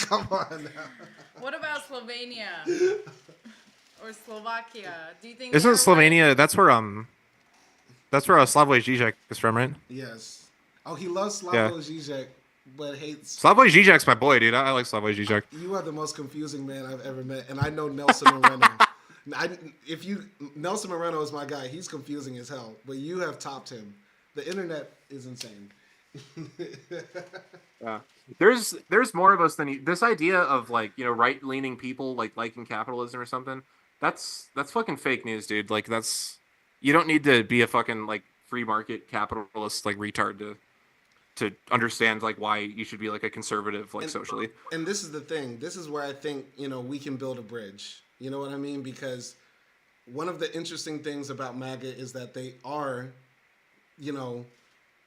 Come on now. What about Slovenia or Slovakia? Do you think? Isn't Slovenia? That's where Slavoj Žižek is from, right? Yes. Oh, he loves Slavoj Žižek, but hates... Slavoj Žižek's my boy, dude. I like Slavoj Žižek. You are the most confusing man I've ever met, and I know Nelson Moreno. Nelson Moreno is my guy. He's confusing as hell, but you have topped him. The internet is insane. Yeah. There's more of us than this idea of, like, you know, right-leaning people like liking capitalism or something. That's fucking fake news, dude. Like, you don't need to be a fucking, like, free market capitalist, like, retard to understand, like, why you should be, like, a conservative, like, socially. And this is the thing. This is where I think, you know, we can build a bridge. You know what I mean? Because one of the interesting things about MAGA is that they are you know,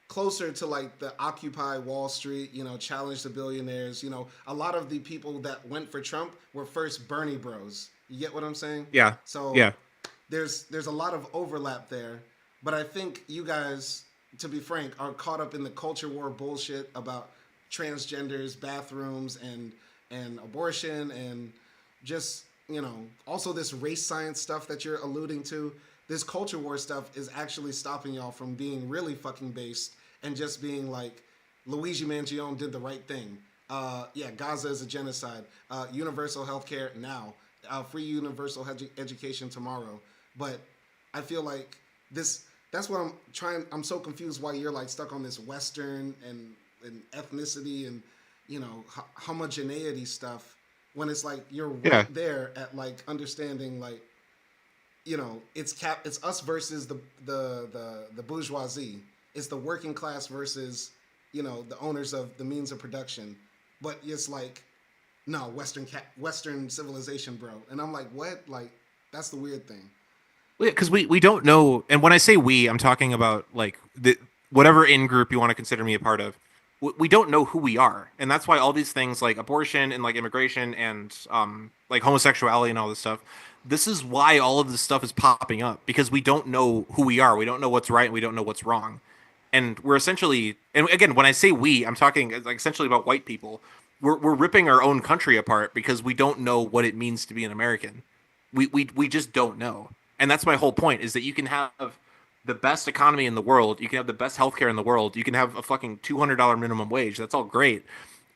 closer to like the Occupy Wall Street, you know, challenge the billionaires. You know, a lot of the people that went for Trump were first Bernie bros. You get what I'm saying? Yeah. So Yeah. there's a lot of overlap there, but I think you guys, to be frank, are caught up in the culture war bullshit about transgenders, bathrooms, and abortion, and just, you know, also this race science stuff that you're alluding to. This culture war stuff is actually stopping y'all from being really fucking based and just being like, Luigi Mangione did the right thing. Yeah, Gaza is a genocide. Universal healthcare now. Free universal education tomorrow. But I feel like that's what I'm so confused why you're like stuck on this Western and ethnicity and, you know, homogeneity stuff, when it's like you're right there at like understanding, like, you know, it's us versus the bourgeoisie. It's the working class versus, you know, the owners of the means of production. But it's like, no, Western civilization, bro. And I'm like, what? Like, that's the weird thing. Well, yeah, because we don't know, and when I say we, I'm talking about like whatever in group you want to consider me a part of. We don't know who we are, and that's why all these things like abortion and like immigration and like homosexuality and all this stuff. This is why all of this stuff is popping up, because we don't know who we are. We don't know what's right, and we don't know what's wrong. And we're essentially, and again, when I say we, I'm talking like essentially about white people. We're ripping our own country apart because we don't know what it means to be an American. We just don't know. And that's my whole point, is that you can have the best economy in the world, you can have the best healthcare in the world, you can have a fucking $200 minimum wage. That's all great.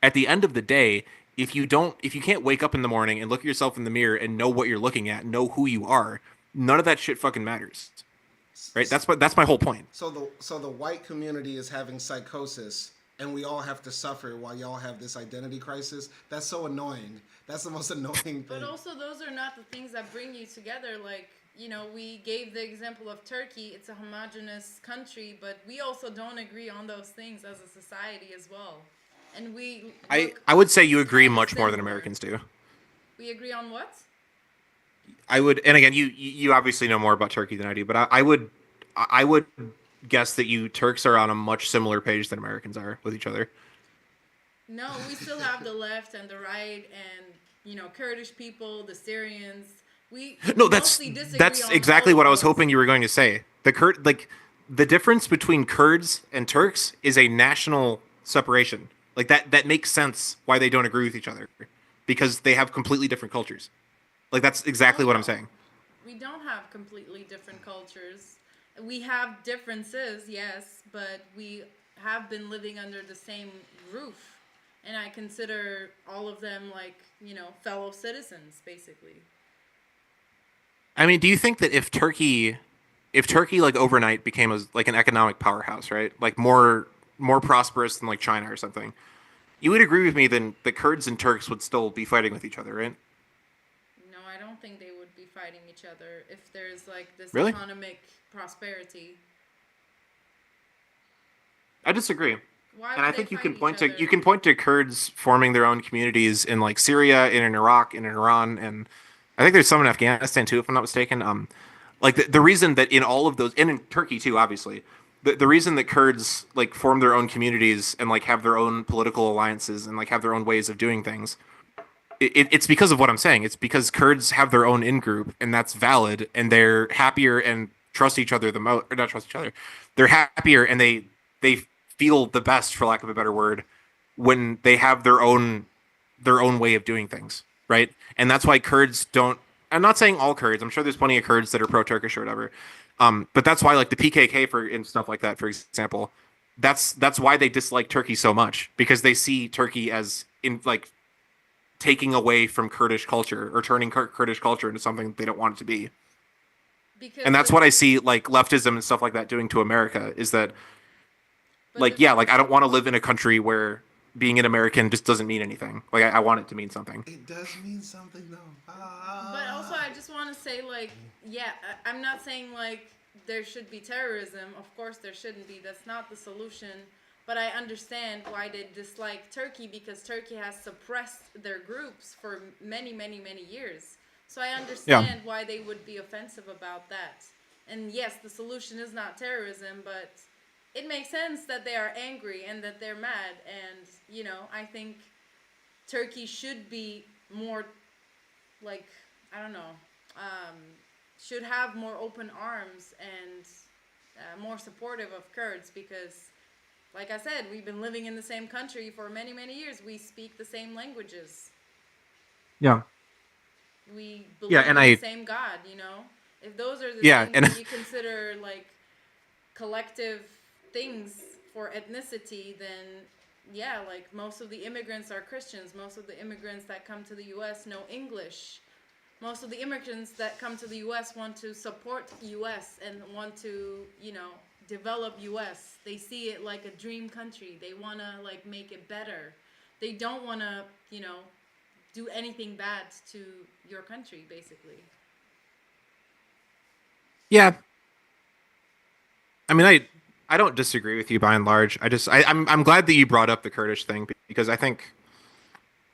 At the end of the day, if you can't wake up in the morning and look at yourself in the mirror and know what you're looking at, know who you are, none of that shit fucking matters. Right? That's my whole point. So the white community is having psychosis, and we all have to suffer while y'all have this identity crisis. That's so annoying. That's the most annoying thing. But also, those are not the things that bring you together. Like, you know, we gave the example of Turkey. It's a homogenous country, but we also don't agree on those things as a society as well. And I would say you agree much more than Americans do. We agree on what? I would, and again, you obviously know more about Turkey than I do, but I would guess that you Turks are on a much similar page than Americans are with each other. No, we still have the left and the right, and, you know, Kurdish people, the Syrians. That's exactly what I was hoping you were going to say. The difference between Kurds and Turks is a national separation. Like that makes sense why they don't agree with each other, because they have completely different cultures. Like that's exactly what I'm saying. We don't have completely different cultures. We have differences, yes, but we have been living under the same roof, and I consider all of them like, you know, fellow citizens, basically. I mean, do you think that if Turkey like overnight became like an economic powerhouse, right? Like more prosperous than like China or something, you would agree with me then the Kurds and Turks would still be fighting with each other, right? No, I don't think they would be fighting each other if there's like this Really? economic prosperity. I disagree. Why And would I they think you fight can each point to Kurds forming their own communities in like Syria and in Iraq and in Iran, and I think there's some in Afghanistan too, if I'm not mistaken. Like the reason that in all of those, and in Turkey too, obviously, the reason that Kurds like form their own communities and like have their own political alliances and like have their own ways of doing things, it's because of what I'm saying. It's because Kurds have their own in group, and that's valid, and they're happier and trust each other the most, or not trust each other. They're happier and they feel the best, for lack of a better word, when they have their own way of doing things, right? And that's why Kurds don't. I'm not saying all Kurds. I'm sure there's plenty of Kurds that are pro-Turkish or whatever. But that's why, like the PKK and stuff like that, for example, that's why they dislike Turkey so much, because they see Turkey as in like taking away from Kurdish culture or turning Kurdish culture into something they don't want it to be. And that's what I see like leftism and stuff like that doing to America, is that like, yeah, like I don't want to live in a country where being an American just doesn't mean anything. Like I want it to mean something. It does mean something though. But also, I just want to say, like, yeah, I'm not saying like there should be terrorism. Of course, there shouldn't be. That's not the solution. But I understand why they dislike Turkey, because Turkey has suppressed their groups for many, many, many years. So I understand why they would be offensive about that. And yes, the solution is not terrorism, but it makes sense that they are angry and that they're mad. And, you know, I think Turkey should be more, like, I don't know, should have more open arms and more supportive of Kurds because, like I said, we've been living in the same country for many, many years. We speak the same languages. Yeah. We believe Yeah, and in the same God, you know? If those are the things that you consider, like, collective things for ethnicity, then, yeah, like, most of the immigrants are Christians. Most of the immigrants that come to the U.S. know English. Most of the immigrants that come to the U.S. want to support U.S. and want to, you know, develop U.S. They see it like a dream country. They want to, like, make it better. They don't want to, you know, do anything bad to your country, basically. Yeah. I mean, I don't disagree with you by and large. I'm glad that you brought up the Kurdish thing because I think,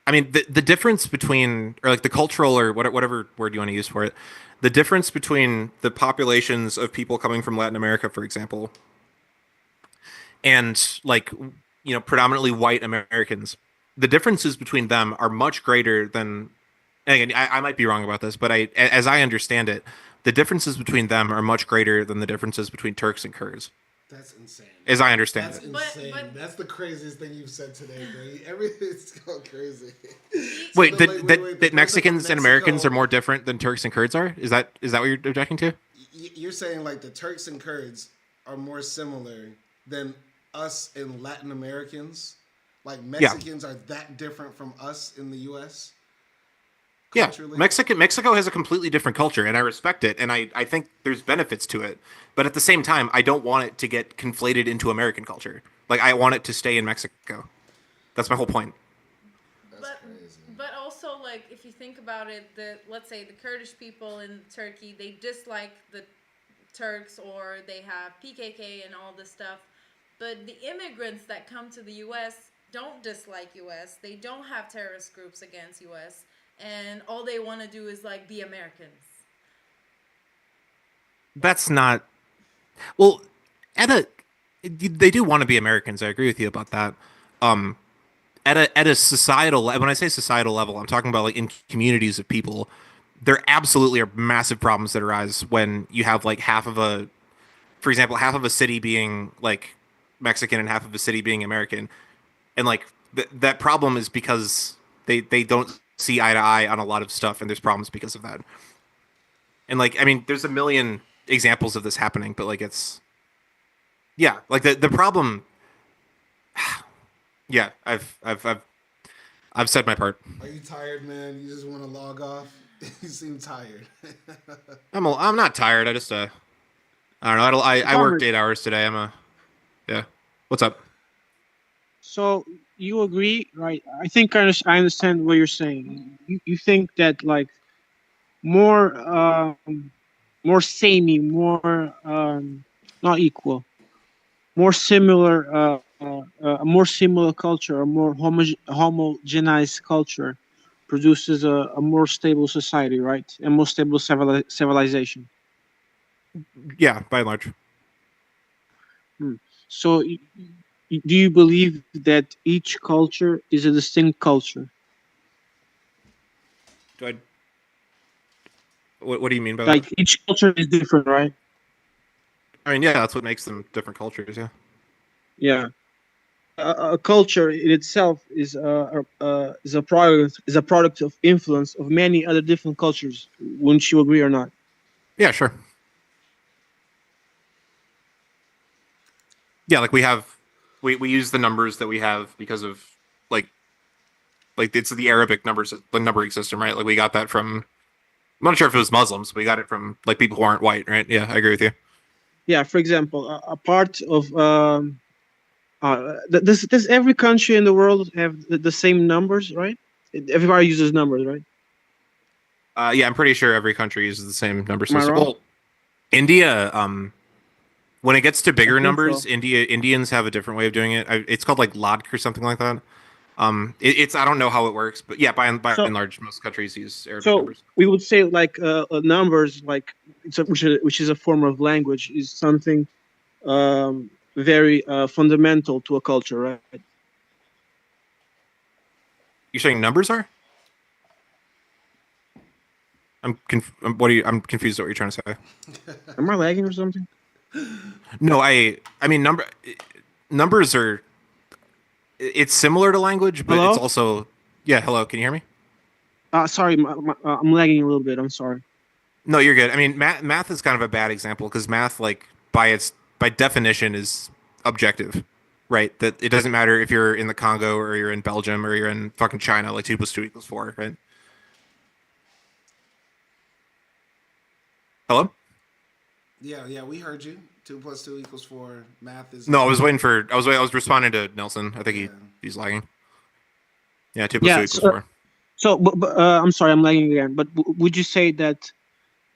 I mean, the difference between, or like the cultural or whatever word you want to use for it, the difference between the populations of people coming from Latin America, for example, and like, you know, predominantly white Americans, the differences between them are much greater than, and again, I might be wrong about this, but as I understand it, the differences between them are much greater than the differences between Turks and Kurds. That's insane. As I understand That's it. insane. That's the craziest thing you've said today, bro. Everything's going crazy. Wait, that Mexicans and Americans are more different than Turks and Kurds are? Is that what you're objecting to? You're saying like the Turks and Kurds are more similar than us and Latin Americans? Like Mexicans are that different from us in the U.S.? Yeah, Mexico has a completely different culture, and I respect it, and I think there's benefits to it. But at the same time, I don't want it to get conflated into American culture. Like, I want it to stay in Mexico. That's my whole point. But also, like, if you think about it, let's say the Kurdish people in Turkey, they dislike the Turks or they have PKK and all this stuff. But the immigrants that come to the U.S. don't dislike U.S. They don't have terrorist groups against U.S., and all they want to do is like be Americans. That's not well. They do want to be Americans. I agree with you about that. At a societal, when I say societal level, I'm talking about like in communities of people. There absolutely are massive problems that arise when you have like for example, half of a city being like Mexican and half of a city being American, and like that problem is because they don't see eye to eye on a lot of stuff, and there's problems because of that. And like, I mean, there's a million examples of this happening, but like like the problem. Yeah, I've said my part. Are you tired, man? You just want to log off? You seem tired. I'm not tired. I just I don't know. I worked 8 hours today. Yeah. What's up? So you agree, right? I think I understand what you're saying. You think that like more samey, more not equal, more similar, a more similar culture, a more homogenized culture produces a more stable society, right? A more stable civilization. Yeah, by and large. So do you believe that each culture is a distinct culture? What do you mean by like that? Each culture is different, right? I mean, yeah, that's what makes them different cultures. Yeah. Yeah. A culture in itself is a product of influence of many other different cultures. Wouldn't you agree or not? Yeah, sure. Yeah, like we use the numbers that we have because of like it's the Arabic numbers, the numbering system, right? Like we got that from, I'm not sure if it was Muslims, but we got it from like people who aren't white, right? Yeah, I agree with you. Yeah, for example, a part of does every country in the world have the same numbers, right? Everybody uses numbers, right? Yeah, I'm pretty sure every country uses the same number Am I system. wrong? Well, India, when it gets to bigger think numbers, so. Indians have a different way of doing it. It's called like Lodk or something like that. It's I don't know how it works, but yeah, by and large, most countries use Arabic So numbers. we would say like numbers, like which is a form of language, is something very fundamental to a culture, right? You're saying numbers are? I'm confused what you're trying to say. Am I lagging or something? No, I mean numbers are. It's similar to language, but Hello? it's also yeah. Hello, can you hear me? Sorry, I'm lagging a little bit. I'm sorry. No, you're good. I mean, math is kind of a bad example because math, like by definition, is objective, right? That it doesn't matter if you're in the Congo or you're in Belgium or you're in fucking China. Like 2 + 2 = 4, right? Hello? Yeah, we heard you. 2 + 2 = 4. Math is. No, I was responding to Nelson. I think he's lagging. Yeah, 2 + 2 = 4. So, but I'm sorry, I'm lagging again. But would you say that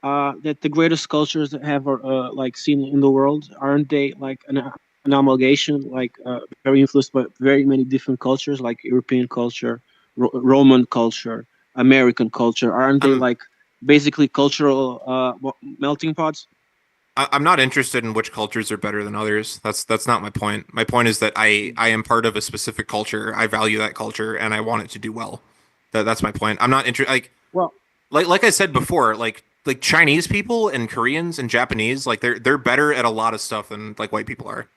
that the greatest cultures that have like seen in the world, aren't they like an amalgamation, like very influenced by very many different cultures, like European culture, Roman culture, American culture? Aren't they like basically cultural melting pots? I'm not interested in which cultures are better than others. That's not my point. My point is that I am part of a specific culture. I value that culture and I want it to do well. That's my point. I'm not interested. Like I said before, like Chinese people and Koreans and Japanese, like they're better at a lot of stuff than like white people are.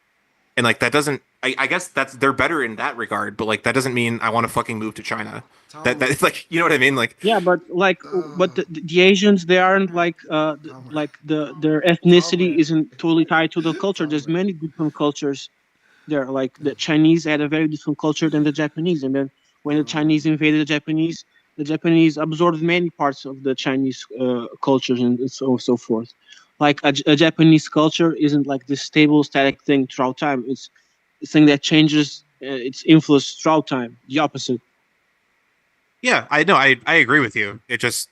And like that doesn't. I guess they're better in that regard, but like that doesn't mean I want to fucking move to China. That like you know what I mean? Like yeah, but like the Asians, they aren't like their ethnicity isn't totally tied to the culture. There's many different cultures there. Like the Chinese had a very different culture than the Japanese, and then when the Chinese invaded the Japanese absorbed many parts of the Chinese cultures and so forth. Like a Japanese culture isn't like this stable, static thing throughout time. It's a thing that changes its influence throughout time. The opposite. yeah, I know. I agree with you. It just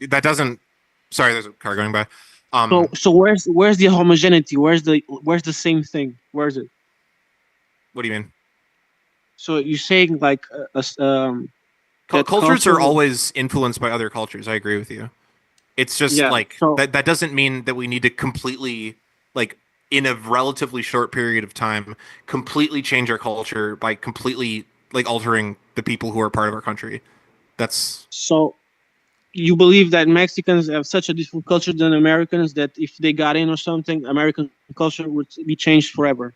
that doesn't. Sorry, there's a car going by. So where's the homogeneity? Where's the same thing? Where is it? What do you mean? So you're saying like cultures are always influenced by other cultures. I agree with you. It's just that doesn't mean that we need to completely like in a relatively short period of time completely change our culture by completely like altering the people who are part of our country. That's so you believe that Mexicans have such a different culture than Americans that if they got in or something, American culture would be changed forever.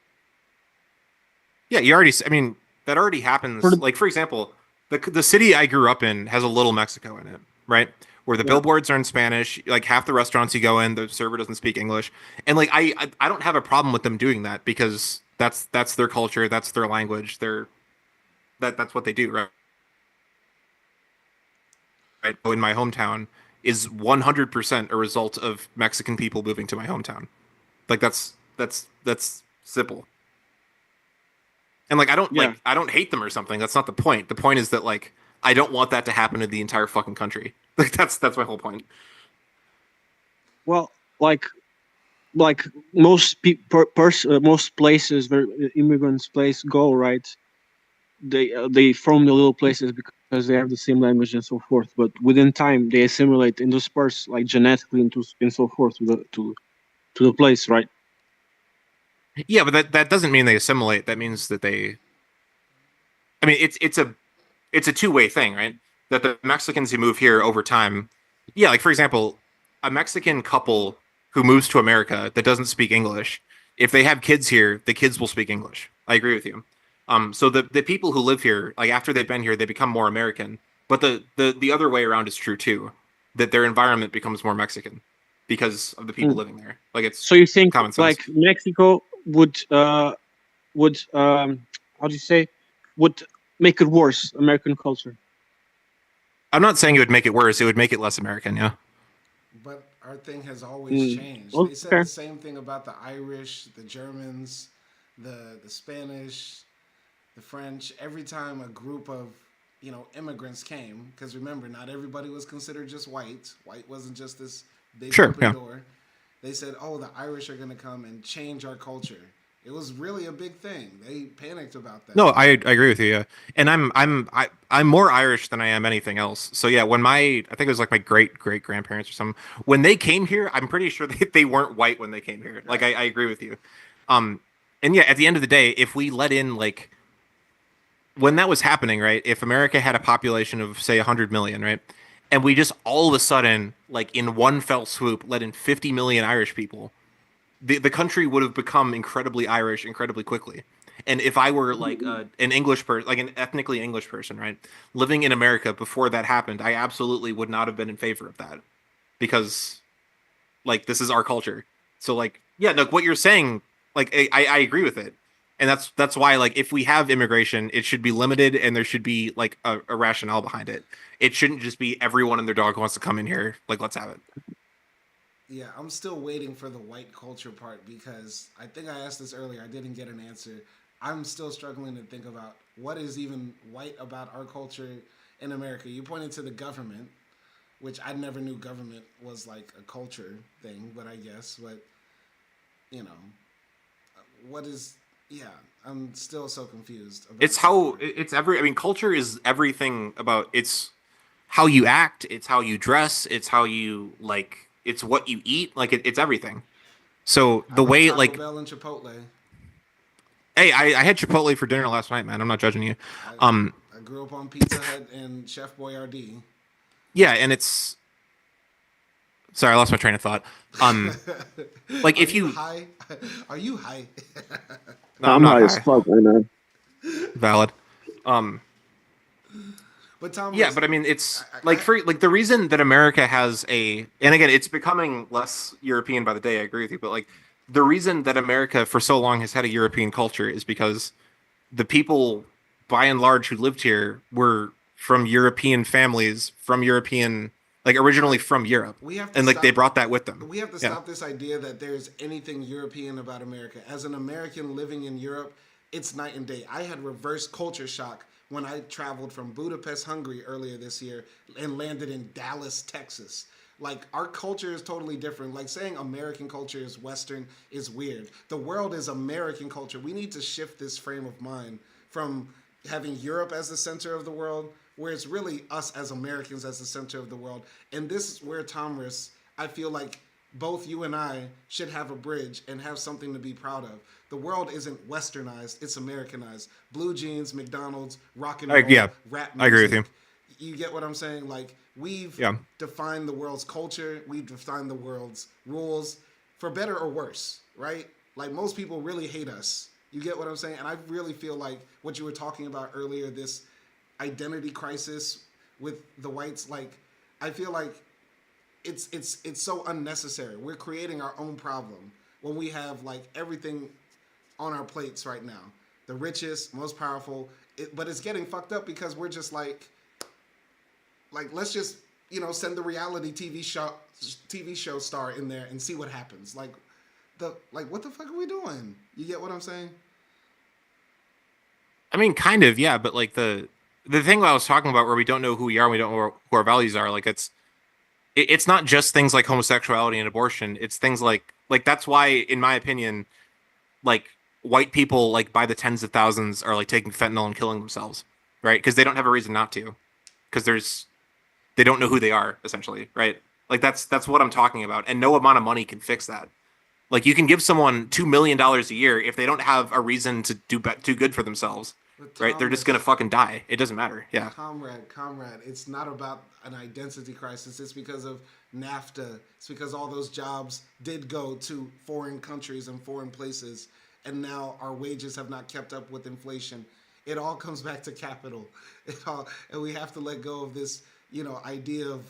Yeah, I mean, that already happens. Like, for example, the city I grew up in has a little Mexico in it, right? Where the billboards are in Spanish, like half the restaurants you go in, the server doesn't speak English. And like, I don't have a problem with them doing that because that's their culture, that's their language, that's what they do, right? Right. In my hometown is 100% a result of Mexican people moving to my hometown. Like that's simple. And like I don't hate them or something. That's not the point. The point is that like I don't want that to happen to the entire fucking country. Like that's my whole point. Well, like most most places where immigrants go, right? They form the little places because they have the same language and so forth. But within time, they assimilate and disperse like genetically and so forth to the place, right? Yeah, but that doesn't mean they assimilate. That means that they. I mean, it's a two-way thing, right? That the Mexicans who move here over time, yeah, like for example, a Mexican couple who moves to America that doesn't speak English, if they have kids here, the kids will speak English. I agree with you. So the people who live here, like after they've been here, they become more American. But the other way around is true too, that their environment becomes more Mexican because of the people living there. Like it's so you think common sense. Like Mexico would how do you say would make it worse, American culture? I'm not saying it would make it worse. It would make it less American, yeah. But our thing has always changed. Okay. They said the same thing about the Irish, the Germans, the Spanish, the French. Every time a group of immigrants came, because remember, not everybody was considered just white. White wasn't just this big open door. They said, "Oh, the Irish are going to come and change our culture." It was really a big thing. They panicked about that. No, I agree with you. Yeah. And I'm more Irish than I am anything else. So yeah, when I think it was like my great grandparents or something, when they came here, I'm pretty sure they weren't white when they came here. Like I agree with you. And And yeah, at the end of the day, if we let in like when that was happening, right? If America had a population of say 100 million, right? And we just all of a sudden, like in one fell swoop, let in 50 million Irish people, the country would have become incredibly Irish incredibly quickly. And if I were like an English person, like an ethnically English person, right, living in America before that happened, I absolutely would not have been in favor of that, because like this is our culture. So like, yeah, look, what you're saying, like I agree with it, and that's why like if we have immigration, it should be limited and there should be like a rationale behind it. It shouldn't just be everyone and their dog who wants to come in here. Like, let's have it. Yeah, I'm still waiting for the white culture part, because I think I asked this earlier. I didn't get an answer. I'm still struggling to think about what is even white about our culture in America. You pointed to the government, which I never knew government was like a culture thing, but I guess. But, you know, what is... Yeah, I'm still so confused. It's how it's every. I mean, culture is everything about. It's how you act. It's how you dress. It's how you like. It's what you eat. Like it's everything. So the way Taco like. Bell and Chipotle. Hey, I had Chipotle for dinner last night, man. I'm not judging you. I grew up on Pizza Hut and Chef Boyardee. Yeah, and it's. Sorry, I lost my train of thought. Like if you high, are you high? No, I'm not high as fuck right now. Valid. But Tom, yeah, but I mean, it's like for like the reason that America has and again, it's becoming less European by the day. I agree with you, but like the reason that America for so long has had a European culture is because the people, by and large, who lived here were from European families, from European, like originally from Europe, and like they brought that with them. We have to stop this idea that there's anything European about America. As an American living in Europe, it's night and day. I had reverse culture shock when I traveled from Budapest, Hungary earlier this year and landed in Dallas, Texas. Like, our culture is totally different. Like, saying American culture is Western is weird. The world is American culture. We need to shift this frame of mind from having Europe as the center of the world, where it's really us as Americans as the center of the world. And this is where, Thomas, I feel like both you and I should have a bridge and have something to be proud of. The world isn't Westernized, it's Americanized. Blue jeans, McDonald's, rock and roll, rap music. I agree with you. You get what I'm saying? Like, we've defined the world's culture, we've defined the world's rules, for better or worse, right? Like, most people really hate us. You get what I'm saying? And I really feel like what you were talking about earlier, this identity crisis with the whites, like, I feel like it's so unnecessary. We're creating our own problem when we have like everything on our plates right now. The richest, most powerful, but it's getting fucked up because we're just like let's just, you know, send the reality TV show star in there and see what happens. Like what the fuck are we doing? You get what I'm saying? I mean, kind of, yeah, but like the thing I was talking about where we don't know who we are and we don't know who our values are, like it's not just things like homosexuality and abortion. It's things like that's why, in my opinion, like white people like by the tens of thousands are like taking fentanyl and killing themselves, right? Because they don't have a reason not to, because they don't know who they are, essentially, right? Like that's what I'm talking about, and no amount of money can fix that. Like, you can give someone $2 million a year if they don't have a reason to do good for themselves. Right, they're just gonna fucking die. It doesn't matter. Yeah. Comrade, it's not about an identity crisis. It's because of NAFTA. It's because all those jobs did go to foreign countries and foreign places, and now our wages have not kept up with inflation. It all comes back to capital. And we have to let go of this, you know, idea of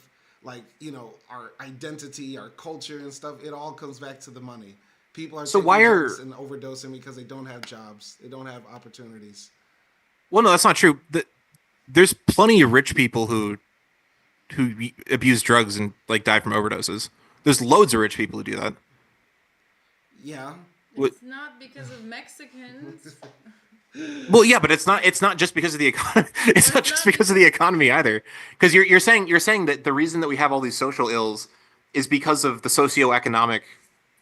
like, you know, our identity, our culture and stuff. It all comes back to the money. People are taking drugs and overdosing because they don't have jobs. They don't have opportunities. Well, no, that's not true. There's plenty of rich people who abuse drugs and like die from overdoses. There's loads of rich people who do that. Yeah. It's not because of Mexicans. Well, yeah, but it's not just because of the economy. It's not just because of the economy either. Because you're saying that the reason that we have all these social ills is because of the socioeconomic,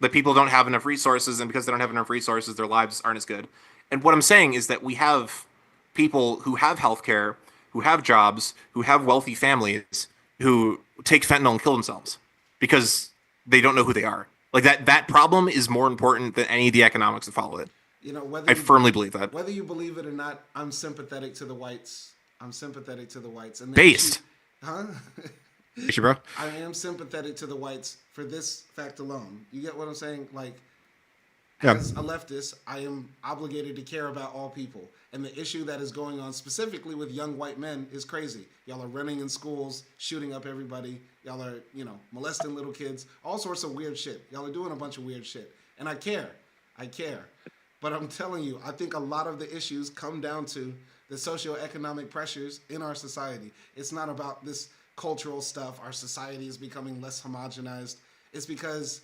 that people don't have enough resources, and because they don't have enough resources, their lives aren't as good. And what I'm saying is that we have people who have healthcare, who have jobs, who have wealthy families, who take fentanyl and kill themselves because they don't know who they are. Like that problem is more important than any of the economics that follow it. You know, whether I firmly believe that. Whether you believe it or not, I'm sympathetic to the whites. I'm sympathetic to the whites. And Based. Huh? Bro. I am sympathetic to the whites for this fact alone. You get what I'm saying? Like, Yeah. as a leftist, I am obligated to care about all people. And the issue that is going on specifically with young white men is crazy. Y'all are running in schools, shooting up everybody. Y'all are, you know, molesting little kids. All sorts of weird shit. Y'all are doing a bunch of weird shit. And I care. I care. But I'm telling you, I think a lot of the issues come down to the socioeconomic pressures in our society. It's not about this cultural stuff. Our society is becoming less homogenized. It's because,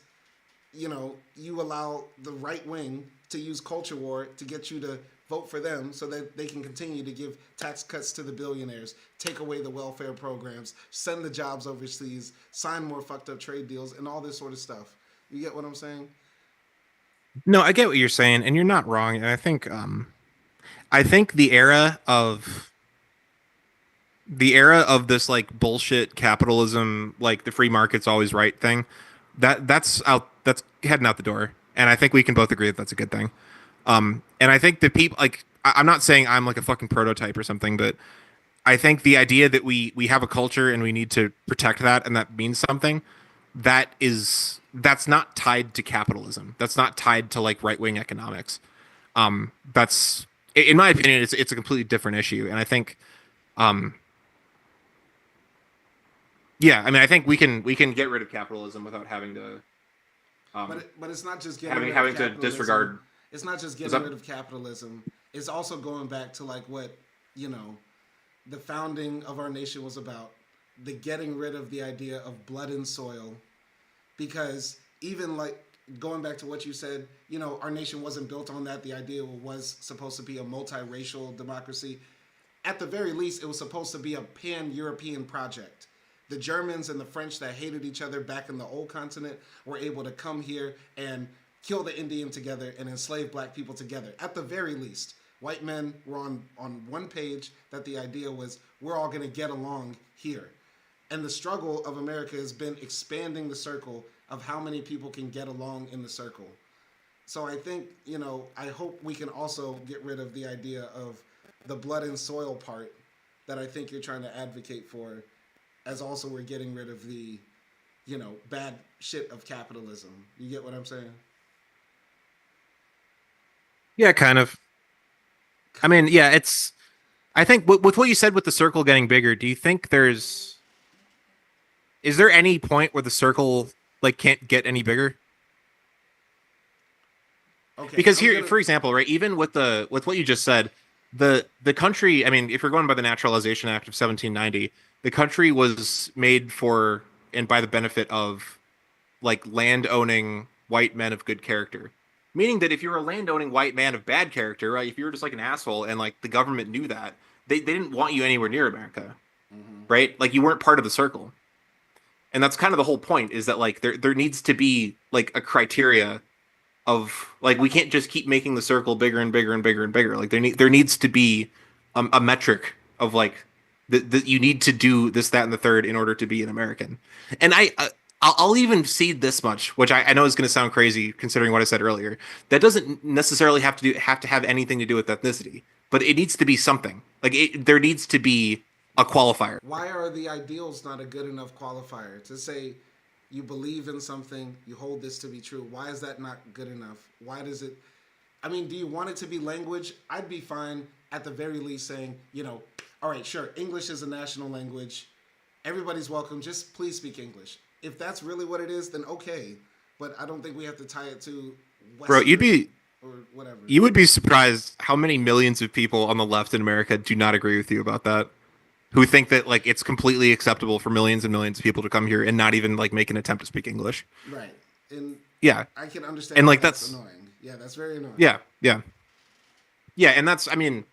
you know, you allow the right wing to use culture war to get you to vote for them so that they can continue to give tax cuts to the billionaires, take away the welfare programs, send the jobs overseas, sign more fucked up trade deals, and all this sort of stuff. You get what I'm saying? No, I get what you're saying, and you're not wrong. And I think the era of this like bullshit capitalism, like the free market's always right thing, that's heading out the door. And I think we can both agree that that's a good thing. And I think the people, like, I'm not saying I'm like a fucking prototype or something, but I think the idea that we have a culture and we need to protect that, and that means something, that's not tied to capitalism. That's not tied to like right-wing economics. That's, in my opinion, it's a completely different issue. And I think, yeah, I mean, I think we can get rid of capitalism without having to, but it's not just getting having rid of to disregard. It's not just getting rid of capitalism. It's also going back to like what, you know, the founding of our nation was about, the getting rid of the idea of blood and soil. Because even like going back to what you said, you know, our nation wasn't built on that. The idea was supposed to be a multiracial democracy. At the very least, it was supposed to be a pan-European project. The Germans and the French that hated each other back in the old continent were able to come here and kill the Indian together and enslave black people together. At the very least, white men were on one page that the idea was we're all going to get along here. And the struggle of America has been expanding the circle of how many people can get along in the circle. So I think, you know, I hope we can also get rid of the idea of the blood and soil part that I think you're trying to advocate for, as also we're getting rid of the, you know, bad shit of capitalism. You get what I'm saying? Yeah, kind of. I mean, yeah, it's, I think with what you said with the circle getting bigger, do you think is there any point where the circle like can't get any bigger? Okay. Because here, for example, right, even with what you just said, the country, I mean, if you're going by the Naturalization Act of 1790, the country was made for and by the benefit of like land-owning white men of good character. Meaning that if you're a land-owning white man of bad character, right, if you were just like an asshole and like the government knew that, they didn't want you anywhere near America, right? Like you weren't part of the circle. And that's kind of the whole point, is that like there needs to be like a criteria of like, we can't just keep making the circle bigger and bigger and bigger and bigger. Like there needs to be a metric of like that you need to do this, that, and the third in order to be an American. And I'll even cede this much, which I know is going to sound crazy considering what I said earlier. That doesn't necessarily have to have anything to do with ethnicity, but it needs to be something. Like there needs to be a qualifier. Why are the ideals not a good enough qualifier to say you believe in something, you hold this to be true? Why is that not good enough? Why does it, I mean, do you want it to be language? I'd be fine at the very least saying, you know, all right, sure, English is a national language. Everybody's welcome. Just please speak English. If that's really what it is, then okay. But I don't think we have to tie it to Western, bro, or whatever. You would be surprised how many millions of people on the left in America do not agree with you about that. Who think that like it's completely acceptable for millions and millions of people to come here and not even like make an attempt to speak English. Right. And yeah, I can understand. And like that's annoying. Yeah, that's very annoying. Yeah. And that's, I mean,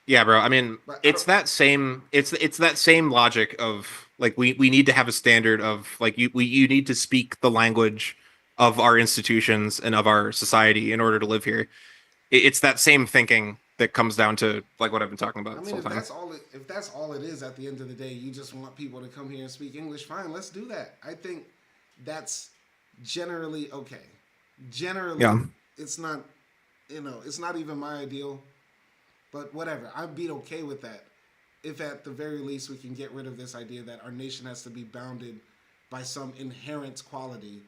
yeah, bro. I mean, it's that same logic of like we need to have a standard of like you need to speak the language of our institutions and of our society in order to live here. It's that same thinking that comes down to like what I've been talking about. I mean, if that's all it is at the end of the day, you just want people to come here and speak English, fine, let's do that. I think that's generally okay. Generally, it's not it's not even my ideal, but whatever. I'd be okay with that if at the very least we can get rid of this idea that our nation has to be bounded by some inherent quality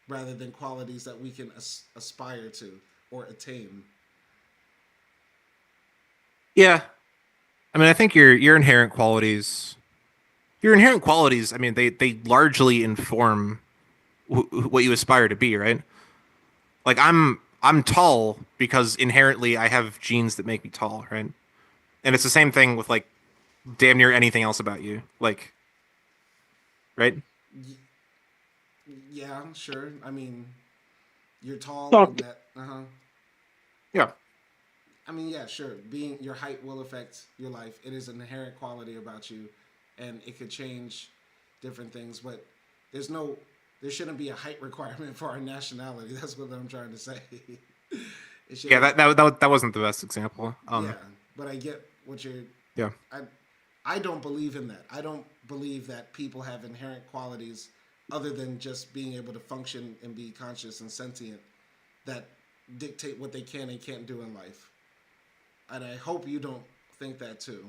rather than qualities that we can aspire to or attain. Yeah. I mean, I think your inherent qualities, I mean, they largely inform what you aspire to be, right? Like I'm tall because inherently I have genes that make me tall, right? And it's the same thing with like damn near anything else about you, like, right? Yeah, sure. I mean, you're tall. So- And that, Yeah. I mean, yeah, sure. Your height will affect your life. It is an inherent quality about you, and it could change different things. But there shouldn't be a height requirement for our nationality. That's what I'm trying to say. Yeah, that wasn't the best example. Yeah, but I get what you're. Yeah. I don't believe in that. I don't believe that people have inherent qualities other than just being able to function and be conscious and sentient that dictate what they can and can't do in life. And I hope you don't think that too.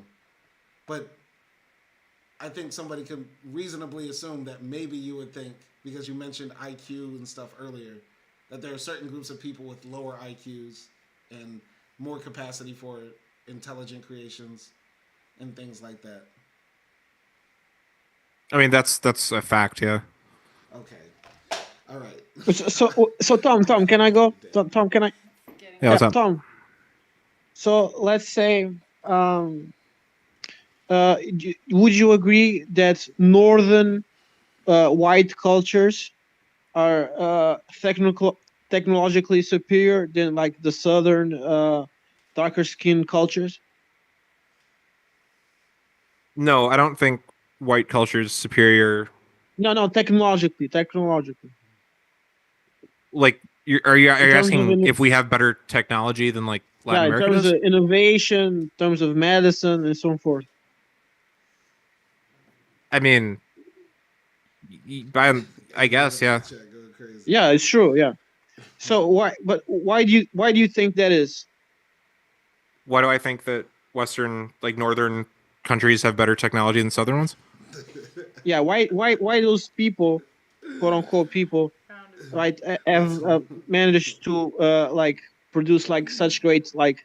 But I think somebody can reasonably assume that maybe you would think, because you mentioned IQ and stuff earlier, that there are certain groups of people with lower IQs and more capacity for intelligent creations and things like that. I mean, that's a fact, yeah. Okay. All right. So Tom, can I go? Tom, can I? Yeah, what's up? Tom. So let's say, would you agree that northern white cultures are technologically superior than like the southern darker skinned cultures? No, I don't think white culture is superior. No, technologically. Like, are you terms of asking if we have better technology than like Latin in America terms does? of innovation, in terms of medicine, and so forth. I mean, I guess, yeah. Yeah, it's true. Yeah. So why do you think that is? Why do I think that Western, like northern countries have better technology than southern ones? Yeah, why those people, quote unquote people, right, have managed to like produce like such great like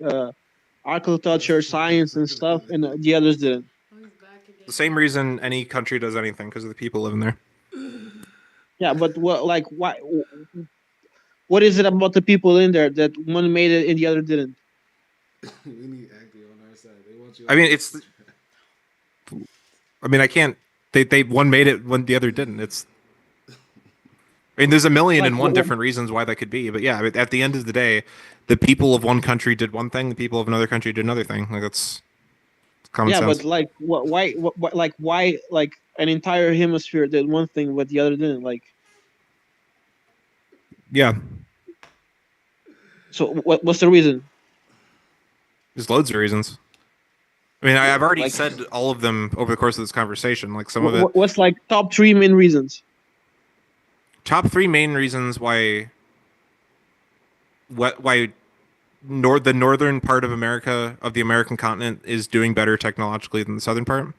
architecture, science, and stuff, and the others didn't. The same reason any country does anything, because of the people living there. Yeah, but why? What is it about the people in there that one made it and the other didn't? We need Akdi on our side. They want you. I mean, I can't. They one made it when the other didn't. I mean, there's a million and one different reasons why that could be, but yeah, at the end of the day, the people of one country did one thing, the people of another country did another thing. Like that's common sense. But like, why like an entire hemisphere did one thing but the other didn't? Like, yeah. So what's the reason? There's loads of reasons. I mean, I've already said all of them over the course of this conversation. Like some of it. What's like top 3 main reasons? Top 3 main reasons why the northern part of America, of the American continent, is doing better technologically than the southern part.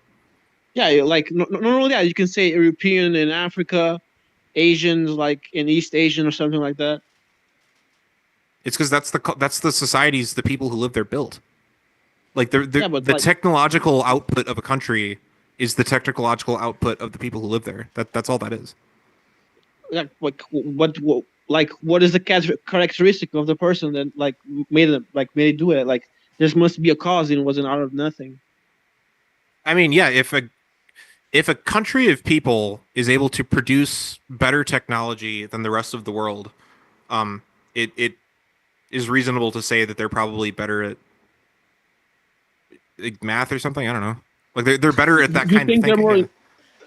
Yeah, like not only that, you can say European in Africa, Asians like in East Asian or something like that. It's because that's the societies the people who live there built. Like the technological output of a country is the technological output of the people who live there. That's all that is. Like what is the characteristic of the person that like made it do it? Like there must be a cause, and it wasn't out of nothing. I mean, yeah, if a country of people is able to produce better technology than the rest of the world, it is reasonable to say that they're probably better at like math or something. I don't know. Like they're better at that kind of thing. Do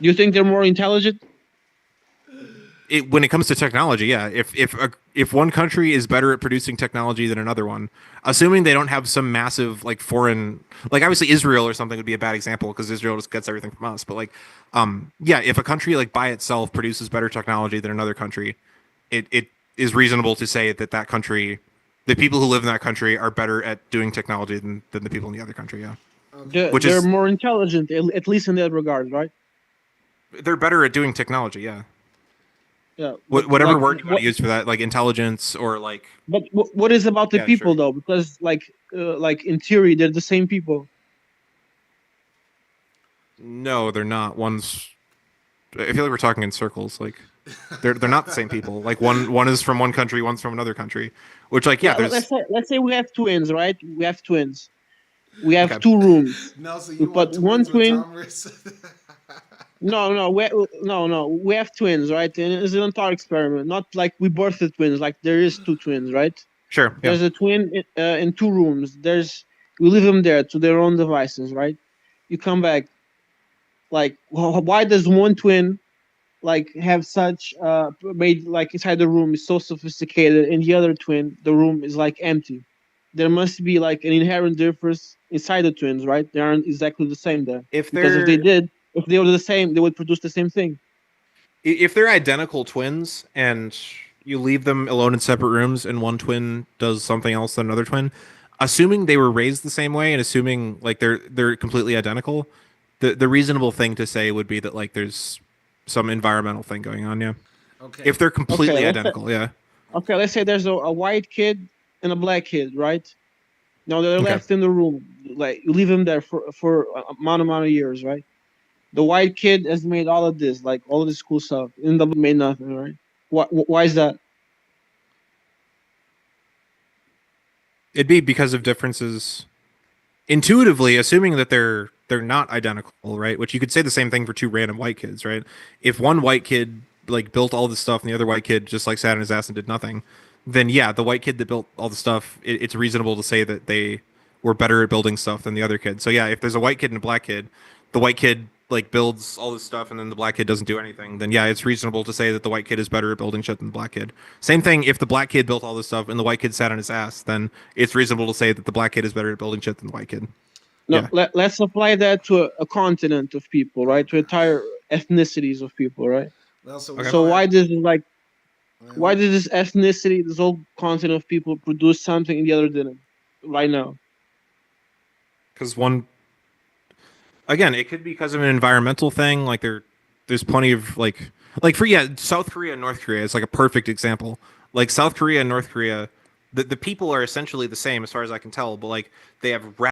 you think they're more intelligent? When it comes to technology, yeah. If one country is better at producing technology than another one, assuming they don't have some massive like foreign, like obviously Israel or something would be a bad example because Israel just gets everything from us. But like, yeah, if a country like by itself produces better technology than another country, it is reasonable to say that country the people who live in that country are better at doing technology than the people in the other country. Yeah. They're more intelligent, at least in that regard, right? They're better at doing technology. Yeah. Yeah. Whatever like, word you want to use for that, like intelligence or like. But what is about the people though? Because like in theory, they're the same people. No, they're not. I feel like we're talking in circles. Like, they're not the same people. Like one is from one country, one's from another country. Which, like, yeah, there's. Let's say we have twins, right? We have twins. We have Okay. 2 rooms. Nelson, you but want one twins twin. with No. We have twins, right? And it's an thought experiment. Not like we birthed twins. Like there is 2 twins, right? Sure. Yeah. There's a twin in 2 rooms. We leave them there to their own devices, right? You come back. Like, why does one twin, like, have such made like inside the room is so sophisticated, and the other twin, the room is like empty? There must be like an inherent difference inside the twins, right? They aren't exactly the same there. Because if they were the same, they would produce the same thing. If they're identical twins and you leave them alone in separate rooms and one twin does something else than another twin, assuming they were raised the same way and assuming like they're completely identical, the reasonable thing to say would be that like there's some environmental thing going on. Yeah. Okay. If they're completely identical, yeah. Okay, let's say there's a white kid and a black kid, right? Now they're left in the room. Like you leave them there for amount of years, right? The white kid has made all of this, like all of this cool stuff, and the made nothing, right? Why is that? It'd be because of differences. Intuitively, assuming that they're not identical, right? Which you could say the same thing for 2 random white kids, right? If one white kid like built all this stuff and the other white kid just like sat on his ass and did nothing, then yeah, the white kid that built all the stuff, it's reasonable to say that they were better at building stuff than the other kid. So yeah, if there's a white kid and a black kid, the white kid like builds all this stuff and then the black kid doesn't do anything, then yeah, it's reasonable to say that the white kid is better at building shit than the black kid. Same thing if the black kid built all this stuff and the white kid sat on his ass, then it's reasonable to say that the black kid is better at building shit than the white kid. No, let's apply that to a continent of people, right? To entire ethnicities of people, right? Well, so why does this ethnicity, this whole continent of people produce something and the other didn't right now? Because one, again, it could be because of an environmental thing. Like there's plenty of like for South Korea and North Korea is like a perfect example. Like South Korea and North Korea, the people are essentially the same as far as I can tell, but like they have